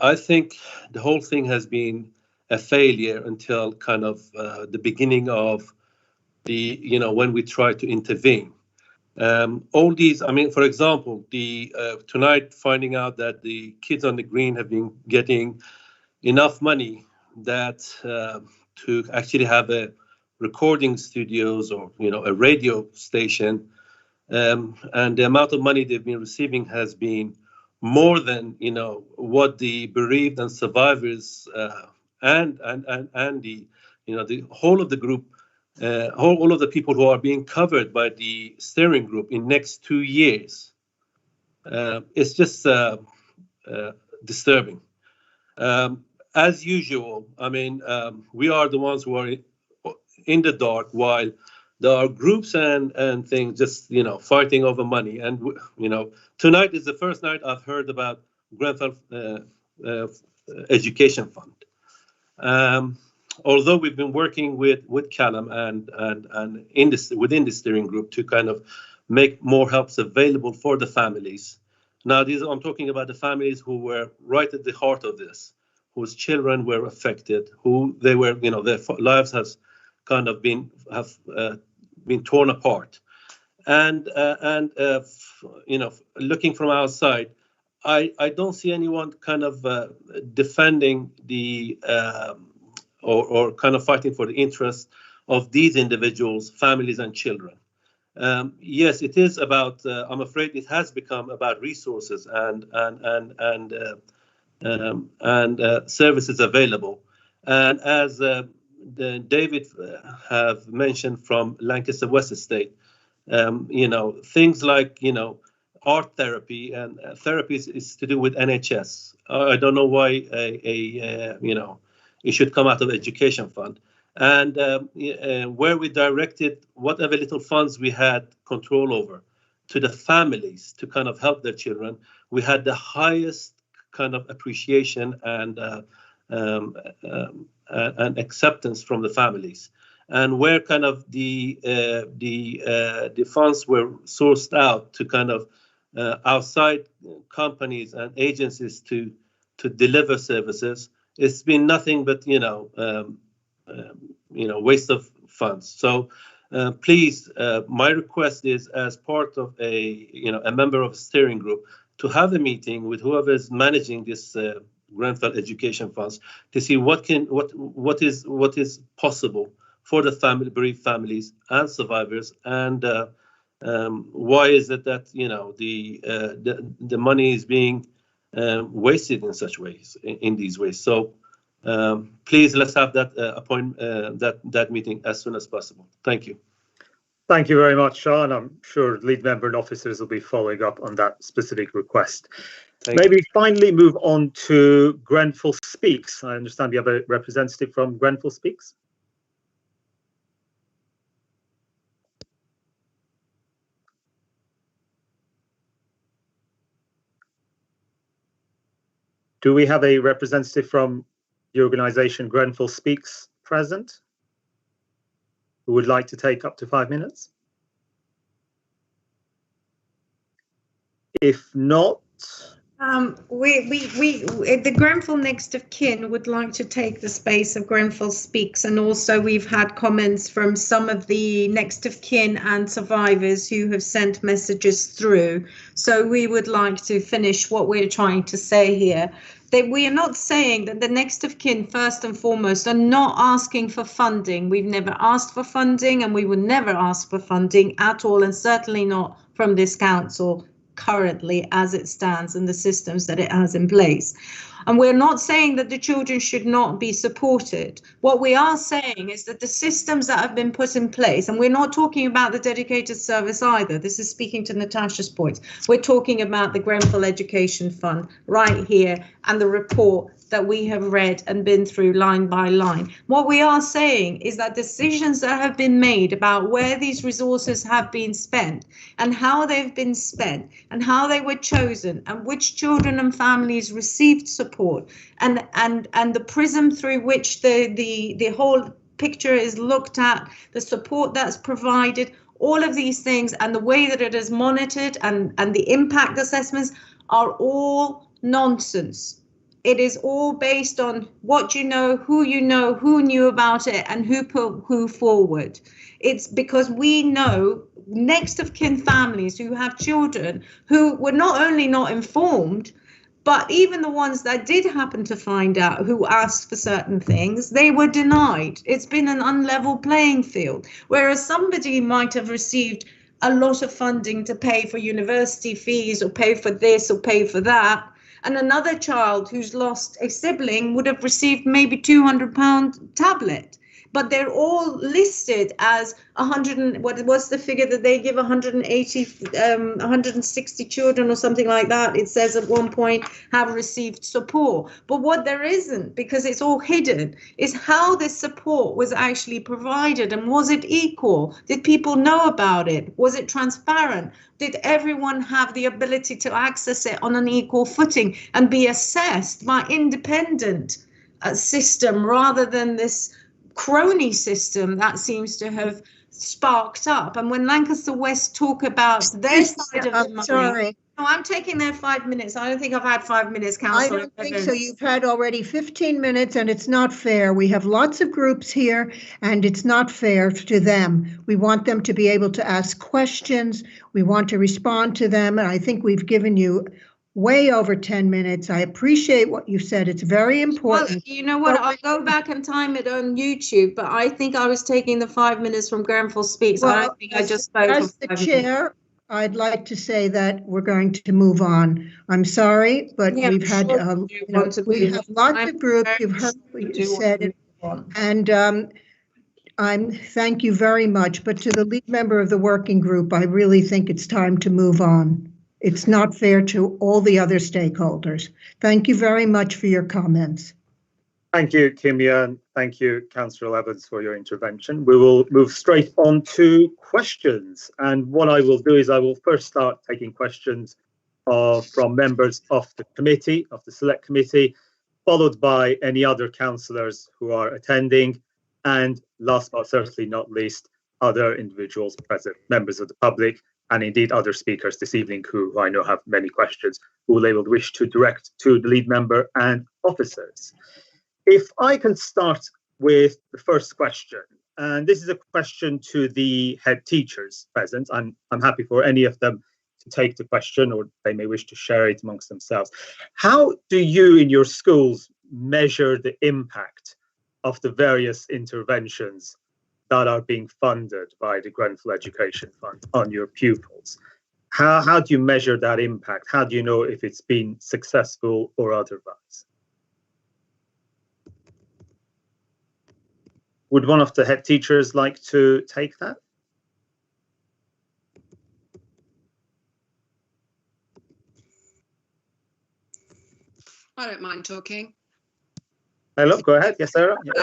I think the whole thing has been a failure until kind of the beginning of when we try to intervene. All these, for example, tonight finding out that the Kids on the Green have been getting enough money that to actually have a recording studios or a radio station, and the amount of money they've been receiving has been more than what the bereaved and survivors and the the whole of the group, all of the people who are being covered by the steering group in next 2 years. It's just disturbing. As usual, we are the ones who are in the dark while there are groups and things just, fighting over money. And, tonight is the first night I've heard about Grenfell Education Fund. Although we've been working with Callum and within the steering group to kind of make more helps available for the families. Now, I'm talking about the families who were right at the heart of this, whose children were affected, who they were, their lives have been torn apart, and looking from outside, I don't see anyone kind of defending the or kind of fighting for the interests of these individuals, families, and children. Yes, it is about. I'm afraid it has become about resources and services available. And as David have mentioned from Lancaster West Estate, things like art therapy and therapy is to do with NHS. I don't know why it should come out of education fund. And where we directed whatever little funds we had control over to the families to kind of help their children, we had the highest kind of appreciation and acceptance from the families. And where kind of the funds were sourced out to kind of outside companies and agencies to deliver services, it's been nothing but waste of funds. So please, my request is, as part of a member of a steering group, to have a meeting with whoever is managing this Grenfell Education Funds to see what is possible for the bereaved families and survivors, and why is it that the money is being wasted in such ways, in these ways. So please, let's have that that meeting as soon as possible. Thank you. Thank you very much, Sean. I'm sure lead member and officers will be following up on that specific request. Maybe finally move on to Grenfell Speaks. I understand you have a representative from Grenfell Speaks. Do we have a representative from the organisation Grenfell Speaks present who would like to take up to 5 minutes? If not, the Grenfell Next of Kin would like to take the space of Grenfell Speaks, and also we've had comments from some of the Next of Kin and survivors who have sent messages through. So we would like to finish what we're trying to say here. That we are not saying that the Next of Kin, first and foremost, are not asking for funding. We've never asked for funding, and we would never ask for funding at all, and certainly not from this council currently as it stands and the systems that it has in place. And we're not saying that the children should not be supported. What we are saying is that the systems that have been put in place, and we're not talking about the dedicated service either, this is speaking to Natasha's point, we're talking about the Grenfell Education Fund right here and the report that we have read and been through line by line. What we are saying is that decisions that have been made about where these resources have been spent and how they've been spent and how they were chosen and which children and families received support and the prism through which the whole picture is looked at, the support that's provided, all of these things and the way that it is monitored and the impact assessments are all nonsense. It is all based on what you know, who knew about it, and who put who forward. It's because we know next of kin families who have children who were not only not informed, but even the ones that did happen to find out who asked for certain things, they were denied. It's been an unlevel playing field, whereas somebody might have received a lot of funding to pay for university fees or pay for this or pay for that. And another child who's lost a sibling would have received maybe £200 tablet. but they're all listed as 100. What's the figure that they give? 160 children or something like that. It says at one point have received support. But what there isn't, because it's all hidden, is how this support was actually provided, and was it equal? Did people know about it? Was it transparent? Did everyone have the ability to access it on an equal footing and be assessed by independent system rather than this crony system that seems to have sparked up? And when Lancaster West talk about their side of the money, sorry. no, I'm taking their 5 minutes. I don't think I've had 5 minutes, Councillor. I don't think so. You've had already 15 minutes and it's not fair. We have lots of groups here and it's not fair to them. We want them to be able to ask questions. We want to respond to them. And I think we've given you way over 10 minutes. I appreciate what you said. It's very important. Well, you know what? I'll go back and time it on YouTube, but I think I was taking the 5 minutes from Grenfell Speaks. Well, I don't think I just spoke. As the chair, I'd like to say that we're going to move on. I'm sorry, but Yeah, we've had, we have lots of groups. You've heard what you said. And thank you very much. But to the lead member of the working group, I really think it's time to move on. It's not fair to all the other stakeholders. Thank you very much for your comments. Thank you, Kimia, and thank you, Councillor Evans, for your intervention. We will move straight on to questions. And what I will do is I will first start taking questions from members of the committee, of the Select Committee, followed by any other councillors who are attending, and last but certainly not least, other individuals present, members of the public, and indeed other speakers this evening who I know have many questions, who they will wish to direct to the lead member and officers. If I can start with the first question, and this is a question to the head teachers present. I'm happy for any of them to take the question, or they may wish to share it amongst themselves. How do you in your schools measure the impact of the various interventions that are being funded by the Grenfell Education Fund on your pupils? How do you measure that impact? How do you know if it's been successful or otherwise? Would one of the head teachers like to take that? I don't mind talking. Hello, go ahead. Yes, Sarah. Yeah.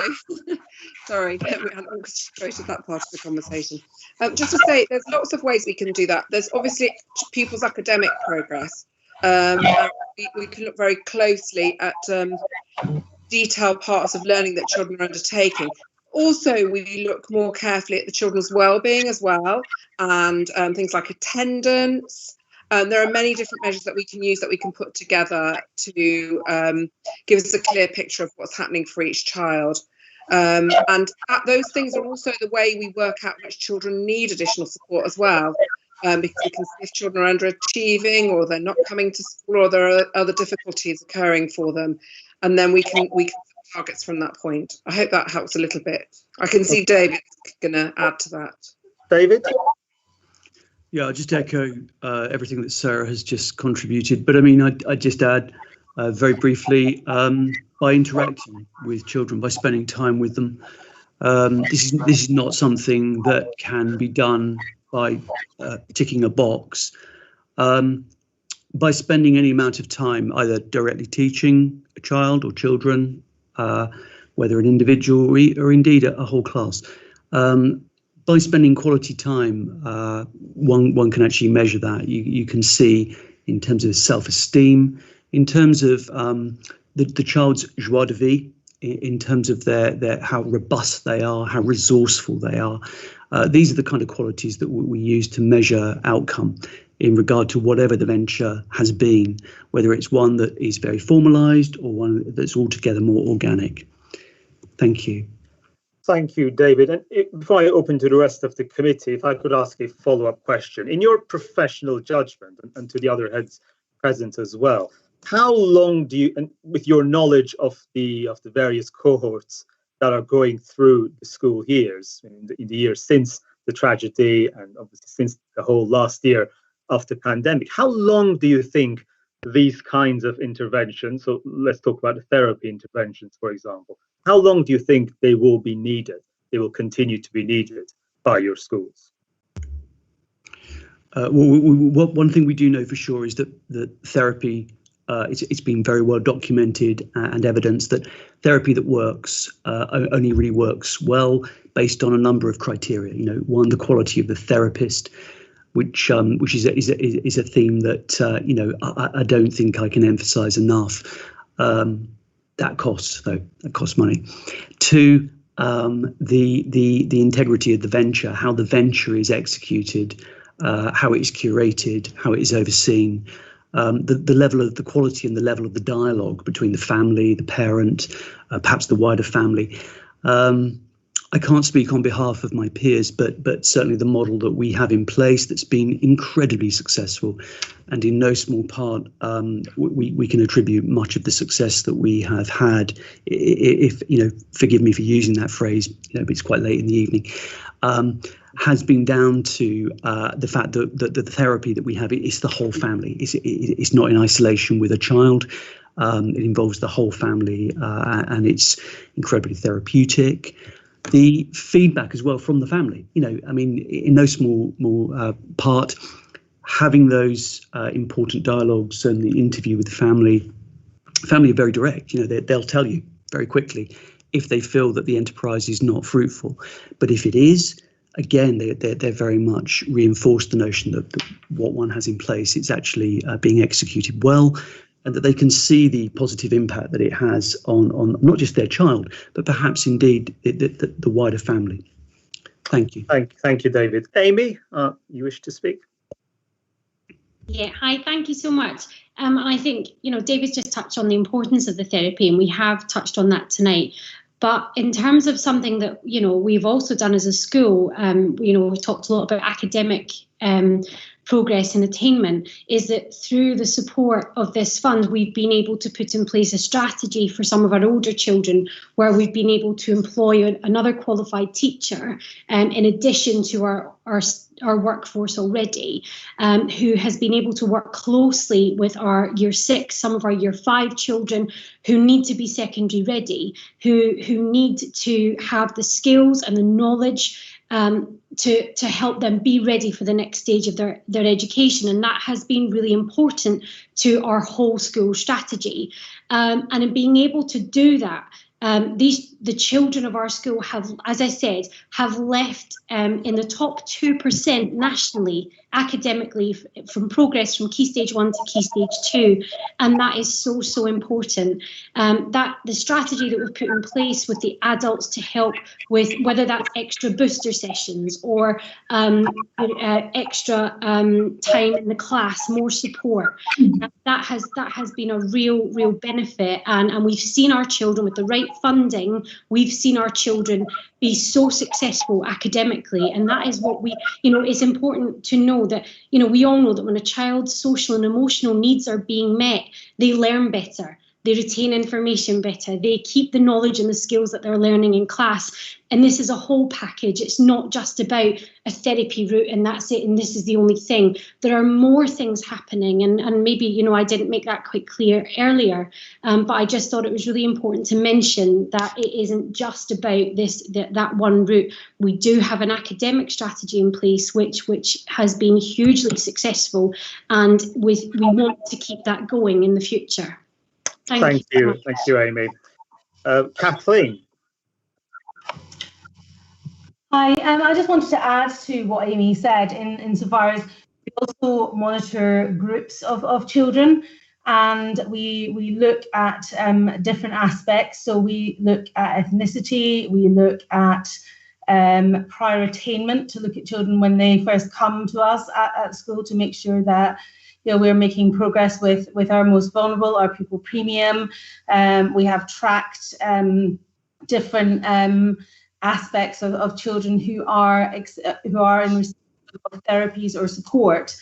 Sorry, we hadn't orchestrated that part of the conversation. Just to say, there's lots of ways we can do that. There's obviously pupils' academic progress. We can look very closely at detailed parts of learning that children are undertaking. Also, we look more carefully at the children's well-being as well, and things like attendance. There are many different measures that we can use that we can put together to give us a clear picture of what's happening for each child. And those things are also the way we work out which children need additional support as well, because we can see if children are underachieving, or they're not coming to school, or there are other difficulties occurring for them. And then we can set targets from that point. I hope that helps a little bit. I can see David's going to add to that. David? Yeah, I'll just echo everything that Sarah has just contributed. But I mean, I'd just add very briefly, by interacting with children, by spending time with them. This is not something that can be done by ticking a box. By spending any amount of time either directly teaching a child or children, whether an individual or indeed a whole class, by spending quality time, one can actually measure that. You can see in terms of self-esteem, in terms of the child's joie de vivre, in terms of their how robust they are, how resourceful they are. These are the kind of qualities that we use to measure outcome in regard to whatever the venture has been, whether it's one that is very formalised or one that's altogether more organic. Thank you. Thank you, David. And before I open to the rest of the committee, if I could ask a follow-up question. In your professional judgment, and to the other heads present as well, how long do you, and with your knowledge of the various cohorts that are going through the school years, in the years since the tragedy and obviously since the whole last year of the pandemic, how long do you think these kinds of interventions, so let's talk about the therapy interventions, for example, how long do you think they will be needed? they will continue to be needed by your schools? One thing we do know for sure is that therapy, it's been very well documented and evidence that therapy that works only really works well based on a number of criteria. You know, one, the quality of the therapist, which is a theme that you know, I don't think I can emphasise enough. That costs, though. That costs money. Two, the integrity of the venture, how the venture is executed, how it is curated, how it is overseen, the level of the quality and the level of the dialogue between the family, the parent, perhaps the wider family. I can't speak on behalf of my peers, but certainly the model that we have in place that's been incredibly successful, and in no small part, we can attribute much of the success that we have had, if you know, forgive me for using that phrase, you know, but it's quite late in the evening, has been down to the fact that the therapy that we have is the whole family. It's not in isolation with a child. It involves the whole family, and it's incredibly therapeutic. The feedback as well from the family, you know, I mean, in no small part, having those important dialogues and the interview with the family are very direct. You know, they'll tell you very quickly if they feel that the enterprise is not fruitful. But if it is, again, they're very much reinforced the notion that what one has in place, it's actually being executed well, and that they can see the positive impact that it has on not just their child, but perhaps indeed the wider family. Thank you. Thank you, David. Amy, you wish to speak? Yeah, hi, thank you so much. I think, you know, David's just touched on the importance of the therapy, and we have touched on that tonight. But in terms of something that, you know, we've also done as a school, you know, we've talked a lot about academic progress and attainment, is that through the support of this fund, we've been able to put in place a strategy for some of our older children where we've been able to employ another qualified teacher in addition to our workforce already, who has been able to work closely with our year 6, some of our year 5 children who need to be secondary ready, who need to have the skills and the knowledge to help them be ready for the next stage of their education. And that has been really important to our whole school strategy. And in being able to do that, the children of our school have, as I said, have left in the top 2% nationally academically from progress from Key Stage 1 to Key Stage 2, and that is so important. That the strategy that we've put in place with the adults to help with whether that's extra booster sessions or extra time in the class, more support, that has been a real benefit, and we've seen our children with the right funding. We've seen our children be so successful academically, and that is what we, you know, it's important to know that, you know, we all know that when a child's social and emotional needs are being met, they learn better, they retain information better, they keep the knowledge and the skills that they're learning in class. And this is a whole package. It's not just about a therapy route and that's it, and this is the only thing. There are more things happening, and maybe, you know, I didn't make that quite clear earlier, but I just thought it was really important to mention that it isn't just about that one route. We do have an academic strategy in place which has been hugely successful, and we want to keep that going in the future. Thank you. Thank you, Amy. Kathleen. Hi, I just wanted to add to what Amy said insofar as we also monitor groups of children, and we look at different aspects. So we look at ethnicity, we look at prior attainment, to look at children when they first come to us at school, to make sure that, you know, we're making progress with our most vulnerable, our pupil premium. We have tracked different aspects of children who are in receipt of therapies or support.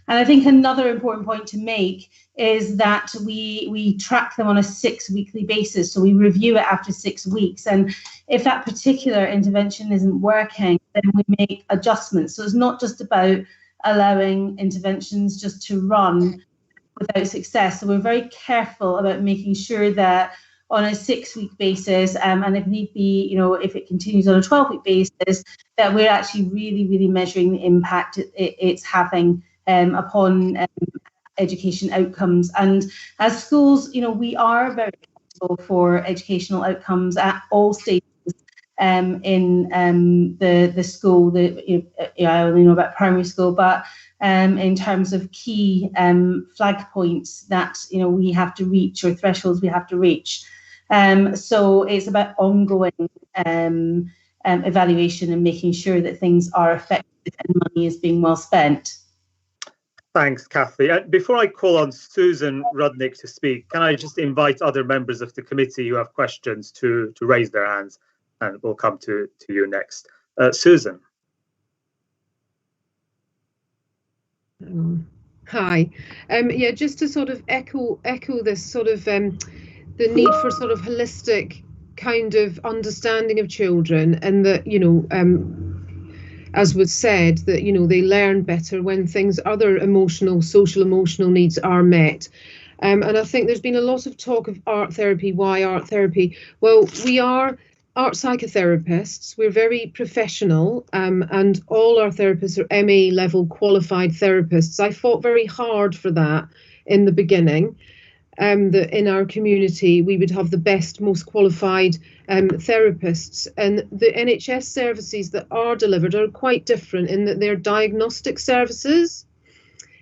And I think another important point to make is that we track them on a 6-weekly basis. So we review it after 6 weeks. And if that particular intervention isn't working, then we make adjustments. So it's not just about allowing interventions just to run without success. So we're very careful about making sure that on a 6-week basis, and if need be, you know, if it continues on a 12-week basis, that we're actually really measuring the impact it's having upon education outcomes. And as schools, you know, we are very accountable for educational outcomes at all stages in the school. I only know about primary school, but in terms of key flag points that, you know, we have to reach, or thresholds we have to reach. So it's about ongoing evaluation and making sure that things are effective and money is being well spent. Thanks, Kathy. Before I call on Susan Rudnick to speak, can I just invite other members of the committee who have questions to raise their hands, and we'll come to you next. Susan. Hi. Yeah, just to sort of echo this sort of the need for sort of holistic kind of understanding of children, and that, you know, as was said, that, you know, they learn better when other social emotional needs are met. And I think there's been a lot of talk of art therapy. Why art therapy? Well, we are art psychotherapists. We're very professional, and all our therapists are MA level qualified therapists. I fought very hard for that in the beginning. That in our community we would have the best, most qualified therapists, and the NHS services that are delivered are quite different in that they're diagnostic services,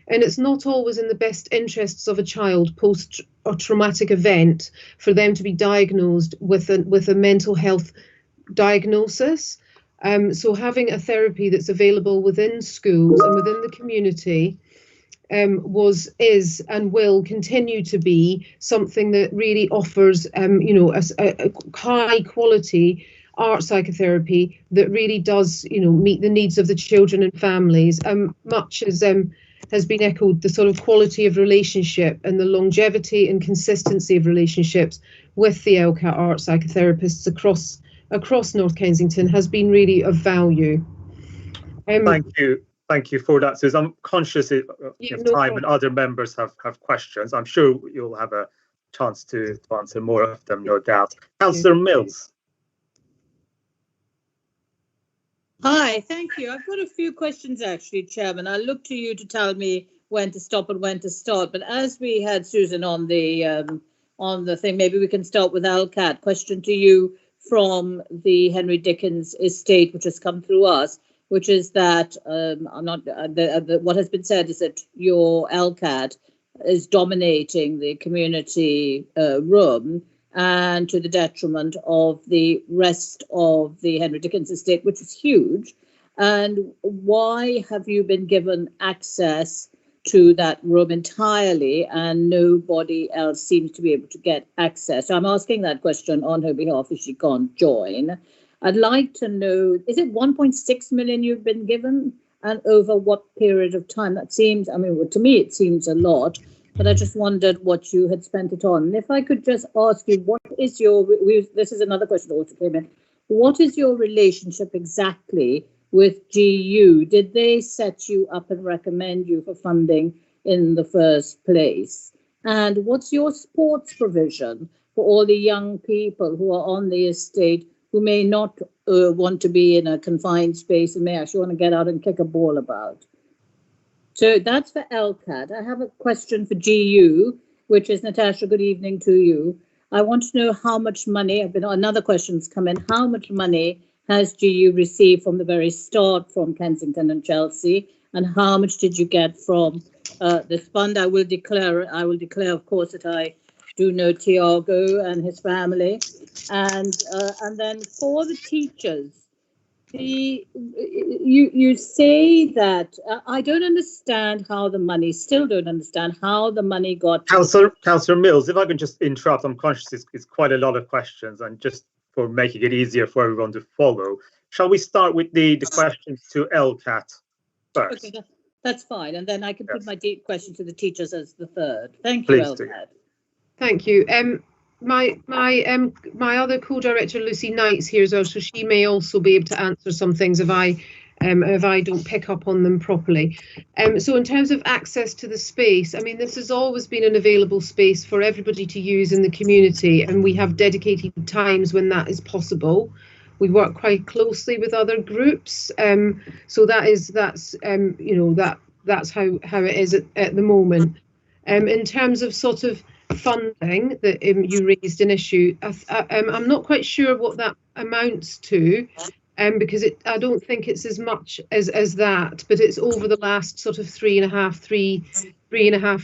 and it's not always in the best interests of a child post or traumatic event for them to be diagnosed with a mental health diagnosis. So having a therapy that's available within schools and within the community is and will continue to be something that really offers, you know, a high quality art psychotherapy that really does, you know, meet the needs of the children and families. Much as has been echoed, the sort of quality of relationship and the longevity and consistency of relationships with the LCAT art psychotherapists across North Kensington has been really of value. Thank you for that, Susan. I'm conscious of time and other members have questions. I'm sure you'll have a chance to answer more of them, no doubt. Councillor Mills. Hi, thank you. I've got a few questions actually, Chairman. I look to you to tell me when to stop and when to start. But as we had Susan on the thing, maybe we can start with LCAT. Question to you from the Henry Dickens estate, which has come through us, which is that what has been said is that your LCAT is dominating the community room, and to the detriment of the rest of the Henry Dickens estate, which is huge. And why have you been given access to that room entirely and nobody else seems to be able to get access? So I'm asking that question on her behalf if she can't join. I'd like to know, is it 1.6 million you've been given, and over what period of time? That seems, I mean, to me it seems a lot, but I just wondered what you had spent it on. And if I could just ask you, what is your, this is another question that also came in, what is your relationship exactly with GU? Did they set you up and recommend you for funding in the first place? And what's your sports provision for all the young people who are on the estate who may not want to be in a confined space and may actually want to get out and kick a ball about? So that's for LCAT. I have a question for GU, which is Natasha, good evening to you. I want to know how much money, another question's come in, how much money has GU received from the very start from Kensington and Chelsea, and how much did you get from this fund? I will declare, of course, that I do know Tiago and his family. And then for the teachers, you say that I don't understand how the money, still don't understand how the money got. Councillor Mills, if I can just interrupt, I'm conscious it's quite a lot of questions, and just for making it easier for everyone to follow, shall we start with the questions to LCAT first? Okay, that's fine, and then I can put my question to the teachers as the third. Thank you, LCAT. Thank you. My other co-director Lucy Knight's here as well, so she may also be able to answer some things if I if I don't pick up on them properly. So in terms of access to the space, I mean, this has always been an available space for everybody to use in the community, and we have dedicated times when that is possible. We work quite closely with other groups, so that's how it is at the moment. In terms of sort of funding that you raised an issue, I'm not quite sure what that amounts to, because I don't think it's as much as that, but it's over the last sort of three and a half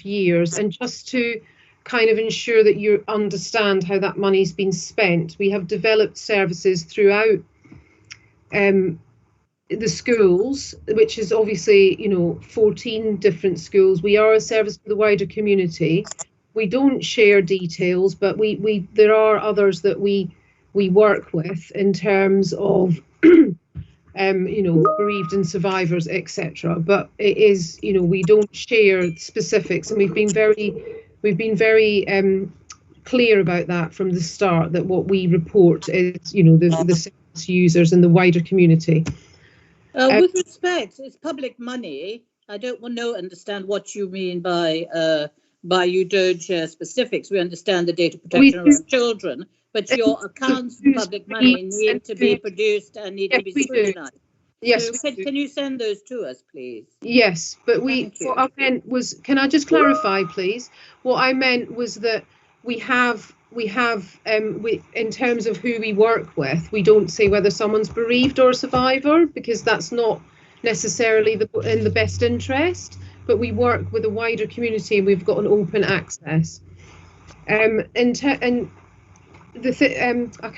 years. And just to kind of ensure that you understand how that money's been spent, we have developed services throughout the schools, which is obviously, 14 different schools. We are a service to the wider community. We don't share details, but there are others that we work with in terms of bereaved and survivors, etc. But it is, we don't share specifics, and we've been very clear about that from the start, that what we report is, the service users and the wider community. With respect, it's public money. I don't understand what you mean by you don't share specifics. We understand the data protection around children, but your accounts for public money need to be produced and need to be scrutinized. Yes. So can you send those to us, please? Yes, but what I meant was, can I just clarify, please? What I meant was that we have in terms of who we work with, we don't say whether someone's bereaved or a survivor, because that's not necessarily in the best interest, but we work with a wider community and we've got an open access. I can't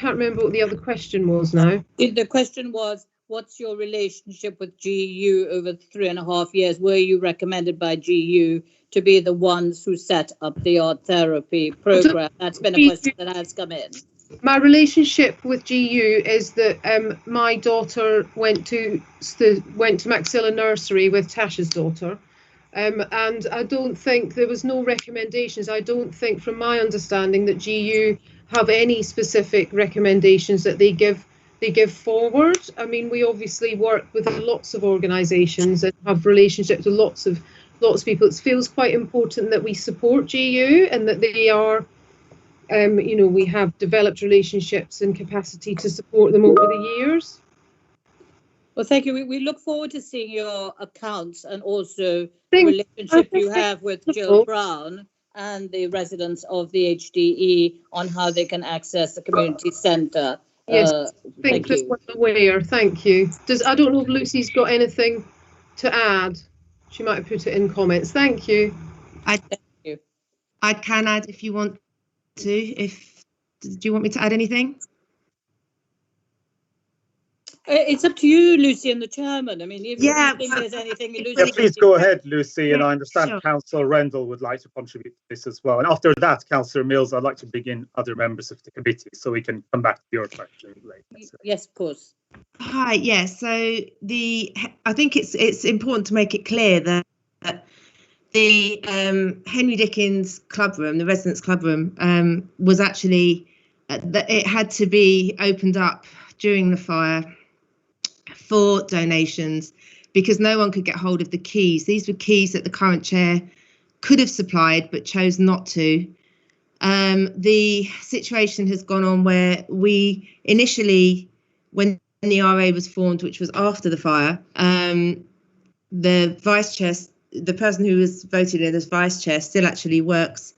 remember what the other question was now. The question was, what's your relationship with GU over 3.5 years? Were you recommended by GU to be the ones who set up the art therapy program? That's been a question that has come in. My relationship with GU is that my daughter went to Maxilla Nursery with Tasha's daughter, and I don't think there was no recommendations. I don't think, from my understanding, that GU have any specific recommendations that they give forward. I mean, we obviously work with lots of organisations and have relationships with lots of people. It feels quite important that we support GU and that they are, we have developed relationships and capacity to support them over the years. Well, thank you. We look forward to seeing your accounts and also the relationship you have with Jill Brown and the residents of the HDE on how they can access the community centre. Yes, thank you. Aware. Thank you. I don't know if Lucy's got anything to add. She might have put it in comments. Thank you. I can add if you want to. Do you want me to add anything? It's up to you, Lucy, and the chairman. I mean, if you think there's anything, Lucy. Yeah, please go ahead, Lucy. And I understand Councillor Rendell would like to contribute to this as well. And after that, Councillor Mills, I'd like to begin other members of the committee so we can come back to your question later. Yes, of course. Hi. Yeah. So I think it's important to make it clear that the Henry Dickens club room, the residents' club room, was actually that it had to be opened up during the fire for donations because no one could get hold of the keys. These were keys that the current chair could have supplied but chose not to. The situation has gone on where we initially, when the RA was formed, which was after the fire, the vice chair, the person who was voted in as vice chair, still actually works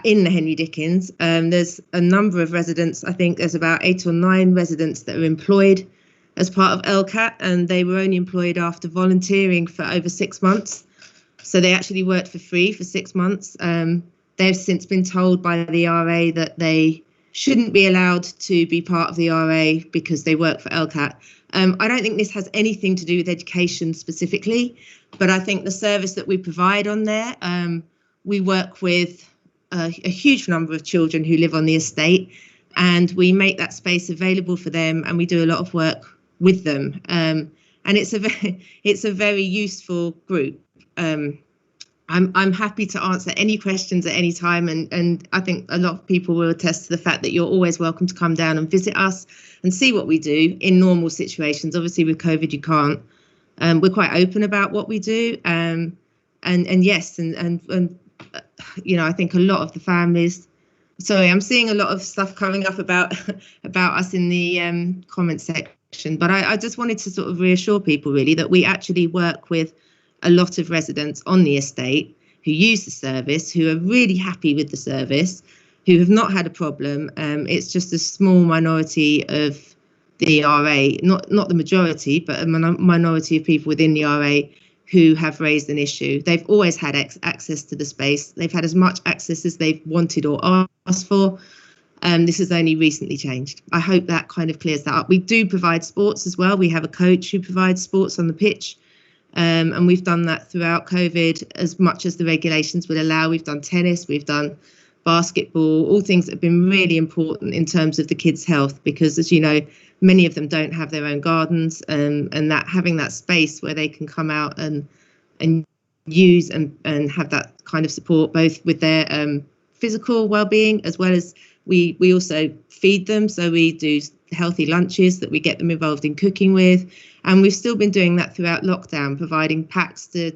in the Henry Dickens. There's a number of residents, I think there's about 8 or 9 residents that are employed as part of LCAT, and they were only employed after volunteering for over 6 months. So they actually worked for free for 6 months. They've since been told by the RA that they shouldn't be allowed to be part of the RA because they work for LCAT. I don't think this has anything to do with education specifically, but I think the service that we provide on there, we work with a huge number of children who live on the estate, and we make that space available for them, and we do a lot of work with them. And it's a very useful group. I I'm happy to answer any questions at any time, and I think a lot of people will attest to the fact that you're always welcome to come down and visit us and see what we do in normal situations. Obviously, with COVID, you can't. We're quite open about what we do, and yes, and you know, I think a lot of the families. Sorry, I'm seeing a lot of stuff coming up about us in the comment section, but I just wanted to sort of reassure people really that we actually work with a lot of residents on the estate who use the service, who are really happy with the service, who have not had a problem. It's just a small minority of the RA, not the majority, but a minority of people within the RA who have raised an issue. They've always had access to the space. They've had as much access as they've wanted or asked for. This has only recently changed. I hope that kind of clears that up. We do provide sports as well. We have a coach who provides sports on the pitch. And we've done that throughout COVID as much as the regulations would allow. We've done tennis, we've done basketball, all things that have been really important in terms of the kids' health, because as you know, many of them don't have their own gardens, and that having that space where they can come out and use and have that kind of support, both with their physical well-being as well as we also feed them. So we do healthy lunches that we get them involved in cooking with. And we've still been doing that throughout lockdown, providing packs to,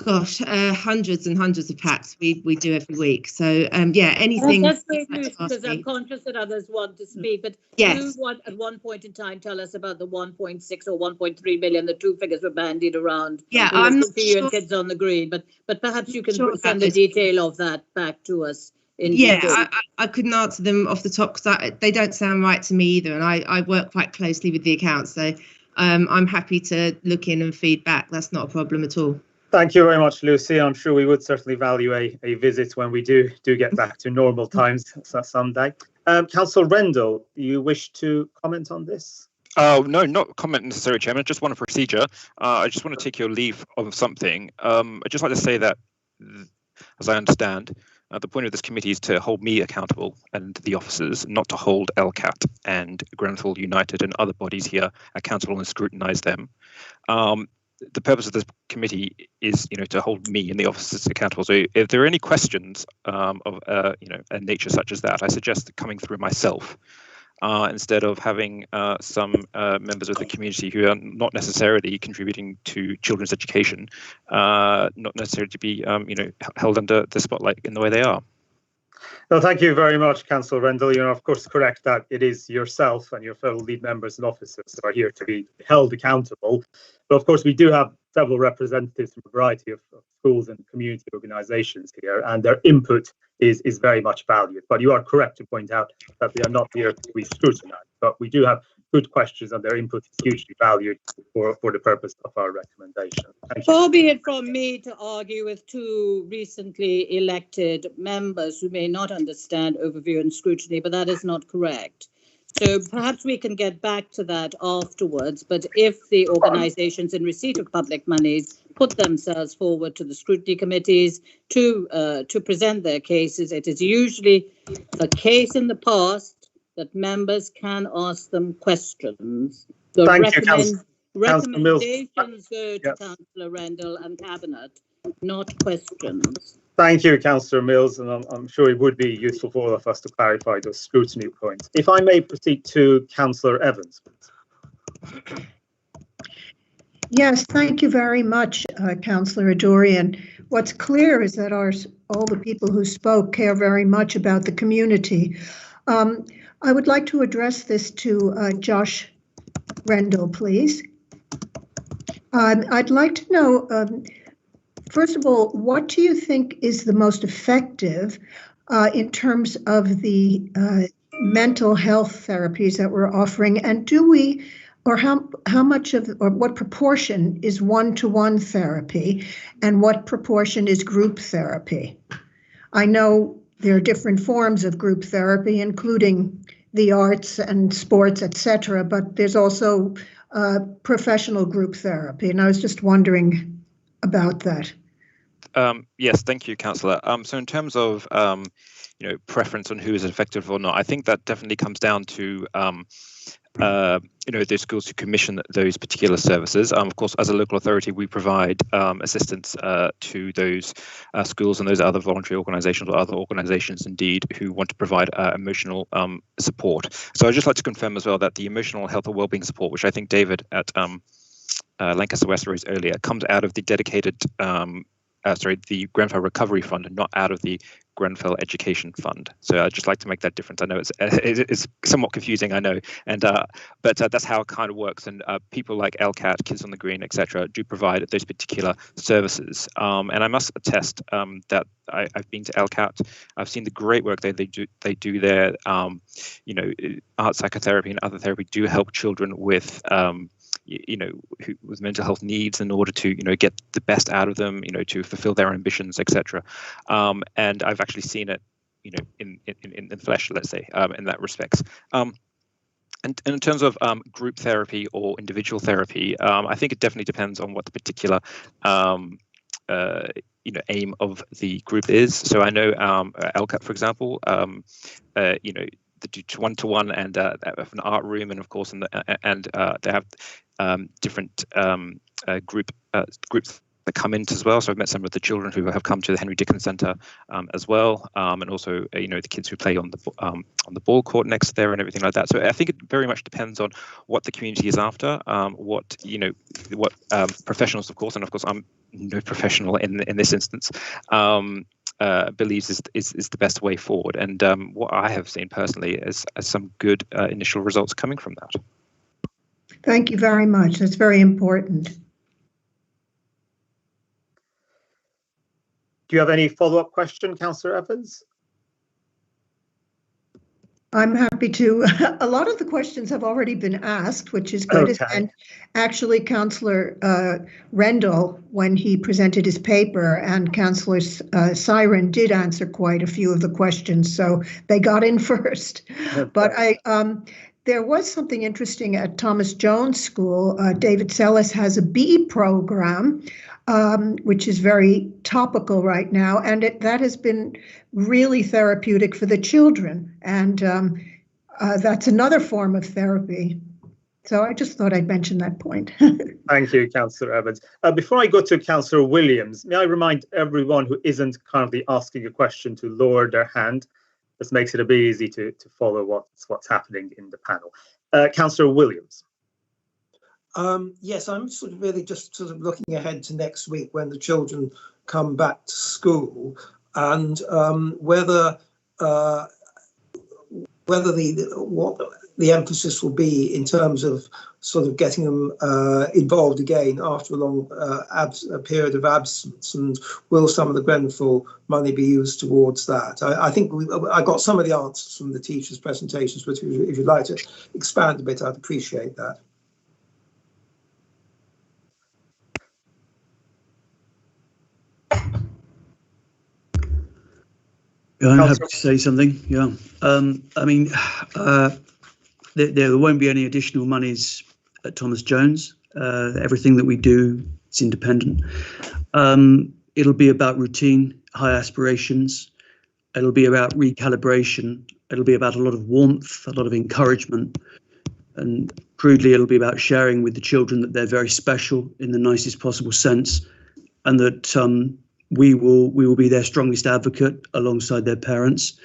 hundreds and hundreds of packs we do every week. So, yeah, anything. That's great news, because I'm conscious that others want to speak. But yes, you at one point in time tell us about the 1.6 or 1.3 million, the two figures were bandied around. Yeah, I'm not sure. You and sure. Kids on the Green, but perhaps you can Sure send the detail of that back to us. Yeah, I couldn't answer them off the top because they don't sound right to me either. And I work quite closely with the accounts. So I'm happy to look in and feed back. That's not a problem at all. Thank you very much, Lucy. I'm sure we would certainly value a visit when we do get back to normal times someday. Councillor Rendell, you wish to comment on this? No, not comment necessarily, Chairman. Just one procedure. I just want to take your leave of something. I'd just like to say that, as I understand, the point of this committee is to hold me accountable and the officers, not to hold LCAT and Grenfell United and other bodies here accountable and scrutinise them. The purpose of this committee is, to hold me and the officers accountable. So if there are any questions of, a nature such as that, I suggest coming through myself instead of having some members of the community who are not necessarily contributing to children's education, not necessarily to be, held under the spotlight in the way they are. Well, thank you very much, Councillor Rendell. You're of course correct that it is yourself and your fellow lead members and officers that are here to be held accountable. But of course, we do have several representatives from a variety of schools and community organisations here, and their input is very much valued. But you are correct to point out that they are not here to be scrutinised. But we do have good questions, and their input is hugely valued for the purpose of our recommendation. Thank you. Far be it from me to argue with two recently elected members who may not understand overview and scrutiny, but that is not correct. So perhaps we can get back to that afterwards. But if the organisations in receipt of public monies put themselves forward to the scrutiny committees to present their cases, it is usually the case in the past that members can ask them questions. The recommendations go to Councillor Rendell and Cabinet, not questions. Thank you, Councillor Mills, and I'm sure it would be useful for all of us to clarify those scrutiny points. If I may proceed to Councillor Evans. Yes, thank you very much, Councillor Adorian. What's clear is that all the people who spoke care very much about the community. I would like to address this to Josh Rendell, please. I'd like to know, first of all, what do you think is the most effective in terms of the mental health therapies that we're offering, and do we, or how much of, or what proportion is one-to-one therapy, and what proportion is group therapy? I know there are different forms of group therapy, including the arts and sports, etc., but there's also professional group therapy, and I was just wondering about that. Yes, thank you, Councillor. So in terms of preference on who is effective or not, I think that definitely comes down to those schools to commission those particular services. Of course, as a local authority, we provide assistance to those schools and those other voluntary organisations or other organisations indeed who want to provide emotional support. So I'd just like to confirm as well that the emotional health or wellbeing support, which I think David at Lancaster West raised earlier, comes out of the dedicated the Grenfell Recovery Fund and not out of the Grenfell Education Fund. So I'd just like to make that difference. I know it's somewhat confusing, I know, and but that's how it kind of works. And people like LCAT, Kids on the Green, etc., do provide those particular services. And I must attest that I've been to LCAT. I've seen the great work they do there. Art psychotherapy and other therapy do help children with with mental health needs in order to get the best out of them, to fulfill their ambitions, etc. And I've actually seen it in the flesh, let's say, in that respects. And in terms of group therapy or individual therapy, I think it definitely depends on what the particular aim of the group is. So I know LCAT, for example, they do one-to-one and they have an art room, and of course, they have different groups that come in as well. So I've met some of the children who have come to the Henry Dickens Centre as well, and also the kids who play on the ball court next there and everything like that. So I think it very much depends on what the community is after, what professionals, of course, and of course I'm no professional in this instance. Believes is the best way forward, and what I have seen personally is some good initial results coming from that. Thank you very much. That's very important. Do you have any follow-up question, Councillor Evans? I'm happy to. A lot of the questions have already been asked, which is good. Okay. And actually, Councillor Rendell, when he presented his paper, and Councillor Siren did answer quite a few of the questions, so they got in first. Okay. But there was something interesting at Thomas Jones School. David Sellis has a B program, which is very topical right now, and that has been really therapeutic for the children, and that's another form of therapy. So I just thought I'd mention that point. Thank you, Councillor Evans. Before I go to Councillor Williams, may I remind everyone who isn't currently asking a question to lower their hand? This makes it a bit easy to follow what's happening in the panel. Councillor Williams. Yes, I'm really just looking ahead to next week when the children come back to school, and whether the emphasis will be in terms of getting them involved again after a long period of absence, and will some of the Grenfell money be used towards that? I think I got some of the answers from the teachers' presentations, but if you'd like to expand a bit, I'd appreciate that. Yeah, I'm happy to say something. Yeah, I mean, there won't be any additional monies at Thomas Jones. Everything that we do is independent. It'll be about routine, high aspirations. It'll be about recalibration. It'll be about a lot of warmth, a lot of encouragement, and crudely, it'll be about sharing with the children that they're very special in the nicest possible sense, and that we will be their strongest advocate alongside their parents,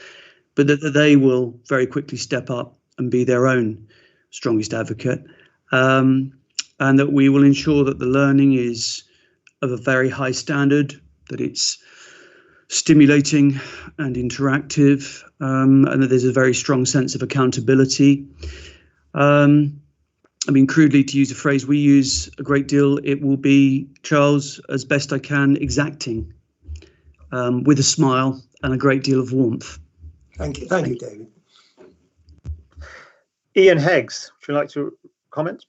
but that they will very quickly step up and be their own strongest advocate, and that we will ensure that the learning is of a very high standard, that it's stimulating and interactive, and that there's a very strong sense of accountability. I mean, crudely, to use a phrase we use a great deal, it will be, Charles, as best I can, exacting, with a smile and a great deal of warmth. Thank you, David. Ian Heggs, would you like to comment?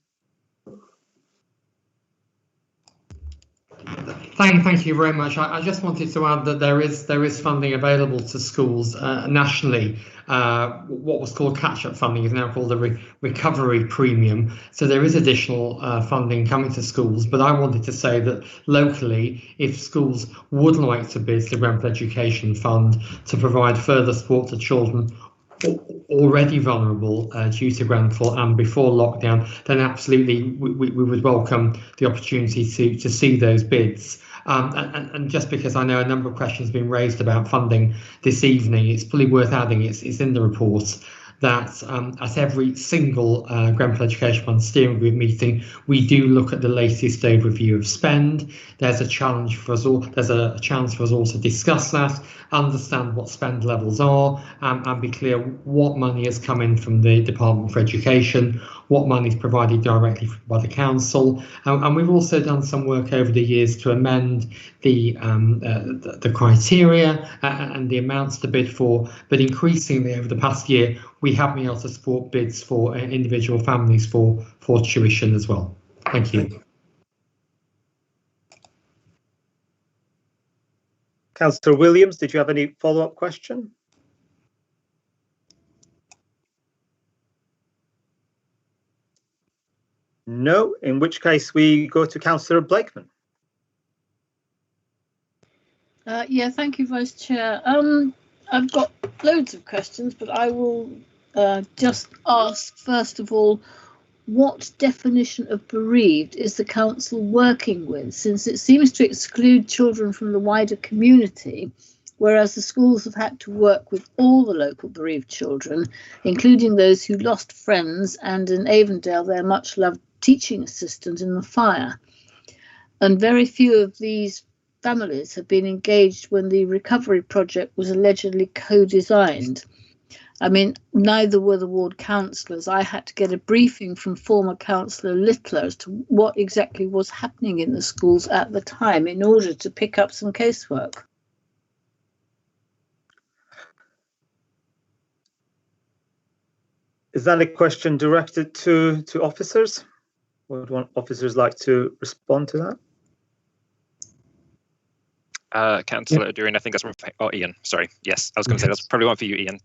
Thank you very much. I just wanted to add that there is funding available to schools nationally. What was called catch-up funding is now called a recovery premium. So there is additional funding coming to schools. But I wanted to say that locally, if schools would like to bid the Grenfell Education Fund to provide further support to children already vulnerable due to Grenfell and before lockdown, then absolutely we would welcome the opportunity to see those bids. And just because I know a number of questions have been raised about funding this evening, it's probably worth adding, it's in the report, that at every single Grenfell Education Fund steering group meeting, we do look at the latest overview of spend. There's a challenge for us all. There's a chance for us all to discuss that, understand what spend levels are, and be clear what money has come in from the Department for Education, what money is provided directly by the council, and we've also done some work over the years to amend the criteria and the amounts to bid for. But increasingly over the past year, we have been able to support bids for individual families for tuition as well. Thank you. Councillor Williams, did you have any follow-up question? No, in which case we go to Councillor Blakeman. Yeah, thank you, Vice Chair. I've got loads of questions, but I will just ask, first of all, what definition of bereaved is the council working with, since it seems to exclude children from the wider community, whereas the schools have had to work with all the local bereaved children, including those who lost friends, and in Avondale, their much-loved teaching assistant in the fire. And very few of these families have been engaged when the recovery project was allegedly co-designed. I mean, neither were the ward councillors. I had to get a briefing from former councillor Littler as to what exactly was happening in the schools at the time in order to pick up some casework. Is that a question directed to officers? Would officers like to respond to that? Councillor Durin, I think that's one for, Ian. Sorry. Yes, I was going to say that's probably one for you, Ian.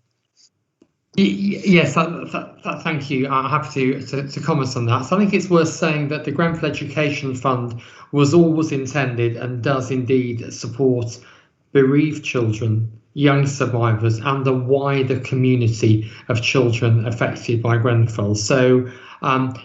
Yes, thank you. I'm happy to comment on that. So I think it's worth saying that the Grenfell Education Fund was always intended and does indeed support bereaved children, young survivors, and the wider community of children affected by Grenfell. So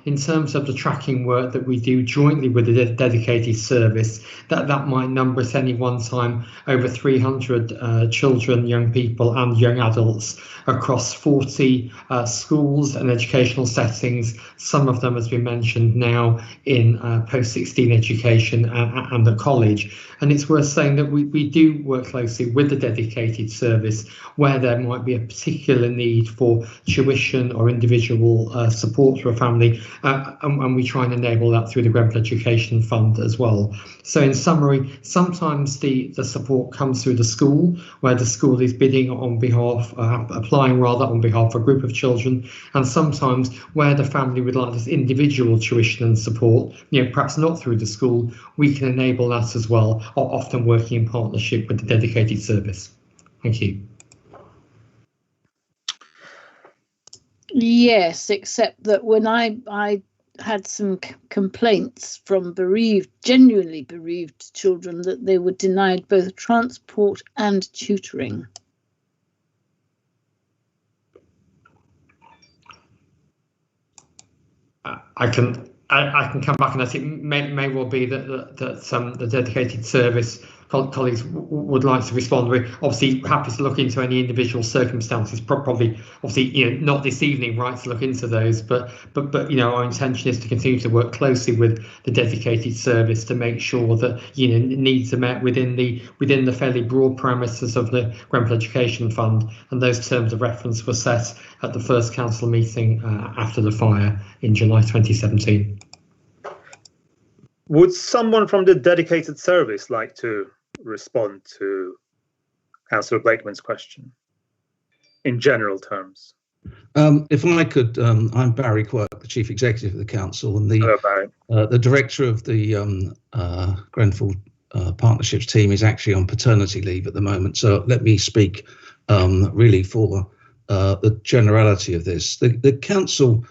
in terms of the tracking work that we do jointly with the dedicated service, that might number at any one time over 300 children, young people and young adults across 40 schools and educational settings. Some of them, as we mentioned now, in post-16 education and the college. And it's worth saying that we do work closely with the dedicated service where there might be a particular need for tuition or individual support for a family, and we try and enable that through the Grenfell Education Fund as well. So in summary, sometimes the support comes through the school, where the school is bidding on behalf, applying rather on behalf of a group of children, and sometimes where the family would like this individual tuition and support, perhaps not through the school, we can enable that as well, often working in partnership with the dedicated service. Thank you. Yes, except that when I had some complaints from genuinely bereaved children that they were denied both transport and tutoring. I can come back, and I think may well be that the dedicated service colleagues would like to respond. We're obviously happy to look into any individual circumstances. Probably, obviously, not this evening, right, to look into those. But our intention is to continue to work closely with the dedicated service to make sure that needs are met within the fairly broad parameters of the Grenfell Education Fund. And those terms of reference were set at the first council meeting after the fire in July 2017. Would someone from the dedicated service like to respond to Councillor Blakeman's question in general terms? If I could, I'm Barry Quirk, the Chief Executive of the Council, and the Director of the Grenfell Partnerships team is actually on paternity leave at the moment. So let me speak really for the generality of this. The Council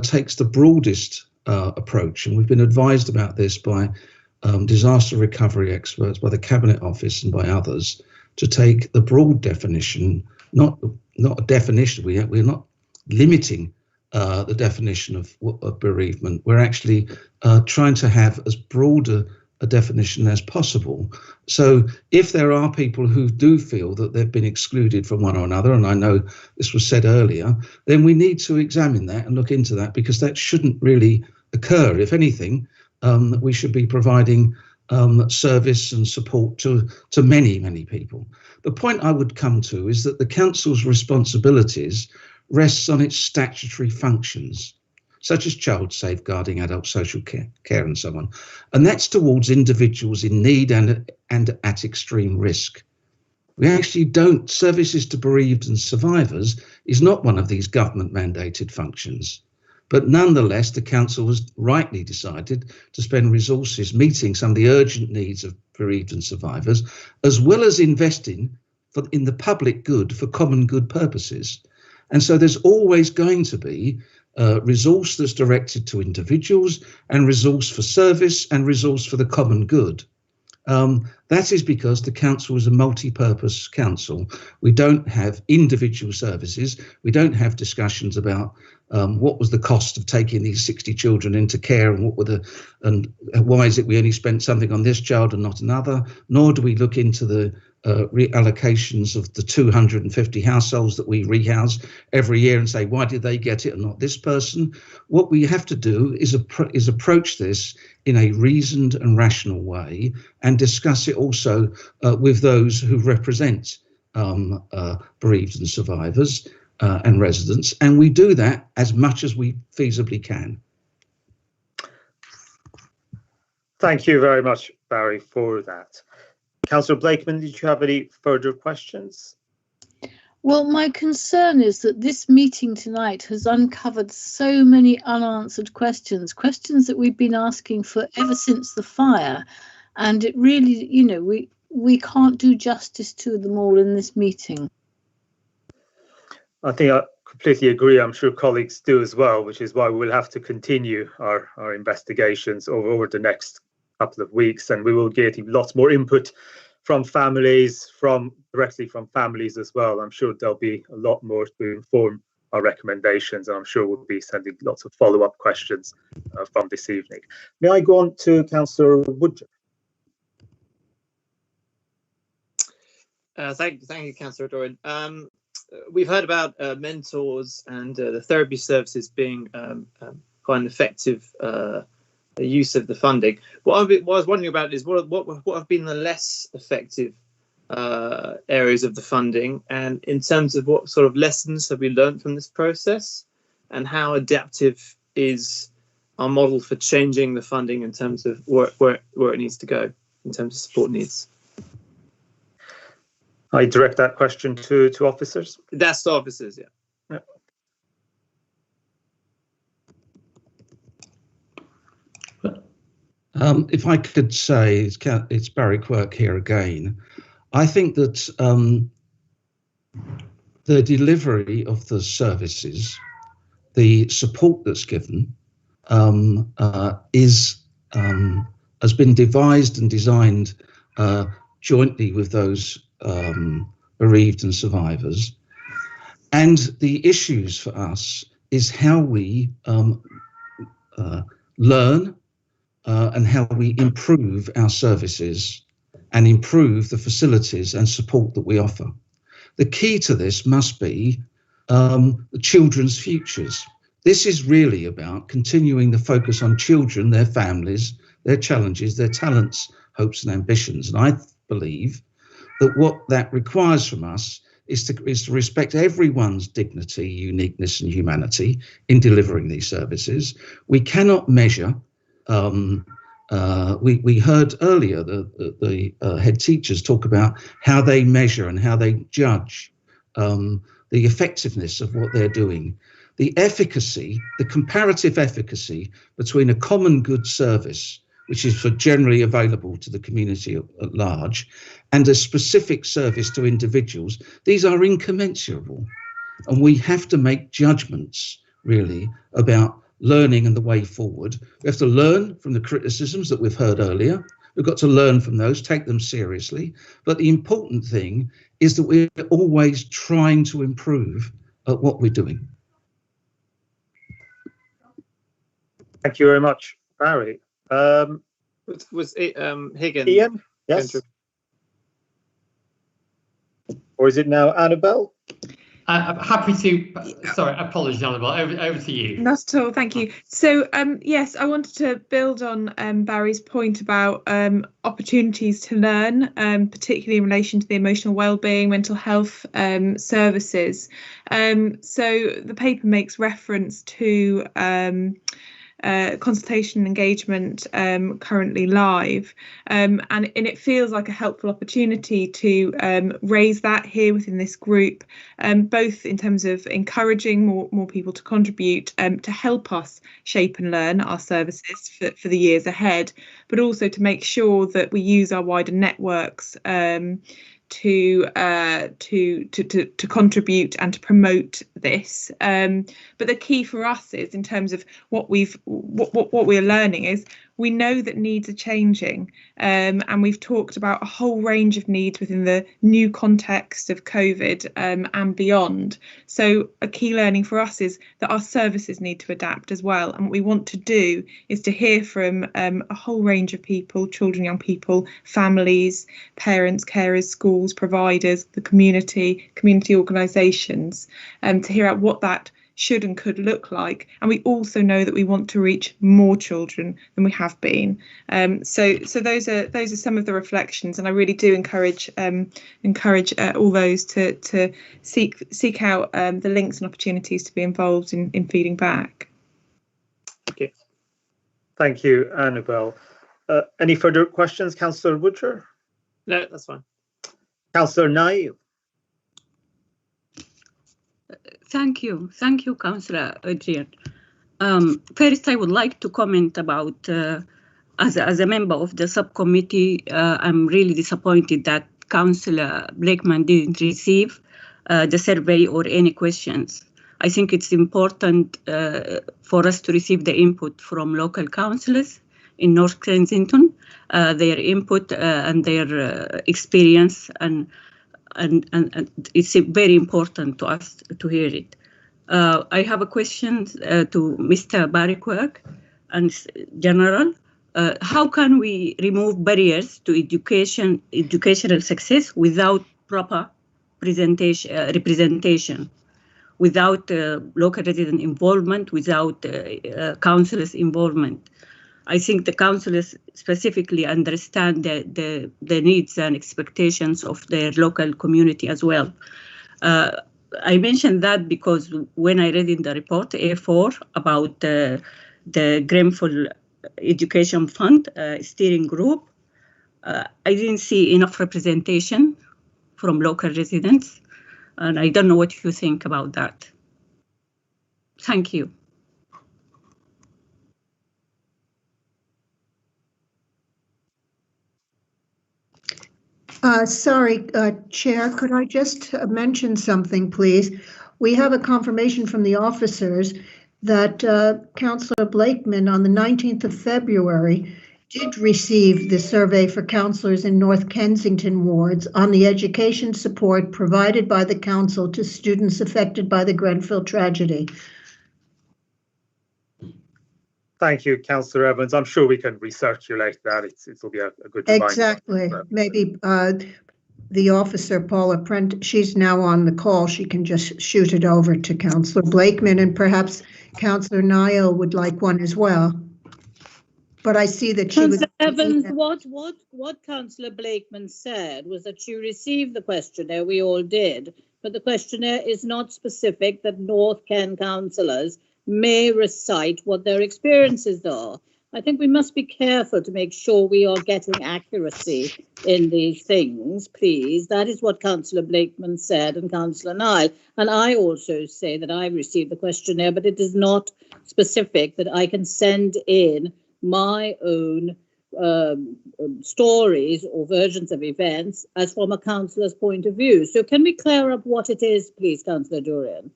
takes the broadest approach, and we've been advised about this by disaster recovery experts, by the Cabinet Office and by others, to take the broad definition, not not a definition. We're not limiting the definition of bereavement. We're actually trying to have as broad a definition as possible. So if there are people who do feel that they've been excluded from one or another, and I know this was said earlier, then we need to examine that and look into that, because that shouldn't really occur. If anything, we should be providing service and support to many people. The point I would come to is that the council's responsibilities rests on its statutory functions, such as child safeguarding, adult social care and so on. And that's towards individuals in need and at extreme risk. We actually don't, services to bereaved and survivors is not one of these government mandated functions. But nonetheless, the council has rightly decided to spend resources meeting some of the urgent needs of bereaved and survivors, as well as investing in the public good for common good purposes. And so there's always going to be resource that's directed to individuals, and resource for service, and resource for the common good. That is because the council is a multi-purpose council. We don't have individual services. We don't have discussions about what was the cost of taking these 60 children into care, and why is it we only spent something on this child and not another. Nor do we look into the reallocations of the 250 households that we rehouse every year and say, why did they get it and not this person? What we have to do is approach this in a reasoned and rational way, and discuss it also with those who represent bereaved and survivors and residents. And we do that as much as we feasibly can. Thank you very much, Barry, for that. Councillor Blakeman, did you have any further questions? Well, my concern is that this meeting tonight has uncovered so many unanswered questions that we've been asking for ever since the fire. And it really, you know, we can't do justice to them all in this meeting. I think I completely agree. I'm sure colleagues do as well, which is why we'll have to continue our investigations over the next couple of weeks, and we will get lots more input from families, directly from families as well. I'm sure there'll be a lot more to inform our recommendations, and I'm sure we'll be sending lots of follow-up questions from this evening. May I go on to Councillor Woodger? Thank you, Councillor Doran. We've heard about mentors and the therapy services being quite an effective use of the funding. What I was wondering about is what have been the less effective areas of the funding, and in terms of what sort of lessons have we learned from this process, and how adaptive is our model for changing the funding in terms of where it needs to go in terms of support needs. I direct that question to officers. That's the officers, yeah. If I could say, it's Barry Quirk here again. I think that the delivery of the services, the support that's given, has been devised and designed jointly with those bereaved and survivors. And the issues for us is how we learn and how we improve our services and improve the facilities and support that we offer. The key to this must be the children's futures. This is really about continuing the focus on children, their families, their challenges, their talents, hopes and ambitions. And I believe that what that requires from us is to respect everyone's dignity, uniqueness and humanity in delivering these services. We cannot measure. We heard earlier the head teachers talk about how they measure and how they judge the effectiveness of what they're doing. The efficacy, the comparative efficacy between a common good service, which is generally available to the community at large, and a specific service to individuals, these are incommensurable. And we have to make judgments, really, about learning and the way forward. We have to learn from the criticisms that we've heard earlier. We've got to learn from those, take them seriously. But the important thing is that we're always trying to improve at what we're doing. Thank you very much, Barry. Was it Higgins? Ian? Yes. Or is it now Annabelle? I'm happy to. Sorry, apologies, Annabelle. Over to you. Not at all, thank you. So, yes, I wanted to build on Barry's point about opportunities to learn, particularly in relation to the emotional wellbeing, mental health services. So the paper makes reference to consultation and engagement currently live, and it feels like a helpful opportunity to raise that here within this group, both in terms of encouraging more people to contribute to help us shape and learn our services for the years ahead, but also to make sure that we use our wider networks to contribute and to promote this. But the key for us is, in terms of what we're learning, is we know that needs are changing, and we've talked about a whole range of needs within the new context of COVID and beyond. So a key learning for us is that our services need to adapt as well. And what we want to do is to hear from a whole range of people, children, young people, families, parents, carers, schools, providers, the community organisations, to hear out what that should and could look like. And we also know that we want to reach more children than we have been. So those are some of the reflections, and I really do encourage all those to seek out the links and opportunities to be involved in feeding back. Okay. Thank you, Annabelle. Any further questions, Councillor Butcher? No, that's fine. Councillor Nail. Thank you, Councillor Adrian. First, I would like to comment about, as a member of the subcommittee, I'm really disappointed that Councillor Blakeman didn't receive the survey or any questions. I think it's important for us to receive the input from local councillors in North Kensington, their input and their experience, and it's very important to us to hear it. I have a question to Mr. Barry Quirk and General. How can we remove barriers to educational success without proper representation, without local resident involvement, without councillors' involvement? I think the councillors specifically understand the needs and expectations of their local community as well. I mentioned that because when I read in the report A4 about the Grenfell Education Fund steering group, I didn't see enough representation from local residents, and I don't know what you think about that. Thank you. Sorry, Chair, could I just mention something, please? We have a confirmation from the officers that Councillor Blakeman on the 19th of February did receive the survey for councillors in North Kensington wards on the education support provided by the council to students affected by the Grenfell tragedy. Thank you, Councillor Evans. I'm sure we can recirculate that. It'll be a good reminder. Exactly. Maybe the officer, Paula Prent, she's now on the call. She can just shoot it over to Councillor Blakeman, and perhaps Councillor Niall would like one as well. But I see that she was. Evans, what Councillor Blakeman said was that she received the questionnaire. We all did, but the questionnaire is not specific that North Ken councillors may recite what their experiences are. I think we must be careful to make sure we are getting accuracy in these things, please. That is what Councillor Blakeman said, and Councillor Nile. And I also say that I received the questionnaire, but it is not specific that I can send in my own stories or versions of events as from a councillor's point of view. So can we clear up what it is, please, Councillor Durian?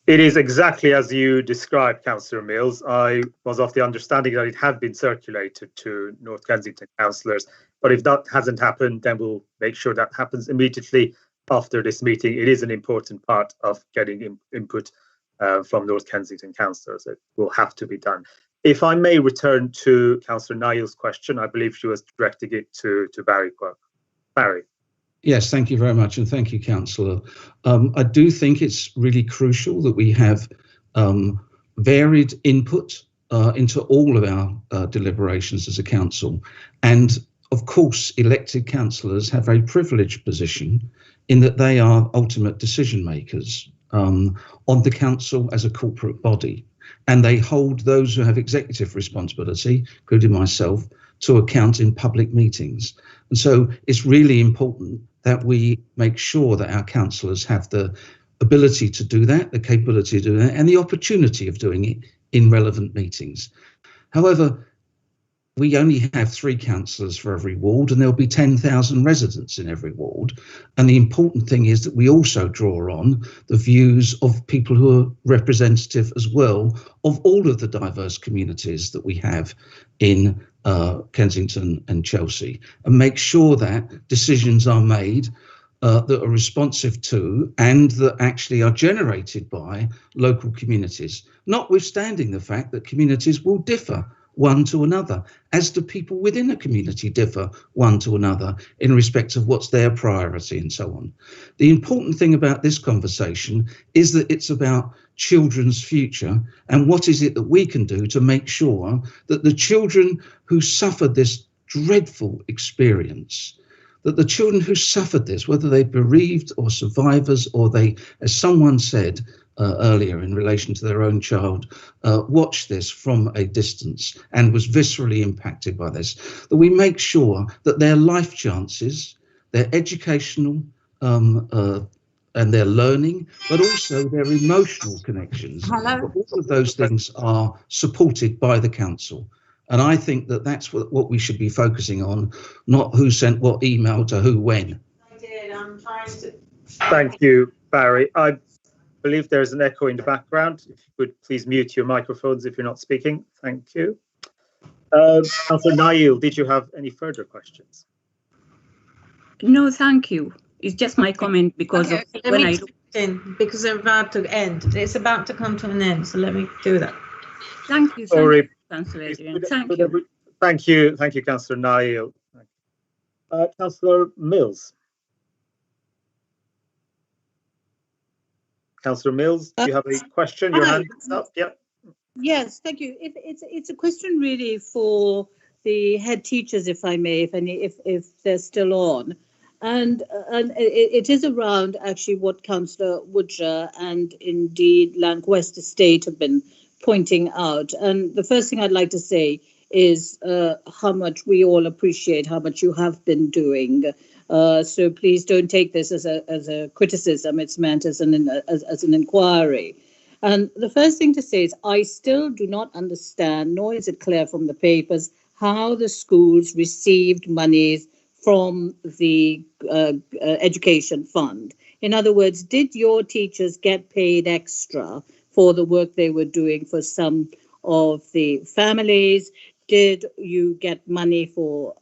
It is exactly as you described, Councillor Mills. I was of the understanding that it had been circulated to North Kensington councillors, but if that hasn't happened, then we'll make sure that happens immediately after this meeting. It is an important part of getting input from North Kensington councillors. It will have to be done. If I may return to Councillor Niall's question, I believe she was directing it to Barry Quirk. Barry. Yes, thank you very much, and thank you, Councillor. I do think it's really crucial that we have varied input into all of our deliberations as a council. And of course, elected councillors have a privileged position in that they are ultimate decision makers on the council as a corporate body. And they hold those who have executive responsibility, including myself, to account in public meetings. And so it's really important that we make sure that our councillors have the ability to do that, the capability to do that, and the opportunity of doing it in relevant meetings. However, we only have 3 councillors for every ward, and there'll be 10,000 residents in every ward. And the important thing is that we also draw on the views of people who are representative as well of all of the diverse communities that we have in Kensington and Chelsea, and make sure that decisions are made that are responsive to and that actually are generated by local communities, notwithstanding the fact that communities will differ one to another, as do people within a community differ one to another in respect of what's their priority and so on. The important thing about this conversation is that it's about children's future, and what is it that we can do to make sure that the children who suffered this dreadful experience, that the children who suffered this, whether they're bereaved or survivors, or they, as someone said earlier in relation to their own child, watched this from a distance and was viscerally impacted by this, that we make sure that their life chances, their educational and their learning, but also their emotional connections, all of those things are supported by the council. And I think that that's what we should be focusing on, not who sent what email to who when. I did. I'm trying to. Thank you, Barry. I believe there's an echo in the background. If you could please mute your microphones if you're not speaking. Thank you. Councillor Niall, did you have any further questions? No, thank you. It's just my comment because Okay, of when I look in, because they're about to end. It's about to come to an end, so let me do that. Thank you. Sorry. Councillor Adrian. Thank you. Thank you, Councillor Niall. Councillor Mills. Councillor Mills, do you have a question? Your hand is up. Yep. Yes, thank you. It's a question really for the head teachers, if I may, if they're still on. And it is around actually what Councillor Woodger and indeed Lankwest Estate have been pointing out. And the first thing I'd like to say is how much we all appreciate how much you have been doing. So please don't take this as a criticism. It's meant as an inquiry. And the first thing to say is I still do not understand, nor is it clear from the papers, how the schools received monies from the education fund. In other words, did your teachers get paid extra for the work they were doing for some of the families? Did you get money for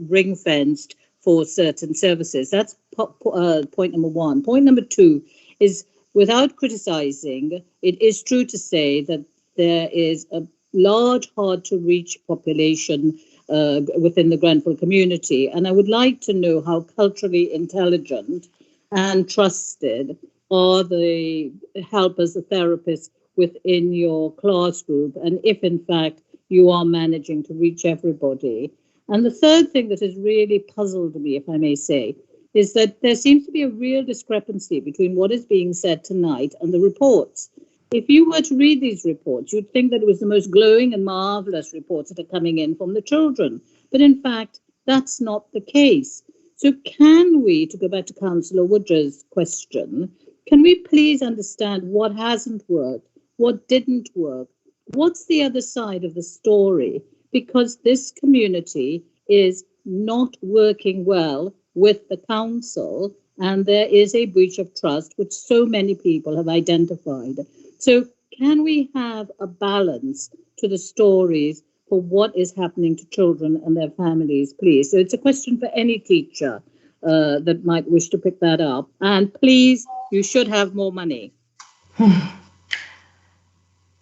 ring-fenced for certain services? That's point number one. Point number two is, without criticizing, it is true to say that there is a large, hard-to-reach population within the Grenfell community. And I would like to know how culturally intelligent and trusted are the helpers, the therapists within your class group, and if in fact you are managing to reach everybody. And the third thing that has really puzzled me, if I may say, is that there seems to be a real discrepancy between what is being said tonight and the reports. If you were to read these reports, you'd think that it was the most glowing and marvellous reports that are coming in from the children. But in fact, that's not the case. So can we, to go back to Councillor Woodger's question, can we please understand what hasn't worked, what didn't work? What's the other side of the story? Because this community is not working well with the council, and there is a breach of trust which so many people have identified. So can we have a balance to the stories for what is happening to children and their families, please? So it's a question for any teacher that might wish to pick that up. And please, you should have more money.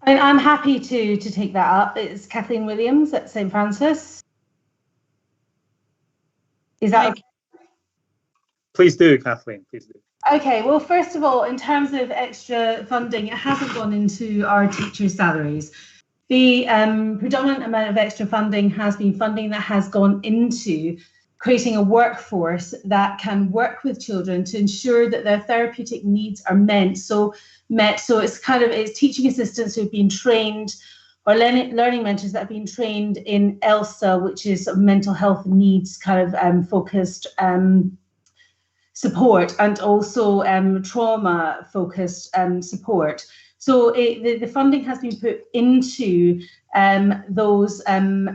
I'm happy to take that up. It's Kathleen Williams at St Francis. Is that okay? Please do, Kathleen, please do. Okay, well, first of all, in terms of extra funding, it hasn't gone into our teachers' salaries. The predominant amount of extra funding has been funding that has gone into creating a workforce that can work with children to ensure that their therapeutic needs are met. So it's teaching assistants who've been trained, or learning mentors that have been trained in ELSA, which is mental health needs kind of focused support, and also trauma focused support. So the funding has been put into those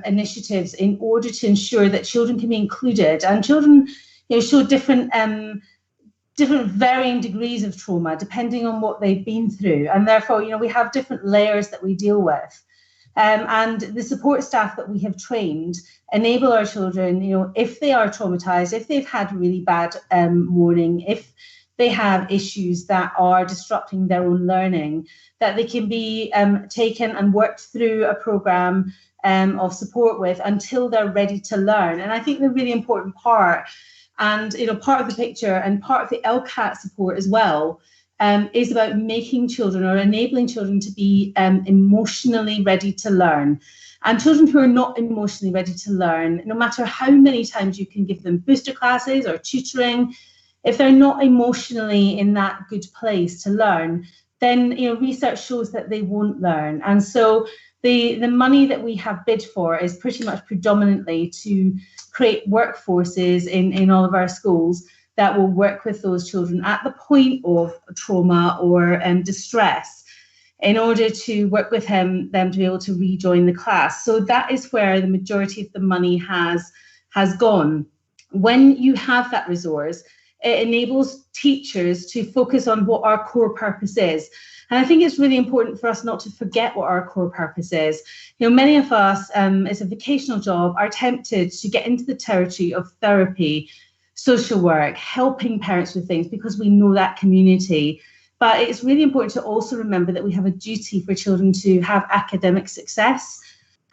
initiatives in order to ensure that children can be included, and children show different varying degrees of trauma depending on what they've been through, and therefore we have different layers that we deal with. And the support staff that we have trained enable our children, if they are traumatized, if they've had really bad mourning, if they have issues that are disrupting their own learning, that they can be taken and worked through a program of support with until they're ready to learn. And I think the really important part, and part of the picture and part of the LCAT support as well, is about making children or enabling children to be emotionally ready to learn. And children who are not emotionally ready to learn, no matter how many times you can give them booster classes or tutoring, if they're not emotionally in that good place to learn, then research shows that they won't learn. And so the money that we have bid for is pretty much predominantly to create workforces in all of our schools that will work with those children at the point of trauma or distress, in order to work with them to be able to rejoin the class. So that is where the majority of the money has gone. When you have that resource, it enables teachers to focus on what our core purpose is. And I think it's really important for us not to forget what our core purpose is. Many of us, as a vocational job, are tempted to get into the territory of therapy, social work, helping parents with things because we know that community. But it's really important to also remember that we have a duty for children to have academic success.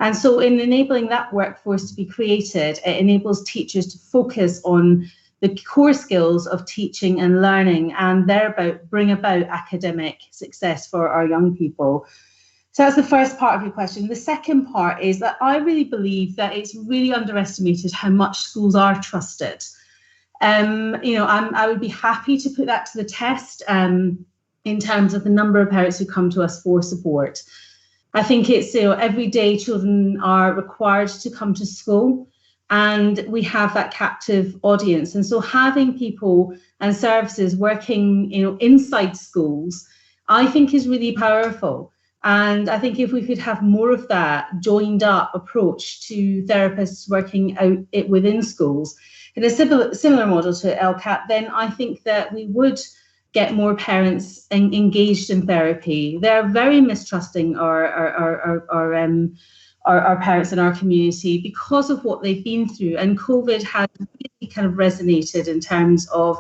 And so in enabling that workforce to be created, it enables teachers to focus on the core skills of teaching and learning, and thereby bring about academic success for our young people. So that's the first part of your question. The second part is that I really believe that it's really underestimated how much schools are trusted. I would be happy to put that to the test in terms of the number of parents who come to us for support. I think it's, every day children are required to come to school, and we have that captive audience. And so having people and services working, inside schools, I think is really powerful. And I think if we could have more of that joined up approach to therapists working out it within schools in a similar model to LCAT, then I think that we would get more parents engaged in therapy. They're very mistrusting our parents in our community because of what they've been through, and COVID has really kind of resonated in terms of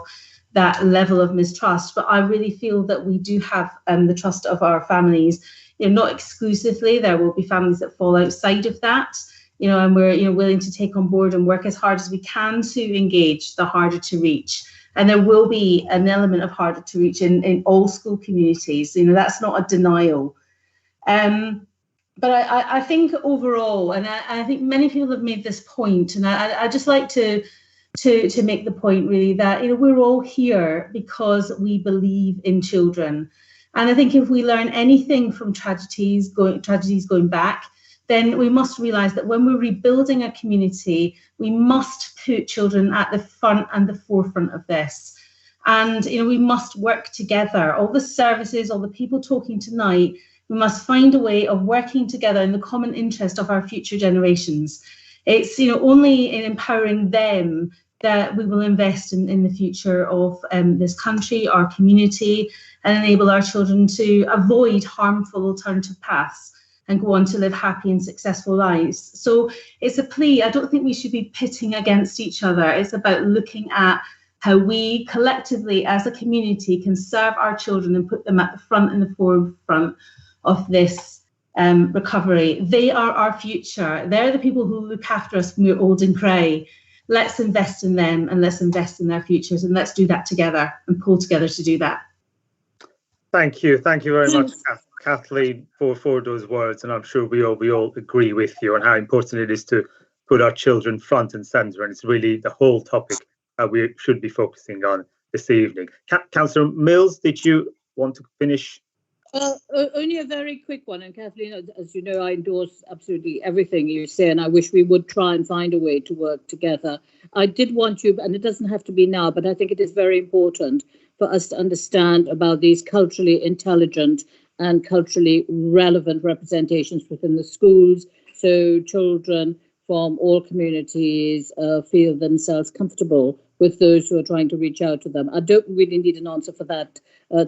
that level of mistrust. But I really feel that we do have the trust of our families. Not exclusively, there will be families that fall outside of that, and we're willing to take on board and work as hard as we can to engage the harder to reach. And there will be an element of harder to reach in all school communities. That's not a denial. But I think overall, and I think many people have made this point, and I just like to make the point really that we're all here because we believe in children. And I think if we learn anything from tragedies going back, then we must realise that when we're rebuilding a community, we must put children at the front and the forefront of this. And we must work together. All the services, all the people talking tonight, we must find a way of working together in the common interest of our future generations. It's only in empowering them that we will invest in the future of this country, our community, and enable our children to avoid harmful alternative paths and go on to live happy and successful lives. So it's a plea. I don't think we should be pitting against each other. It's about looking at how we collectively as a community can serve our children and put them at the front and the forefront of this recovery. They are our future. They're the people who look after us when we're old and grey. Let's invest in them and let's invest in their futures, and let's do that together and pull together to do that. Thank you very much, Kathleen, for those words, and I'm sure we all agree with you on how important it is to put our children front and centre, and it's really the whole topic that we should be focusing on this evening. Councillor Mills, did you want to finish? Only a very quick one, and Kathleen, as you know, I endorse absolutely everything you say, and I wish we would try and find a way to work together. I did want you, and it doesn't have to be now, but I think it is very important for us to understand about these culturally intelligent and culturally relevant representations within the schools, so children from all communities feel themselves comfortable with those who are trying to reach out to them. I don't really need an answer for that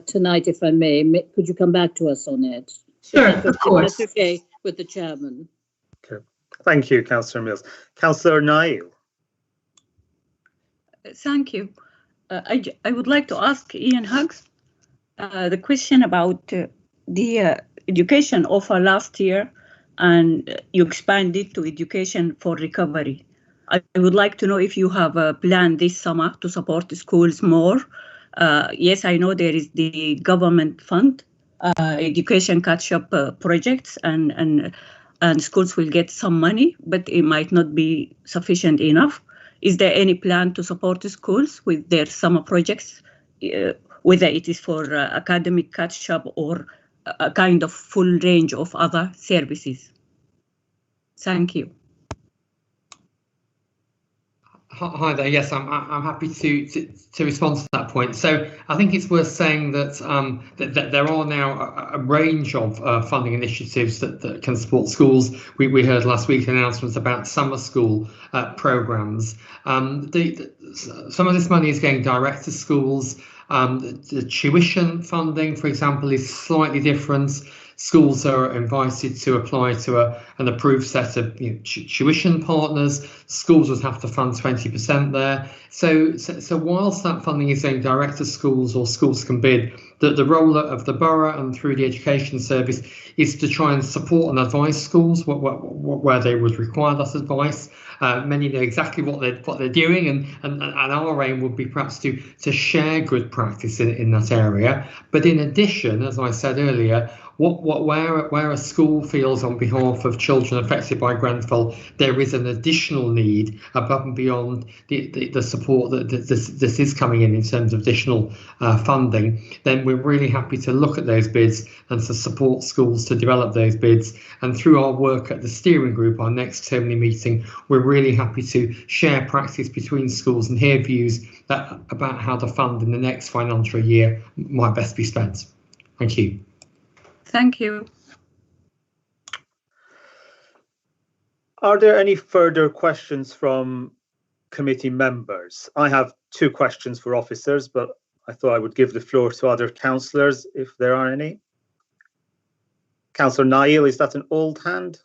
tonight, if I may. Could you come back to us on it? Sure, of course. That's okay with the chairman. Okay. Thank you, Councillor Mills. Councillor Niall. Thank you. I would like to ask Ian Huggs the question about the education offer last year, and you expanded to education for recovery. I would like to know if you have a plan this summer to support the schools more. Yes, I know there is the government fund, education catch-up projects, and schools will get some money, but it might not be sufficient enough. Is there any plan to support the schools with their summer projects, whether it is for academic catch-up or a kind of full range of other services? Thank you. Hi there. Yes, I'm happy to respond to that point. So I think it's worth saying that that there are now a range of funding initiatives that can support schools. We heard last week announcements about summer school programs. Some of this money is going direct to schools. The tuition funding, for example, is slightly different. Schools are invited to apply to an approved set of tuition partners. Schools would have to fund 20% there. So whilst that funding is going direct to schools, or schools can bid, the role of the borough and through the education service is to try and support and advise schools where they would require that advice. Many know exactly what they're doing, and our aim would be perhaps to share good practice in that area. But in addition, as I said earlier, where a school feels on behalf of children affected by Grenfell there is an additional need above and beyond the support that this is coming in terms of additional funding, then we're really happy to look at those bids and to support schools to develop those bids. And through our work at the steering group, our next termly meeting, we're really happy to share practice between schools and hear views about how the fund in the next financial year might best be spent. Thank you. Thank you. Are there any further questions from committee members? I have two questions for officers, but I thought I would give the floor to other councillors if there are any. Councillor Niall, is that an old hand?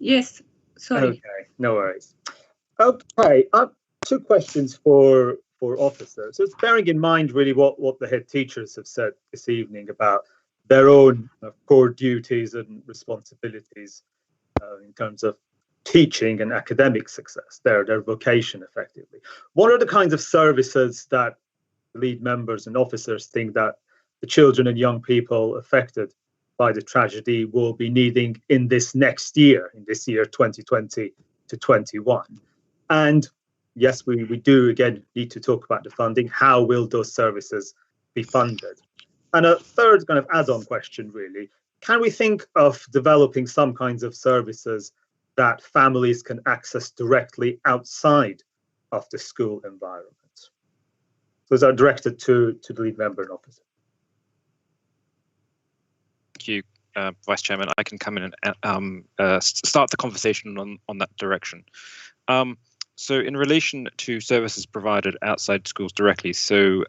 Yes, sorry. Okay, no worries. Okay, two questions for officers. So it's bearing in mind really what the head teachers have said this evening about their own core duties and responsibilities in terms of teaching and academic success, their vocation effectively. What are the kinds of services that lead members and officers think that the children and young people affected by the tragedy will be needing in this next year, in this year 2020 to 21? And yes, we do again need to talk about the funding. How will those services be funded? And a third kind of add-on question really, can we think of developing some kinds of services that families can access directly outside of the school environment? Those are directed to the lead member and officer. Thank you, Vice Chairman. I can come in and start the conversation on that direction. So in relation to services provided outside schools directly, so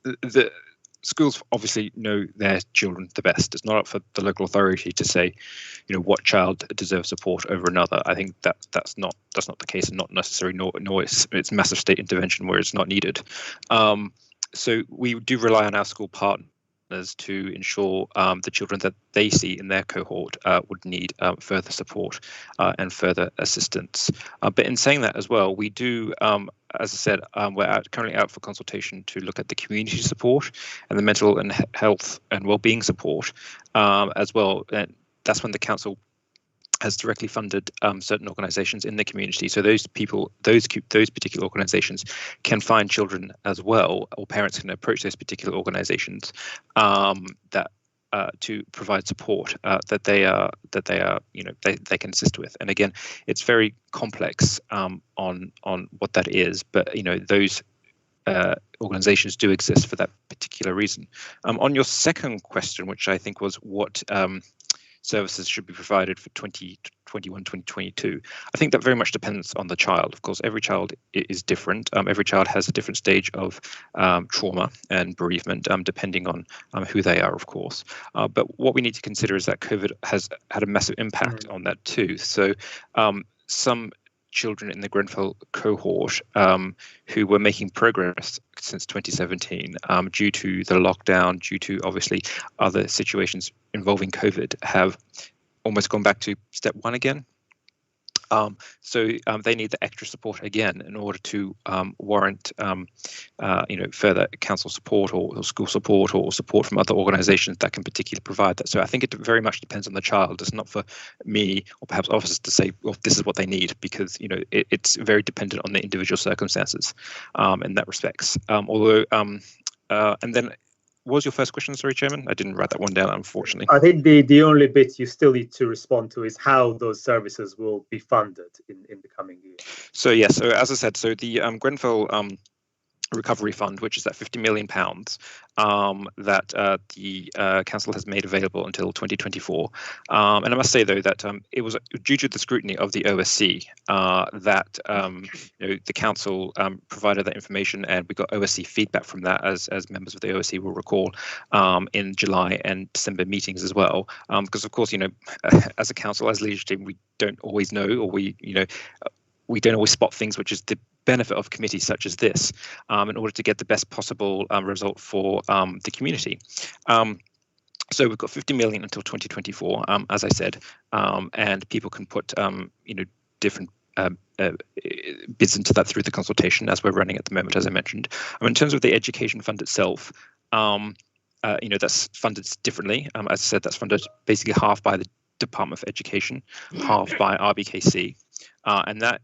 the schools obviously know their children the best. It's not up for the local authority to say, what child deserves support over another. I think that's not the case, and not necessary, nor it's massive state intervention where it's not needed. So we do rely on our school partners to ensure the children that they see in their cohort would need further support and further assistance. But in saying that as well, we do, as I said, we're currently out for consultation to look at the community support and the mental and health and well-being support as well. And that's when the council has directly funded certain organisations in the community. So those people, those particular organisations can find children as well, or parents can approach those particular organisations that to provide support that they can assist with. And again, it's very complex on what that is, but those organisations do exist for that particular reason. On your second question, which I think was what services should be provided for 2021-2022. I think that very much depends on the child. Of course, every child is different. Every child has a different stage of trauma and bereavement, depending on who they are, of course. But what we need to consider is that COVID has had a massive impact on that too. So some children in the Grenfell cohort who were making progress since 2017 due to the lockdown, due to obviously other situations involving COVID, have almost gone back to step one again. So they need the extra support again in order to warrant further council support or school support or support from other organisations that can particularly provide that. So I think it very much depends on the child. It's not for me or perhaps officers to say, well, this is what they need, because it's very dependent on the individual circumstances in that respects. And then, what was your first question, sorry, Chairman? I didn't write that one down, unfortunately. I think the only bit you still need to respond to is how those services will be funded in the coming year. So yes, so as I said, so the Grenfell Recovery Fund, which is that £50 million that the council has made available until 2024. And I must say, though, that it was due to the scrutiny of the OSC that the council provided that information, and we got OSC feedback from that, as members of the OSC will recall, in July and December meetings as well. Because of course, as a council, as leadership team, we don't always know, or we don't always spot things, which is the benefit of committees such as this, in order to get the best possible result for the community. So we've got 50 million until 2024, as I said, and people can put different bids into that through the consultation as we're running at the moment, as I mentioned. In terms of the education fund itself, that's funded differently. As I said, that's funded basically half by the Department of Education, half by RBKC. And that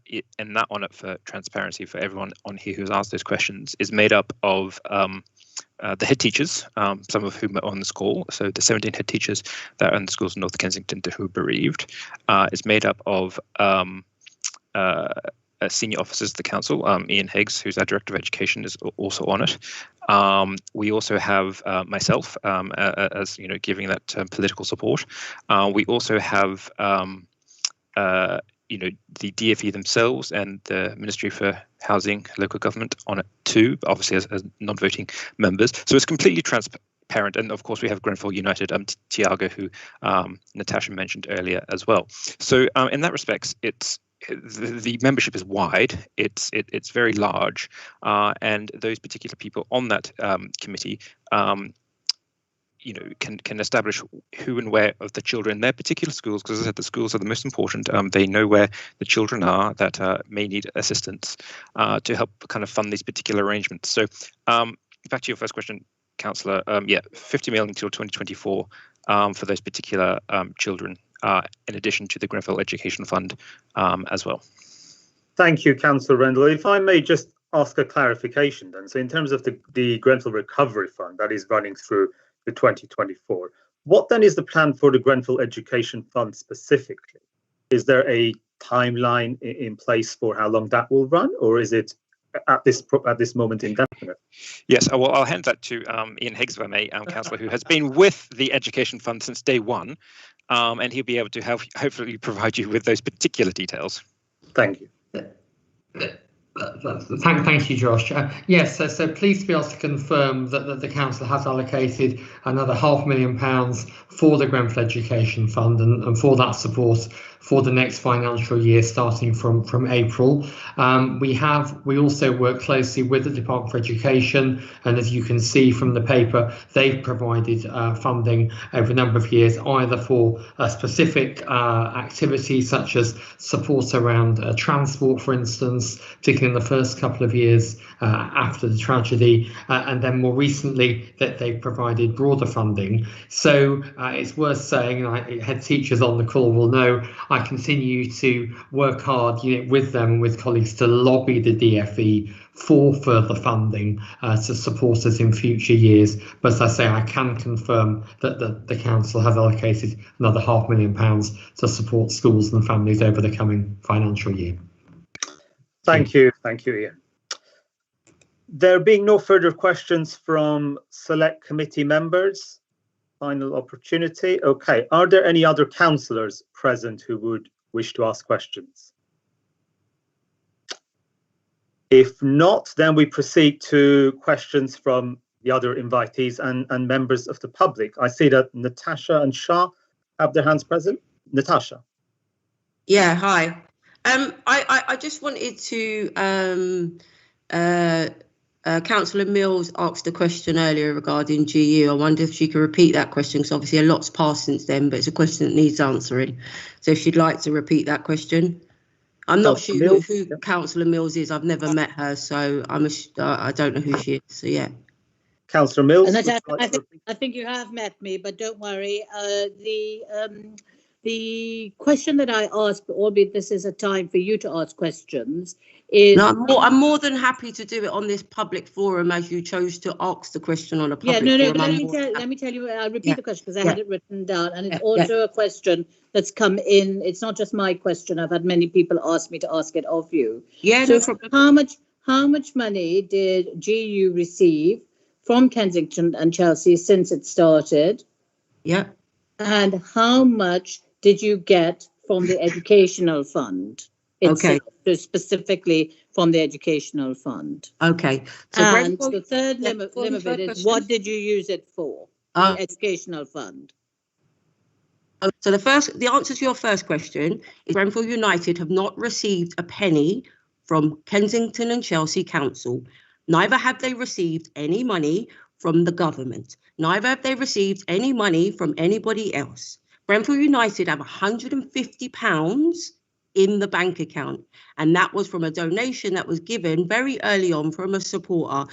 on it, for transparency for everyone on here who's asked those questions, is made up of the head teachers, some of whom are on this call. So the 17 head teachers that are in the schools in North Kensington who are bereaved. It's made up of senior officers of the council. Ian Higgs, who's our Director of Education, is also on it. We also have myself as giving that political support. We also have the DfE themselves and the Ministry for Housing, Local Government on it too, but obviously as non-voting members. So it's completely transparent. And of course, we have Grenfell United, Tiago, who Natasha mentioned earlier as well. So in that respects, the membership is wide. It's very large, and those particular people on that committee can establish who and where of the children in their particular schools, because as I said, the schools are the most important. They know where the children are that may need assistance to help kind of fund these particular arrangements. So back to your first question, Councillor, 50 million until 2024 for those particular children, in addition to the Grenfell Education Fund as well. Thank you, Councillor Rendell. If I may just ask a clarification then. So in terms of the Grenfell Recovery Fund that is running through to 2024. What then is the plan for the Grenfell Education Fund specifically? Is there a timeline in place for how long that will run, or is it at this moment indefinite? Yes, well, I'll hand that to Ian Higgs, if I may, Councillor, who has been with the Education Fund since day one, and he'll be able to hopefully provide you with those particular details. Thank you. Thank you, Josh. Yes, so pleased to be able to confirm that the council has allocated another £500,000 for the Grenfell Education Fund and for that support for the next financial year, starting from April. We also work closely with the Department for Education, and as you can see from the paper, they've provided funding over a number of years, either for specific activities such as support around transport, for instance, particularly in the first couple of years after the tragedy, and then more recently that they've provided broader funding. So it's worth saying, and head teachers on the call will know, I continue to work hard with them and with colleagues to lobby the DFE for further funding to support us in future years. But as I say, I can confirm that the council has allocated another £500,000 to support schools and families over the coming financial year. Thank you, Ian. There being no further questions from select committee members, final opportunity. Okay, are there any other councillors present who would wish to ask questions? If not, then we proceed to questions from the other invitees and members of the public. I see that Natasha and Shah have their hands present. Natasha. Yeah, hi. I just wanted to Councillor Mills asked a question earlier regarding GU. I wonder if she could repeat that question, because obviously a lot's passed since then, but it's a question that needs answering. So if she'd like to repeat that question. I'm not sure who Councillor Mills is. I've never met her, so I don't know who she is. So yeah. Councillor Mills. I think you have met me, but don't worry. The question that I asked, albeit this is a time for you to ask questions, is... No, I'm more than happy to do it on this public forum, as you chose to ask the question on a public forum. But let me tell you, I'll repeat the question because I had it written down, and it's also a question that's come in. It's not just my question. I've had many people ask me to ask it of you. Yeah, so no problem. how much money did GU receive from Kensington and Chelsea since it started? Yeah. And how much did you get from the educational fund? Okay. Specifically from the educational fund. Okay. So and the third limb of it is, what did you use it for? The educational fund. So the answer to your first question is Grenfell United have not received a penny from Kensington and Chelsea Council. Neither have they received any money from the government. Neither have they received any money from anybody else. Grenfell United have £150 in the bank account, and that was from a donation that was given very early on from a supporter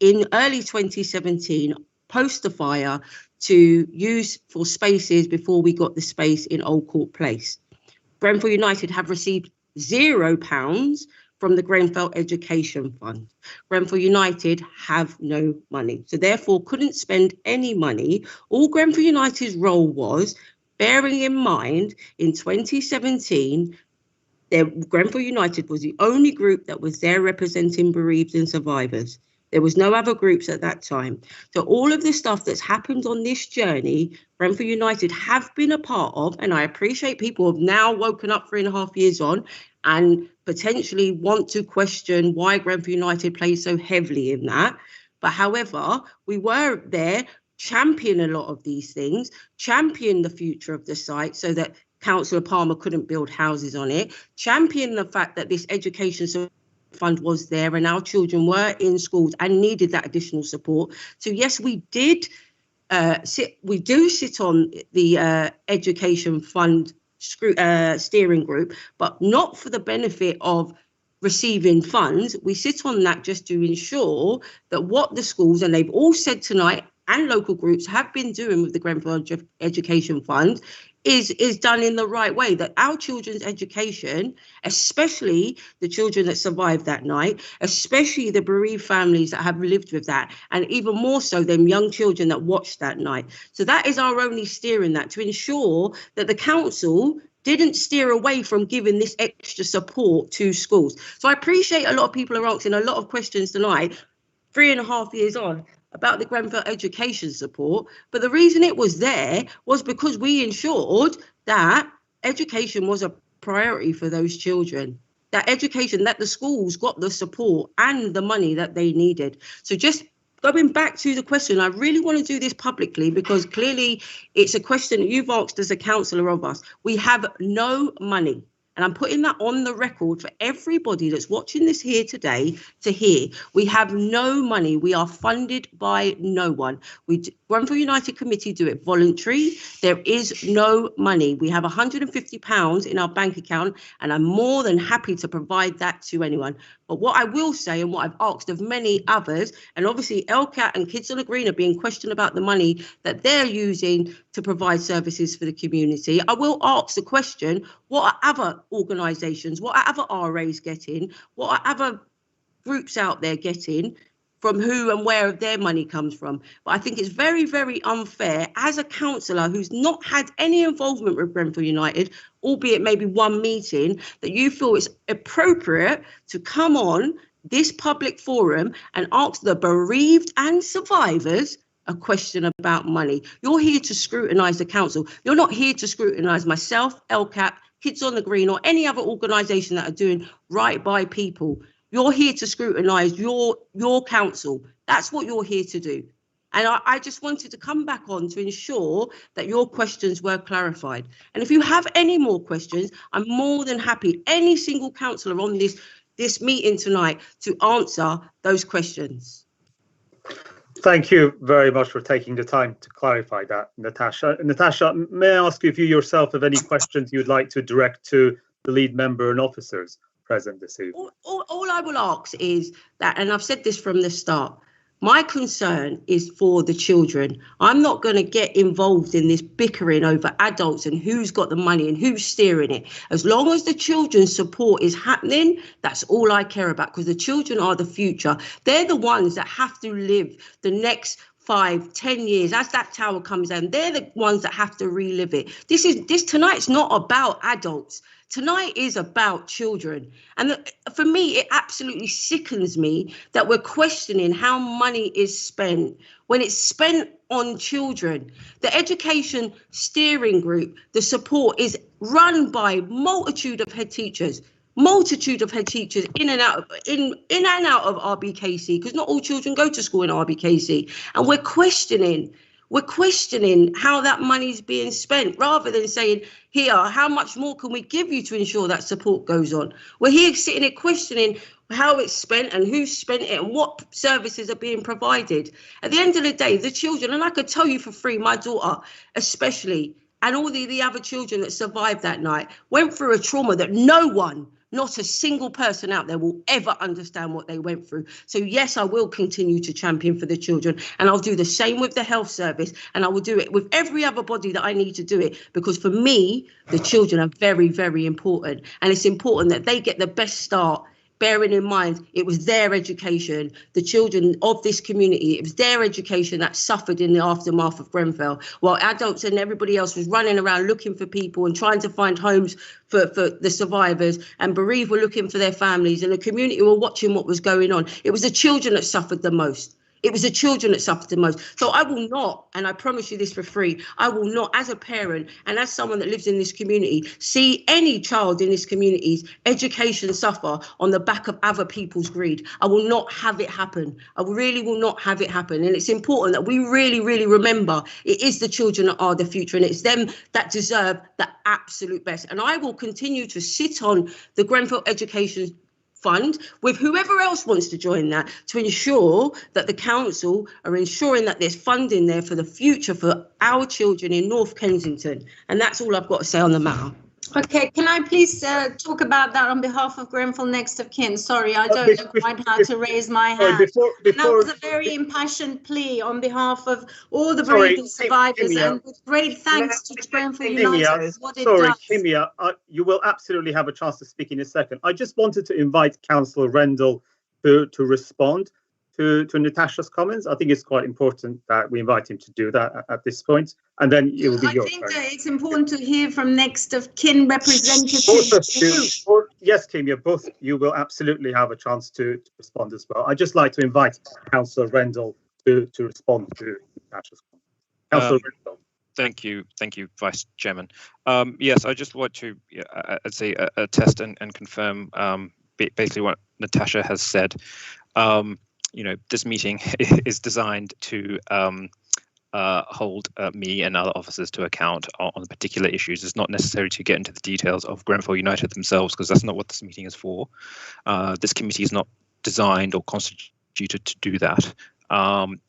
in early 2017, post the fire, to use for spaces before we got the space in Old Court Place. Grenfell United have received £0 from the Grenfell Education Fund. Grenfell United have no money, so therefore couldn't spend any money. All Grenfell United's role was, bearing in mind, in 2017, Grenfell United was the only group that was there representing bereaved and survivors. There was no other groups at that time. So all of the stuff that's happened on this journey, Grenfell United have been a part of, and I appreciate people have now woken up 3.5 years on and potentially want to question why Grenfell United plays so heavily in that. But however, we were there, champion a lot of these things, champion the future of the site so that Councillor Palmer couldn't build houses on it, champion the fact that this education fund was there and our children were in schools and needed that additional support. So yes, we do sit on the education fund steering group, but not for the benefit of receiving funds. We sit on that just to ensure that what the schools, and they've all said tonight, and local groups have been doing with the Grenfell Education Fund, is done in the right way, that our children's education, especially the children that survived that night, especially the bereaved families that have lived with that, and even more so them young children that watched that night. So that is our only steering, that to ensure that the council didn't steer away from giving this extra support to schools. So I appreciate a lot of people are asking a lot of questions tonight, 3.5 years on, about the Grenfell education support, but the reason it was there was because we ensured that education was a priority for those children. that education, that the schools got the support and the money that they needed. So just going back to the question, I really want to do this publicly because clearly it's a question that you've asked as a councillor of us. We have no money. And I'm putting that on the record for everybody that's watching this here today to hear. We have no money. We are funded by no one. Grenfell United Committee do it voluntary. There is no money. We have £150 in our bank account, and I'm more than happy to provide that to anyone. But what I will say, and what I've asked of many others, and obviously LCAT and Kids on the Green are being questioned about the money that they're using to provide services for the community. I will ask the question, what are other organisations, what are other RAs getting, what are other groups out there getting, from who and where their money comes from? But I think it's very, very unfair as a councillor who's not had any involvement with Grenfell United, albeit maybe one meeting, that you feel it's appropriate to come on this public forum and ask the bereaved and survivors a question about money. You're here to scrutinise the council. You're not here to scrutinise myself, LCAP, Kids on the Green, or any other organisation that are doing right by people. You're here to scrutinise your council. That's what you're here to do. And I just wanted to come back on to ensure that your questions were clarified. And if you have any more questions, I'm more than happy, any single councillor on this meeting tonight, to answer those questions. Thank you very much for taking the time to clarify that, Natasha. Natasha, may I ask you if you yourself have any questions you'd like to direct to the lead member and officers present this evening? All I will ask is that, and I've said this from the start, my concern is for the children. I'm not going to get involved in this bickering over adults and who's got the money and who's steering it. As long as the children's support is happening, that's all I care about, because the children are the future. They're the ones that have to live the next 5-10 years as that tower comes down. They're the ones that have to relive it. Tonight's not about adults. Tonight is about children. And for me, it absolutely sickens me that we're questioning how money is spent when it's spent on children. The education steering group, the support, is run by multitude of head teachers in and out of RBKC, because not all children go to school in RBKC. And we're questioning how that money's being spent, rather than saying, here, how much more can we give you to ensure that support goes on? We're here sitting here questioning how it's spent and who spent it and what services are being provided. At the end of the day, the children, and I could tell you for free, my daughter especially, and all the other children that survived that night, went through a trauma that no one, not a single person out there, will ever understand what they went through. So yes, I will continue to champion for the children, and I'll do the same with the health service, and I will do it with every other body that I need to do it, because for me, the children are very, very important, and it's important that they get the best start, bearing in mind it was their education, the children of this community, it was their education that suffered in the aftermath of Grenfell, while adults and everybody else was running around looking for people and trying to find homes for the survivors, and bereaved were looking for their families, and the community were watching what was going on. It was the children that suffered the most. It was the children that suffered the most. So I will not, and I promise you this for free, I will not, as a parent and as someone that lives in this community, see any child in this community's education suffer on the back of other people's greed. I will not have it happen. I really will not have it happen. And it's important that we really, really remember it is the children that are the future, and it's them that deserve the absolute best. And I will continue to sit on the Grenfell Education Fund with whoever else wants to join that, to ensure that the council are ensuring that there's funding there for the future for our children in North Kensington. And that's all I've got to say on the matter. Okay, can I please talk about that on behalf of Grenfell Next of Kin? Sorry, I don't know quite how to raise my hand. That was a very impassioned plea on behalf of all the bereaved survivors, and with great thanks to Grenfell United. Kimia, you will absolutely have a chance to speak in a second. I just wanted to invite Councillor Rendell to respond to Natasha's comments. I think it's quite important that we invite him to do that at this point, and then it will be your turn. I think that it's important to hear from Next of Kin representatives. Yes, Kimia, both you will absolutely have a chance to respond as well. I'd just like to invite Councillor Rendell to respond to Natasha's comments. Councillor Rendell. Thank you, Vice Chairman. Yes, I just want to, I'd say, attest and confirm basically what Natasha has said. This meeting is designed to hold me and other officers to account on particular issues. It's not necessary to get into the details of Grenfell United themselves, because that's not what this meeting is for. This committee is not designed or constituted to do that.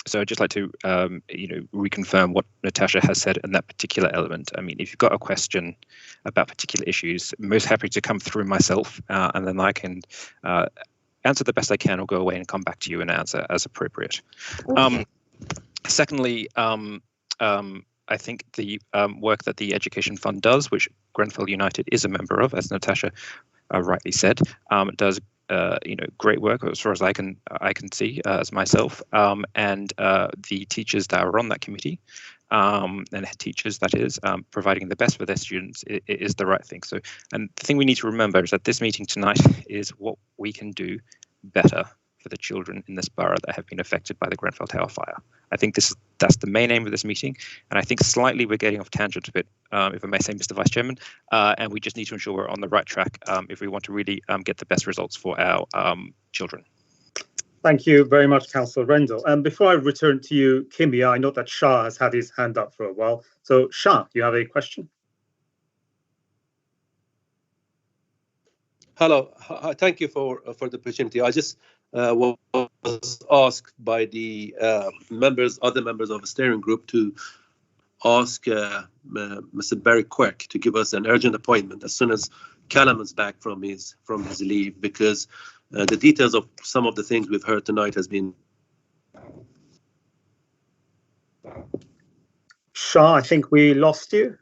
So I'd just like to, reconfirm what Natasha has said in that particular element. I mean, if you've got a question about particular issues, I'm most happy to come through myself, and then I can answer the best I can, or go away and come back to you and answer as appropriate. Okay. Secondly, I think the work that the Education Fund does, which Grenfell United is a member of, as Natasha rightly said, does great work as far as I can see as myself, and the teachers that are on that committee, and head teachers, that is, providing the best for their students is the right thing. So, and the thing we need to remember is that this meeting tonight is what we can do better for the children in this borough that have been affected by the Grenfell Tower fire. I think that's the main aim of this meeting, and I think slightly we're getting off tangent a bit, if I may say, Mr. Vice Chairman, and we just need to ensure we're on the right track if we want to really get the best results for our children. Thank you very much, Councillor Rendell. Before I return to you, Kimmy, I know that Shah has had his hand up for a while. So Shah, you have a question? Hello, thank you for the opportunity. I just was asked by the other members of the steering group to ask Mr. Barry Quirk to give us an urgent appointment as soon as Callum is back from his leave, because the details of some of the things we've heard tonight has been. Shah, I think we lost you.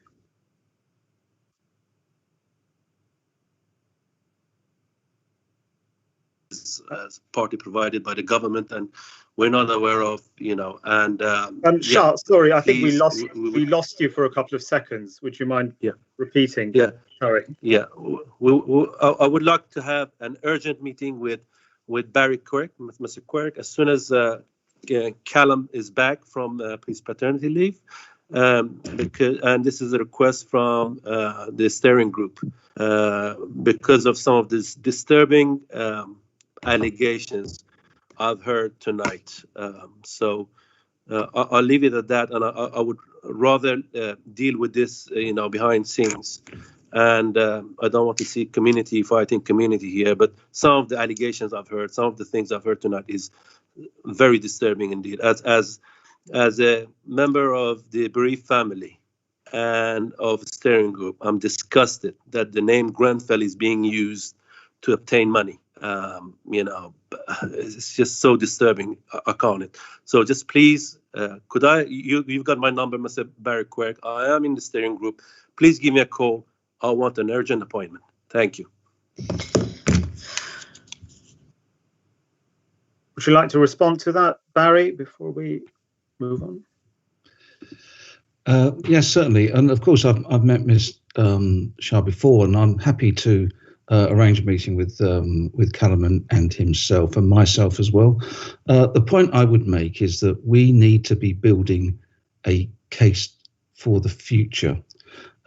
Partly provided by the government, and we're not aware of, and Shah, yeah, sorry, I think please, we lost you for a couple of seconds. Would you mind repeating? Yeah, sorry. Yeah, I would like to have an urgent meeting with Barry Quirk, with Mr. Quirk, as soon as Callum is back from his paternity leave, and this is a request from the steering group because of some of these disturbing allegations I've heard tonight. So I'll leave it at that, and I would rather deal with this, behind scenes. And I don't want to see community fighting community here, but some of the allegations I've heard, some of the things I've heard tonight is very disturbing indeed. As a member of the bereaved family and of the steering group, I'm disgusted that the name Grenfell is being used to obtain money. It's just so disturbing. I can't. So just please, you've got my number, Mr. Barry Quirk. I am in the steering group. Please give me a call. I want an urgent appointment. Thank you. Would you like to respond to that, Barry, before we move on? Yes, certainly. And of course, I've met Ms. Shah before, and I'm happy to arrange a meeting with Callum and himself, and myself as well. The point I would make is that we need to be building a case for the future.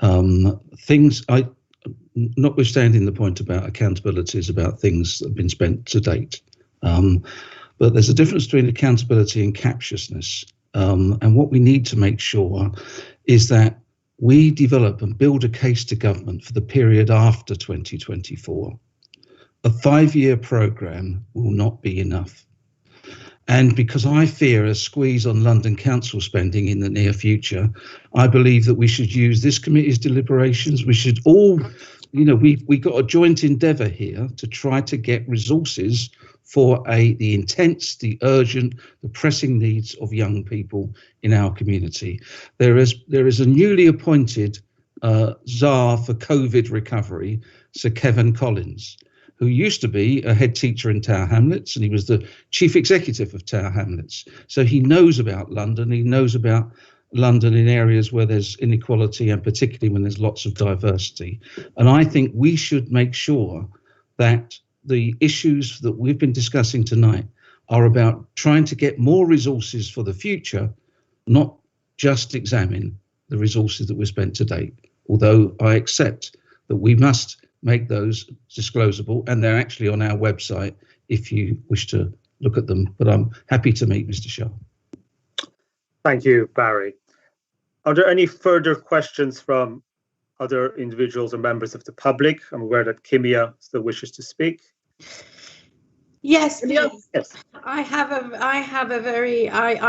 Notwithstanding the point about accountabilities about things that have been spent to date, but there's a difference between accountability and captiousness. And what we need to make sure is that we develop and build a case to government for the period after 2024. A 5-year programme will not be enough. And because I fear a squeeze on London Council spending in the near future, I believe that we should use this committee's deliberations. We should all, we've got a joint endeavour here to try to get resources for the intense, the urgent, the pressing needs of young people in our community. There is a newly appointed Tsar for COVID recovery, Sir Kevin Collins, who used to be a head teacher in Tower Hamlets, and he was the chief executive of Tower Hamlets. So he knows about London. He knows about London in areas where there's inequality, and particularly when there's lots of diversity. And I think we should make sure that the issues that we've been discussing tonight are about trying to get more resources for the future, not just examine the resources that were spent to date, although I accept that we must make those disclosable, and they're actually on our website if you wish to look at them. But I'm happy to meet Mr. Shah. Thank you, Barry. Are there any further questions from other individuals or members of the public? I'm aware that Kimia still wishes to speak. Yes, please. Yes. I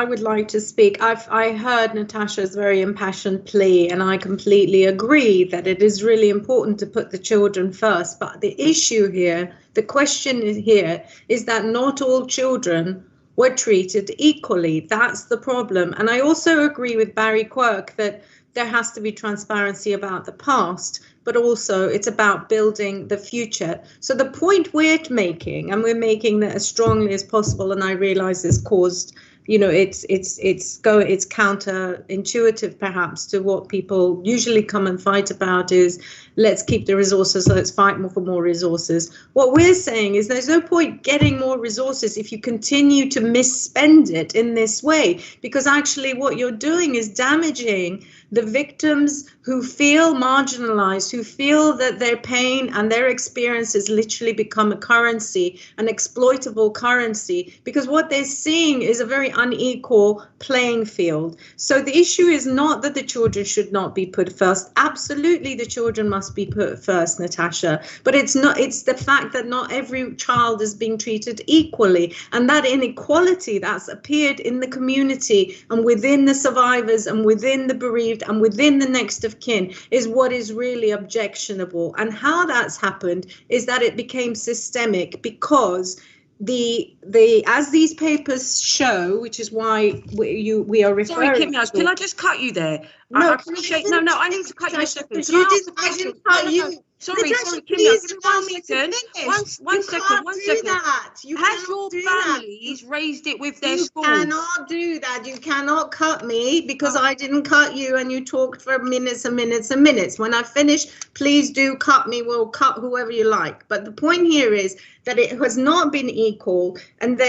would like to speak. I heard Natasha's very impassioned plea, and I completely agree that it is really important to put the children first. But the issue here, the question here, is that not all children were treated equally. That's the problem. And I also agree with Barry Quirk that there has to be transparency about the past, but also it's about building the future. So the point we're making, and we're making that as strongly as possible, and I realize this caused, you know, it's counterintuitive perhaps to what people usually come and fight about, is let's keep the resources, let's fight for more resources. What we're saying is there's no point getting more resources if you continue to misspend it in this way, because actually what you're doing is damaging the victims who feel marginalized, who feel that their pain and their experiences literally become a currency, an exploitable currency, because what they're seeing is a very unequal playing field. So the issue is not that the children should not be put first. Absolutely, the children must be put first, Natasha, but it's the fact that not every child is being treated equally, and that inequality that's appeared in the community and within the survivors and within the bereaved and within the next of kin is what is really objectionable. And how that's happened is that it became systemic, because as these papers show, which is why we are referring. Sorry, Kim, can I just cut you there? No, I appreciate. No, I need to cut you a second. I didn't cut you. Sorry, Kim, one second. Has your families raised it with their schools? You cannot do that. You cannot cut me because I didn't cut you and you talked for minutes and minutes and minutes. When I finish, please do cut me. We'll cut whoever you like. But the point here is that it has not been equal, and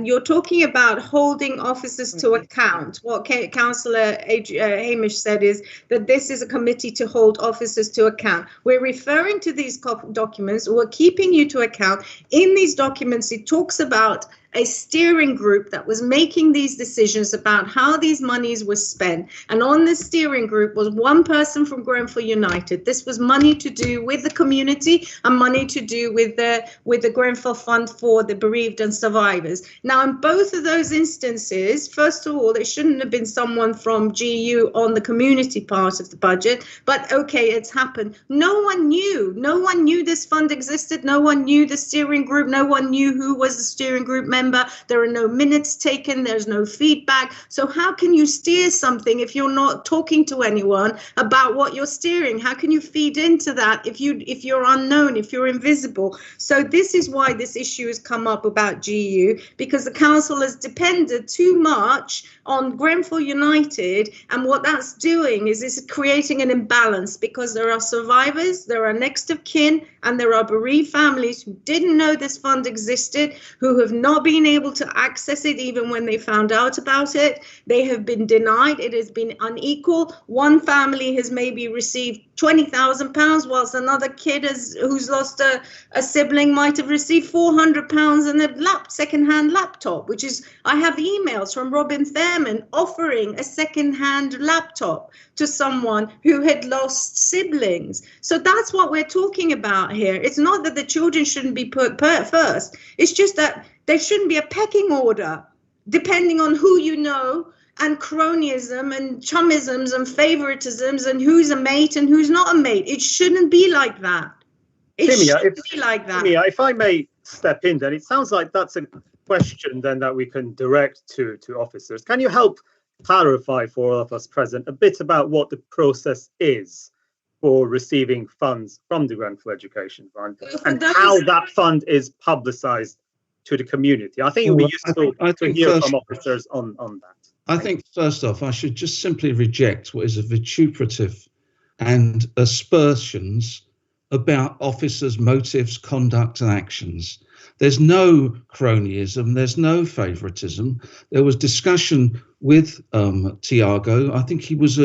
you're talking about holding officers to account. What Councillor Hamish said is that this is a committee to hold officers to account. We're referring to these documents. We're keeping you to account. In these documents, it talks about a steering group that was making these decisions about how these monies were spent. And on the steering group was one person from Grenfell United. This was money to do with the community and money to do with the Grenfell Fund for the bereaved and survivors. Now, in both of those instances, first of all, it shouldn't have been someone from GU on the community part of the budget, but okay, it's happened. No one knew this fund existed. No one knew the steering group. No one knew who was the steering group member. There are no minutes taken. There's no feedback. So how can you steer something if you're not talking to anyone about what you're steering? How can you feed into that if you're unknown, if you're invisible? So this is why this issue has come up about GU, because the council has depended too much on Grenfell United, and what that's doing is creating an imbalance, because there are survivors, there are next of kin, and there are bereaved families who didn't know this fund existed, who have not been able to access it even when they found out about it. They have been denied. It has been unequal. One family has maybe received £20,000, whilst another kid who's lost a sibling might have received £400 and a second-hand laptop, which is, I have emails from Robin Fairman offering a second-hand laptop to someone who had lost siblings. So that's what we're talking about here. It's not that the children shouldn't be put first. It's just that there shouldn't be a pecking order depending on who you know, and cronyism and chumisms and favoritisms and who's a mate and who's not a mate. It shouldn't be like that. Kimia, if I may step in, then it sounds like that's a question then that we can direct to officers. Can you help clarify for all of us present a bit about what the process is for receiving funds from the Grenfell Education Fund and how that fund is publicised to the community? I think it would be useful to hear from officers on that. I think, first off, I should just simply reject what is a vituperative and aspersions about officers' motives, conduct and actions. There's no cronyism, there's no favouritism. There was discussion with Tiago. I think he was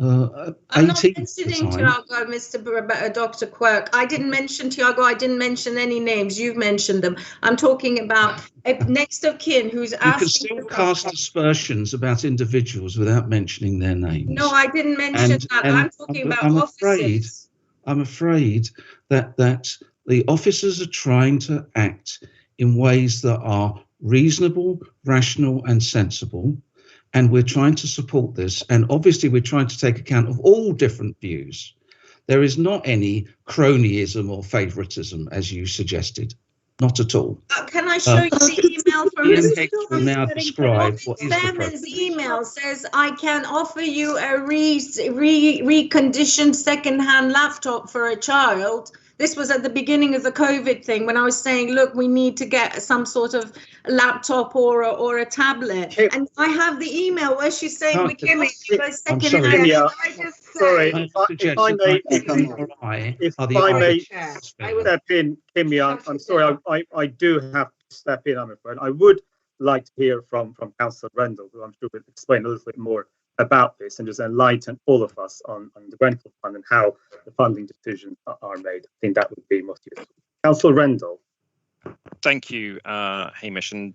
I'm not 18 mentioning Tiago, Dr. Quirk. I didn't mention Tiago. I didn't mention any names. You've mentioned them. I'm talking about a next of kin who's asking. You can still cast aspersions about individuals without mentioning their names. No, I didn't mention that. I'm talking about officers. I'm afraid that the officers are trying to act in ways that are reasonable, rational, and sensible. And we're trying to support this. And obviously, we're trying to take account of all different views. There is not any cronyism or favoritism, as you suggested. Not at all. Can I show you the email from Mr. will now describe what is the Fairman's email says, I can offer you a reconditioned second-hand laptop for a child. This was at the beginning of the COVID thing when I was saying, look, we need to get some sort of laptop or a tablet. And I have the email where she's saying we can make a second hand. Sorry, if I may step in, Kimmy, I'm sorry, I do have to step in, I'm afraid. I would like to hear from Councillor Rendell, who I'm sure will explain a little bit more about this and just enlighten all of us on the Grenfell Fund and how the funding decisions are made. I think that would be most useful. Councillor Rendell. Thank you, Hamish and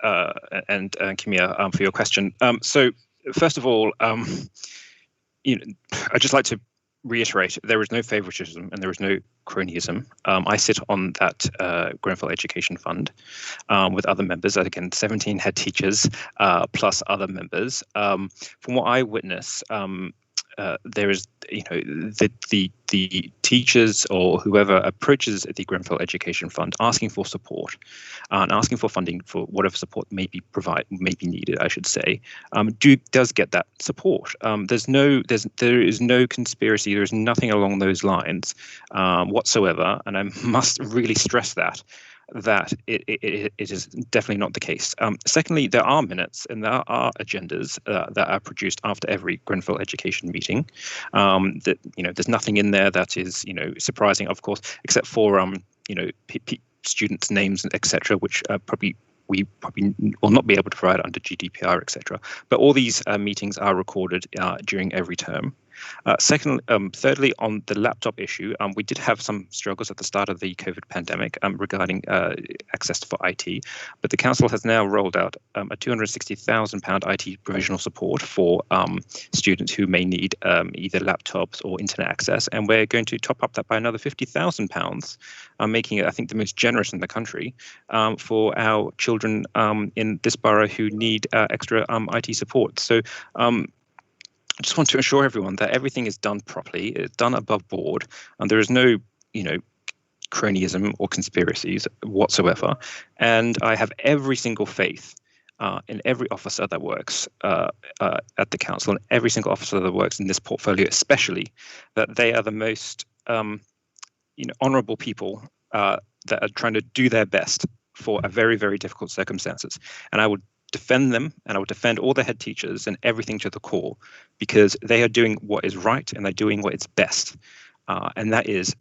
Kimia, for your question. So first of all, I'd just like to reiterate there is no favoritism and there is no cronyism. I sit on that Grenfell Education Fund with other members, again 17 head teachers plus other members. From what I witness, there is, the teachers or whoever approaches the Grenfell Education Fund asking for support and asking for funding for whatever support may be needed, I should say, does get that support. There is no conspiracy. There is nothing along those lines whatsoever, and I must really stress that it is definitely not the case. Secondly, there are minutes and there are agendas that are produced after every Grenfell education meeting. There's nothing in there that is surprising, of course, except for students' names, etc., which we probably will not be able to provide under GDPR, etc. But all these meetings are recorded during every term. Thirdly, on the laptop issue, we did have some struggles at the start of the COVID pandemic regarding access for IT, but the council has now rolled out a £260,000 IT provisional support for students who may need either laptops or internet access, and we're going to top up that by another £50,000, making it, I think, the most generous in the country for our children in this borough who need extra IT support. So I just want to assure everyone that everything is done properly, it's done above board, and there is no, cronyism or conspiracies whatsoever. And I have every single faith in every officer that works at the council and every single officer that works in this portfolio, especially, that they are the most, honourable people that are trying to do their best for a very, very difficult circumstances. And I would defend them, and I would defend all the head teachers and everything to the core, because they are doing what is right and they're doing what is best, and that is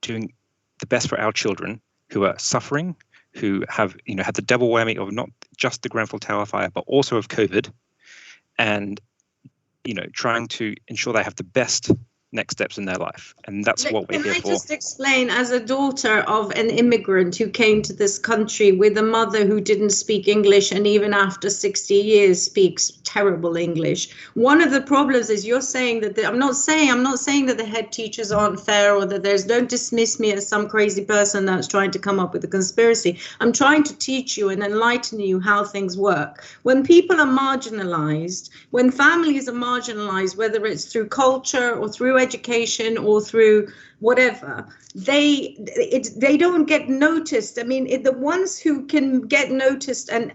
doing the best for our children who are suffering, who have had the double whammy of not just the Grenfell Tower fire but also of COVID, and trying to ensure they have the best next steps in their life, and that's what we're here for. Can I just explain, as a daughter of an immigrant who came to this country with a mother who didn't speak English and even after 60 years speaks terrible English, one of the problems is you're saying that I'm not saying that the head teachers aren't fair or that don't dismiss me as some crazy person that's trying to come up with a conspiracy. I'm trying to teach you and enlighten you how things work. When people are marginalized, when families are marginalized, whether it's through culture or through education or through whatever, they don't get noticed. I mean, the ones who can get noticed and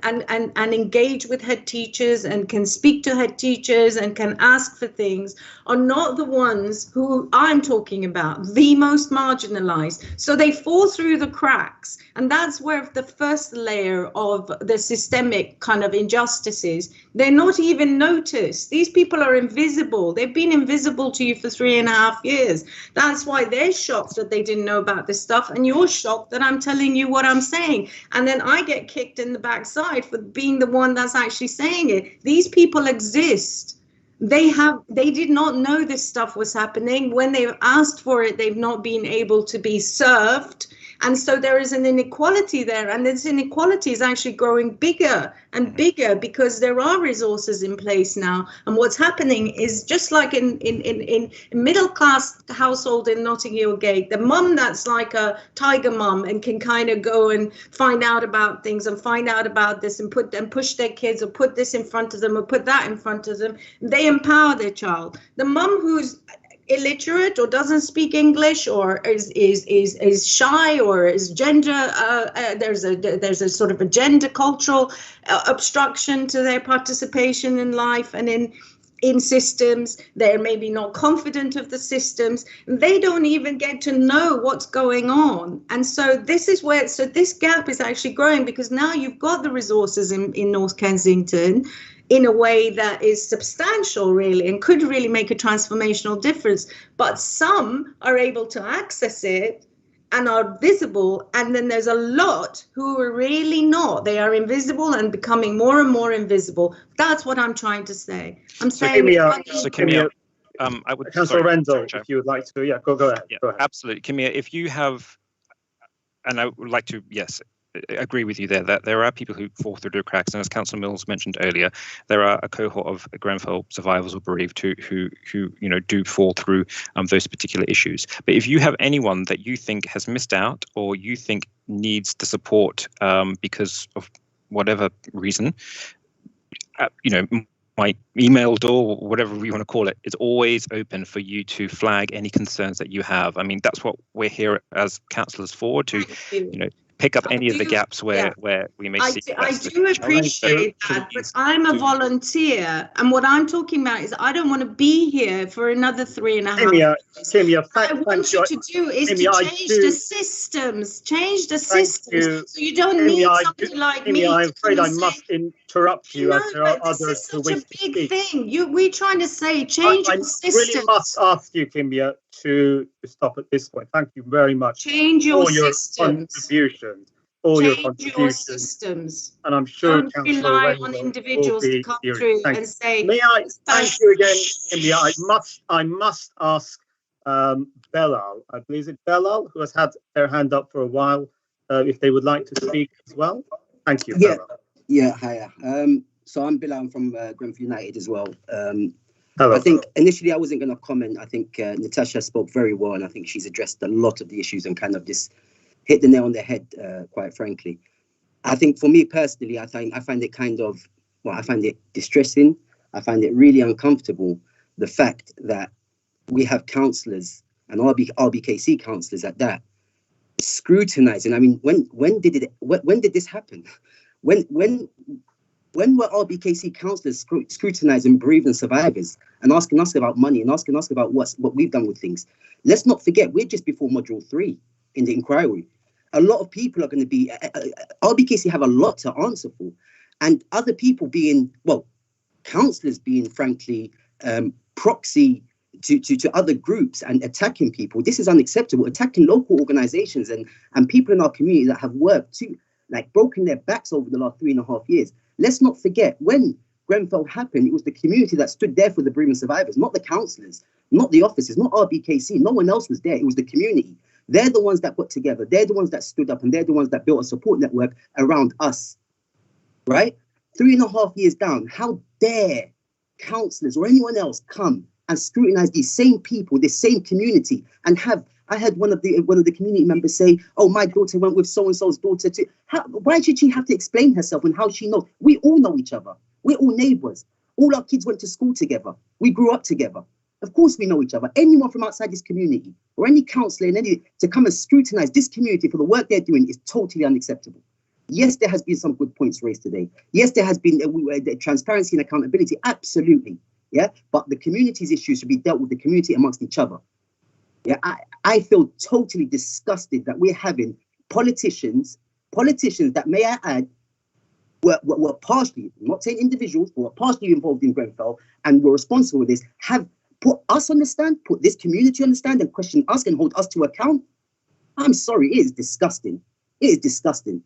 engage with head teachers and can speak to head teachers and can ask for things are not the ones who I'm talking about, the most marginalized. So they fall through the cracks, and that's where the first layer of the systemic kind of injustices, they're not even noticed. These people are invisible. They've been invisible to you for 3.5 years. That's why they're shocked that they didn't know about this stuff, and you're shocked that I'm telling you what I'm saying. And then I get kicked in the backside for being the one that's actually saying it. These people exist. They did not know this stuff was happening. When they've asked for it, they've not been able to be served. And so there is an inequality there, and this inequality is actually growing bigger and bigger because there are resources in place now. And what's happening is just like in middle class household in Notting Hill Gate, the mum that's like a tiger mum and can kind of go and find out about things and find out about this and push their kids or put this in front of them or put that in front of them. They empower their child. The mum who's illiterate or doesn't speak English or is shy or is gender there's a sort of a gender cultural obstruction to their participation in life and in systems. They're maybe not confident of the systems. They don't even get to know what's going on. And so this is where, so this gap is actually growing because now you've got the resources in North Kensington in a way that is substantial, really, and could really make a transformational difference. But some are able to access it and are visible, and then there's a lot who are really not. They are invisible and becoming more and more invisible. That's what I'm trying to say. I'm saying. I would. Councillor Rendell, if you would like to, yeah, go ahead. Yeah, go ahead. Absolutely, Kimia. If you have, and I would like to, yes, agree with you there that there are people who fall through the cracks, and as Councillor Mills mentioned earlier, there are a cohort of Grenfell survivors or bereaved who do fall through those particular issues. But if you have anyone that you think has missed out or you think needs the support because of whatever reason, my email door, or whatever you want to call it, is always open for you to flag any concerns that you have. I mean, that's what we're here as councillors for, to pick up any of the gaps where we may see. I do appreciate that, but I'm a volunteer, and what I'm talking about is I don't want to be here for another 3.5 years. What I want you to do is to change the systems, so you don't need somebody like me. I'm afraid I must interrupt you as there are others who wish to speak. This is such a big thing. We're trying to say change your systems. I really must ask you, Kimia, to stop at this point. Thank you very much change your for your systems. Change your systems. And I'm sure don't rely on individuals to come through and say. May I thank you again, Kimia? I must ask Belal, I believe it's Belal, who has had their hand up for a while, if they would like to speak as well. Thank you, Belal. Yeah, hiya. So I'm Bilal, I'm from Grenfell United as well. Hello. I think initially I wasn't going to comment. I think Natasha spoke very well, and I think she's addressed a lot of the issues and kind of just hit the nail on the head, quite frankly. I think for me personally, I find it I find it distressing. I find it really uncomfortable, the fact that we have councillors and RBKC councillors at that scrutinising. I mean, when did this happen? When were RBKC councillors scrutinising bereaved and survivors and asking us about money and asking us about what we've done with things? Let's not forget, we're just before Module 3 in the inquiry. A lot of people are going to be, RBKC have a lot to answer for. And other people councillors being, frankly, proxy to other groups and attacking people. This is unacceptable. Attacking local organisations and people in our community that have worked broken their backs over the last 3.5 years. Let's not forget, when Grenfell happened, it was the community that stood there for the bereavement survivors, not the councillors, not the officers, not RBKC. No one else was there. It was the community. They're the ones that got together. They're the ones that stood up, and they're the ones that built a support network around us, right? 3.5 years down, how dare councillors or anyone else come and scrutinise these same people, this same community, and have. I had one of the community members say, "Oh, my daughter went with so and so's daughter too." Why should she have to explain herself and how she knows? We all know each other. We're all neighbours. All our kids went to school together. We grew up together. Of course, we know each other. Anyone from outside this community or any councillor to come and scrutinise this community for the work they're doing is totally unacceptable. Yes, there has been some good points raised today. Yes, there has been transparency and accountability. Absolutely. Yeah. But the community's issues should be dealt with the community amongst each other. Yeah. I feel totally disgusted that we're having politicians that, may I add, were partially, I'm not saying individuals, but were partially involved in Grenfell and were responsible for this, have put us on the stand, put this community on the stand and question us and hold us to account. I'm sorry, it is disgusting. It is disgusting.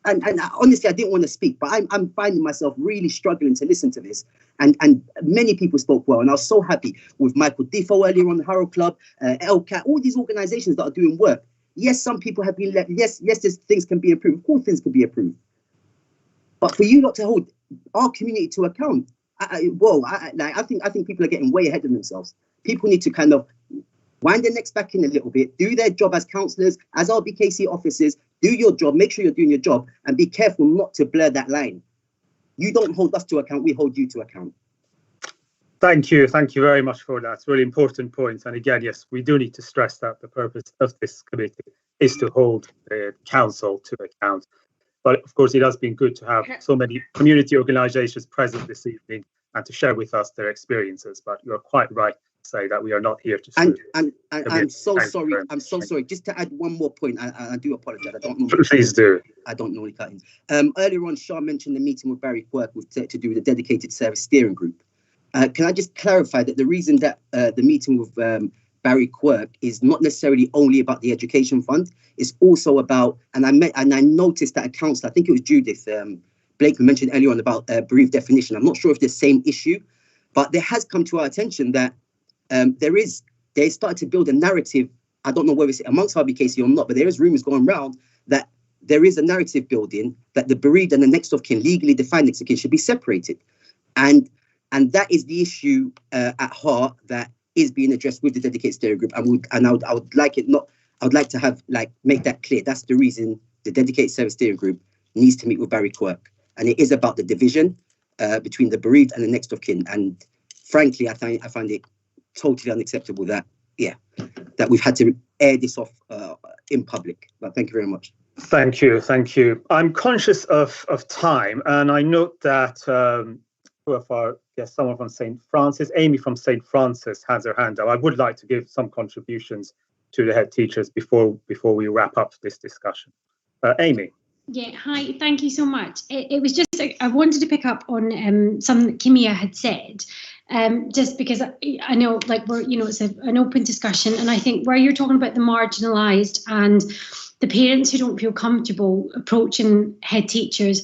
and honestly, I didn't want to speak, but I'm finding myself really struggling to listen to this. And many people spoke well, and I was so happy with Michael Defoe earlier on the Harrow Club, LCAT, all these organisations that are doing work. Yes, some people have been let. Yes, things can be improved. Of course, things can be improved. But for you not to hold our community to account, I think people are getting way ahead of themselves. People need to kind of wind their necks back in a little bit, do their job as councillors, as RBKC officers, do your job, make sure you're doing your job, and be careful not to blur that line. You don't hold us to account, we hold you to account. Thank you very much for that. It's a really important point. And again, yes, we do need to stress that the purpose of this committee is to hold the council to account. But of course, it has been good to have so many community organisations present this evening and to share with us their experiences. But you're quite right to say that we are not here to. And I'm so sorry. I'm so sorry. Just to add one more point, I do apologise. I don't know. Please do. I don't normally cut in. Earlier on, Shah mentioned the meeting with Barry Quirk to do with the dedicated service steering group. Can I just clarify that the reason that the meeting with Barry Quirk is not necessarily only about the education fund, it's also about, and I noticed that a councillor, I think it was Judith Blake, who mentioned earlier on about bereaved definition. I'm not sure if the same issue, but there has come to our attention that they started to build a narrative. I don't know whether it's amongst RBKC or not, but there is rumours going around that there is a narrative building that the bereaved and the next of kin, legally defined next of kin, should be separated. And that is the issue at heart that is being addressed with the dedicated steering group. I would like to have make that clear. That's the reason the dedicated service steering group needs to meet with Barry Quirk, and it is about the division between the bereaved and the next of kin. And frankly, I find it totally unacceptable that we've had to air this off in public. But thank you very much. Thank you. I'm conscious of time, and I note that two of our guests, someone from St. Francis, Amy from St. Francis, has her hand up. I would like to give some contributions to the head teachers before we wrap up this discussion. Amy. Yeah, hi, thank you so much. It was just, I wanted to pick up on something that Kimia had said, just because I know, it's an open discussion, and I think where you're talking about the marginalised and the parents who don't feel comfortable approaching head teachers,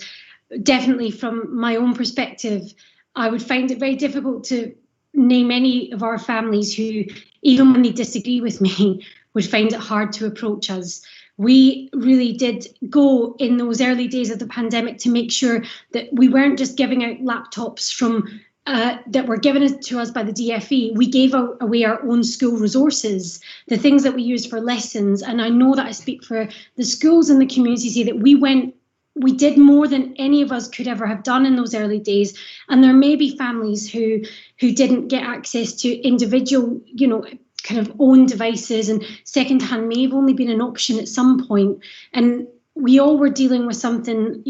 definitely from my own perspective, I would find it very difficult to name any of our families who, even when they disagree with me, would find it hard to approach us. We really did go in those early days of the pandemic to make sure that we weren't just giving out laptops from that were given to us by the DFE. We gave away our own school resources, the things that we used for lessons. And I know that I speak for the schools and the community, say that we did more than any of us could ever have done in those early days. And there may be families who didn't get access to individual, kind of own devices, and secondhand may have only been an option at some point. And we all were dealing with something,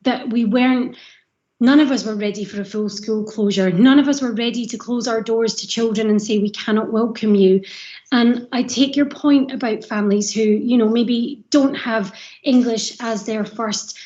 that none of us were ready for a full school closure. None of us were ready to close our doors to children and say we cannot welcome you. And I take your point about families who, maybe don't have English as their first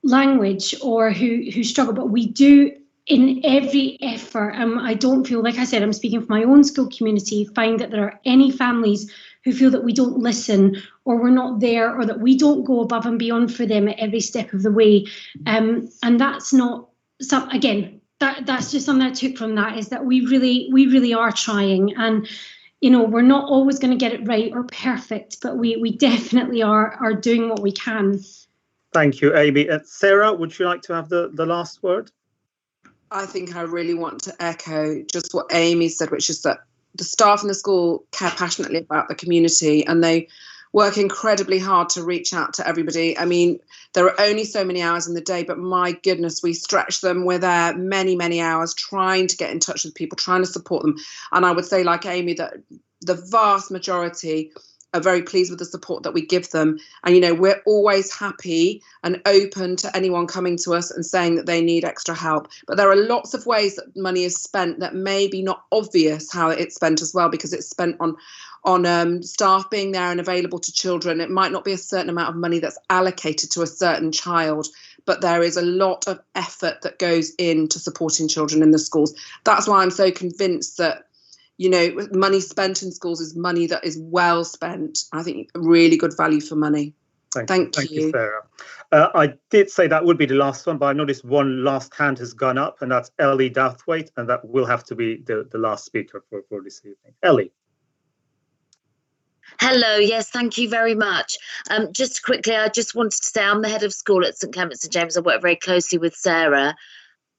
language or who struggle, but we do in every effort. I don't feel, like I said, I'm speaking for my own school community, find that there are any families who feel that we don't listen or we're not there or that we don't go above and beyond for them at every step of the way. And that's not, that's just something I took from that, is that we really are trying. And we're not always going to get it right or perfect, but we definitely are doing what we can. Thank you, Amy. Sarah, would you like to have the last word? I think I really want to echo just what Amy said, which is that the staff in the school care passionately about the community, and they work incredibly hard to reach out to everybody. I mean, there are only so many hours in the day, but my goodness, we stretch them. We're there many, many hours trying to get in touch with people, trying to support them. And I would say, like Amy, that the vast majority are very pleased with the support that we give them. And, we're always happy and open to anyone coming to us and saying that they need extra help. But there are lots of ways that money is spent that may be not obvious how it's spent as well, because it's spent on staff being there and available to children. It might not be a certain amount of money that's allocated to a certain child, but there is a lot of effort that goes into supporting children in the schools. That's why I'm so convinced that money spent in schools is money that is well spent. I think really good value for money. Thank you, Sarah. I did say that would be the last one, but I noticed one last hand has gone up, and that's Ellie Douthwaite, and that will have to be the last speaker for this evening. Ellie. Hello, yes, thank you very much. Just quickly, I just wanted to say I'm the head of school at St Clement St James. I work very closely with Sarah.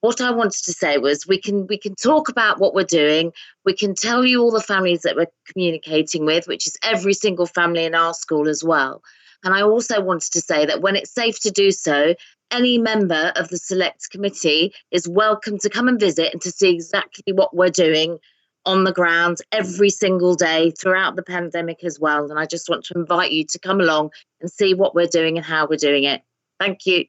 What I wanted to say was we can talk about what we're doing. We can tell you all the families that we're communicating with, which is every single family in our school as well. And I also wanted to say that when it's safe to do so, any member of the select committee is welcome to come and visit and to see exactly what we're doing on the ground every single day throughout the pandemic as well. And I just want to invite you to come along and see what we're doing and how we're doing it. Thank you.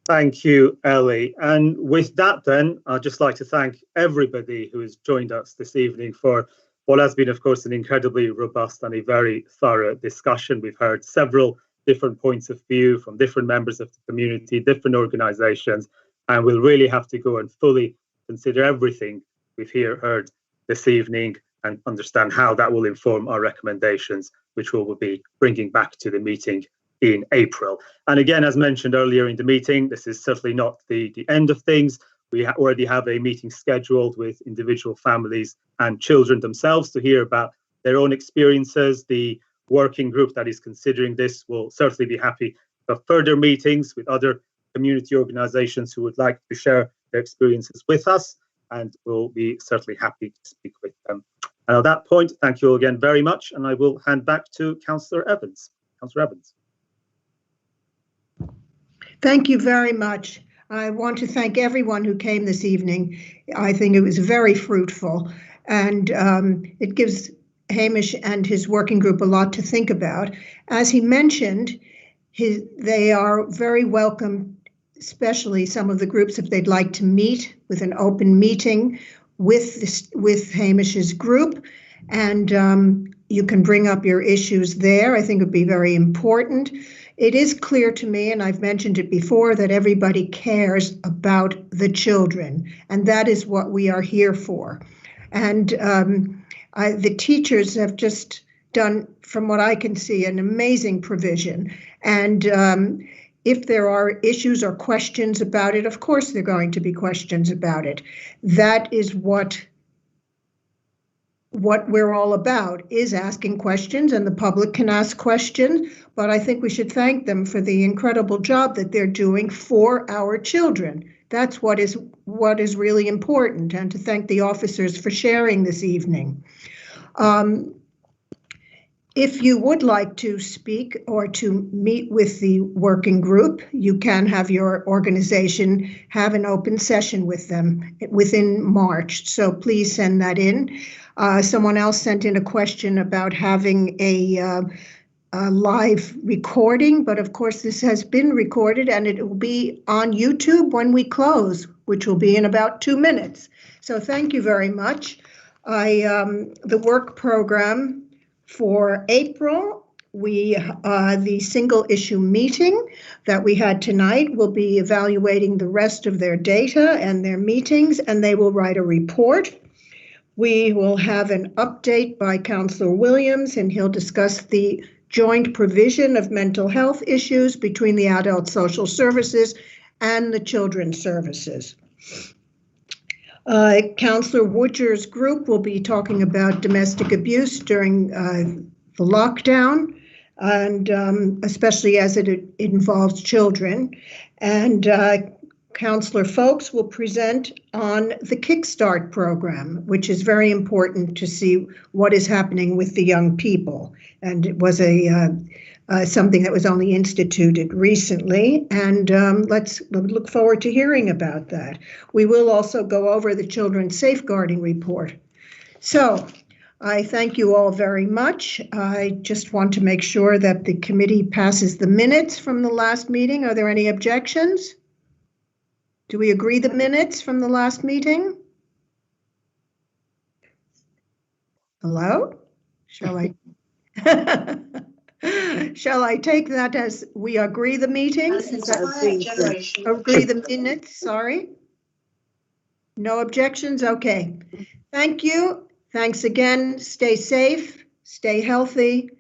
Thank you, Ellie. And with that, then, I'd just like to thank everybody who has joined us this evening for what has been, of course, an incredibly robust and a very thorough discussion. We've heard several different points of view from different members of the community, different organisations, and we'll really have to go and fully consider everything we've heard this evening and understand how that will inform our recommendations, which we will be bringing back to the meeting in April. And again, as mentioned earlier in the meeting, this is certainly not the end of things. We already have a meeting scheduled with individual families and children themselves to hear about their own experiences. The working group that is considering this will certainly be happy for further meetings with other community organisations who would like to share their experiences with us, and we'll be certainly happy to speak with them. And at that point, thank you all again very much, and I will hand back to Councillor Evans. Councillor Evans. Thank you very much. I want to thank everyone who came this evening. I think it was very fruitful, and it gives Hamish and his working group a lot to think about. As he mentioned, they are very welcome, especially some of the groups, if they'd like to meet with an open meeting with Hamish's group, and you can bring up your issues there. I think it would be very important. It is clear to me, and I've mentioned it before, that everybody cares about the children, and that is what we are here for. And the teachers have just done, from what I can see, an amazing provision. And if there are issues or questions about it, of course there are going to be questions about it. That is what we're all about, is asking questions, and the public can ask questions, but I think we should thank them for the incredible job that they're doing for our children. That's what is really important, and to thank the officers for sharing this evening. If you would like to speak or to meet with the working group, you can have your organization have an open session with them within March, so please send that in. Someone else sent in a question about having a live recording, but of course this has been recorded and it will be on YouTube when we close, which will be in about 2 minutes. So thank you very much. The work program for April, the single issue meeting that we had tonight will be evaluating the rest of their data and their meetings, and they will write a report. We will have an update by Councillor Williams, and he'll discuss the joint provision of mental health issues between the adult social services and the children's services. Councillor Woodger's group will be talking about domestic abuse during the lockdown, and especially as it involves children. And Councillor Folks will present on the Kickstart program, which is very important to see what is happening with the young people. And it was something that was only instituted recently, and let's look forward to hearing about that. We will also go over the Children's Safeguarding Report. So I thank you all very much. I just want to make sure that the committee passes the minutes from the last meeting. Are there any objections? Do we agree the minutes from the last meeting? Hello? Shall I take that as we agree the meetings? Agree the minutes, sorry. No objections? Okay. Thank you. Thanks again. Stay safe, stay healthy,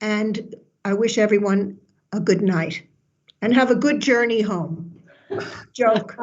and I wish everyone a good night and have a good journey home. Joke.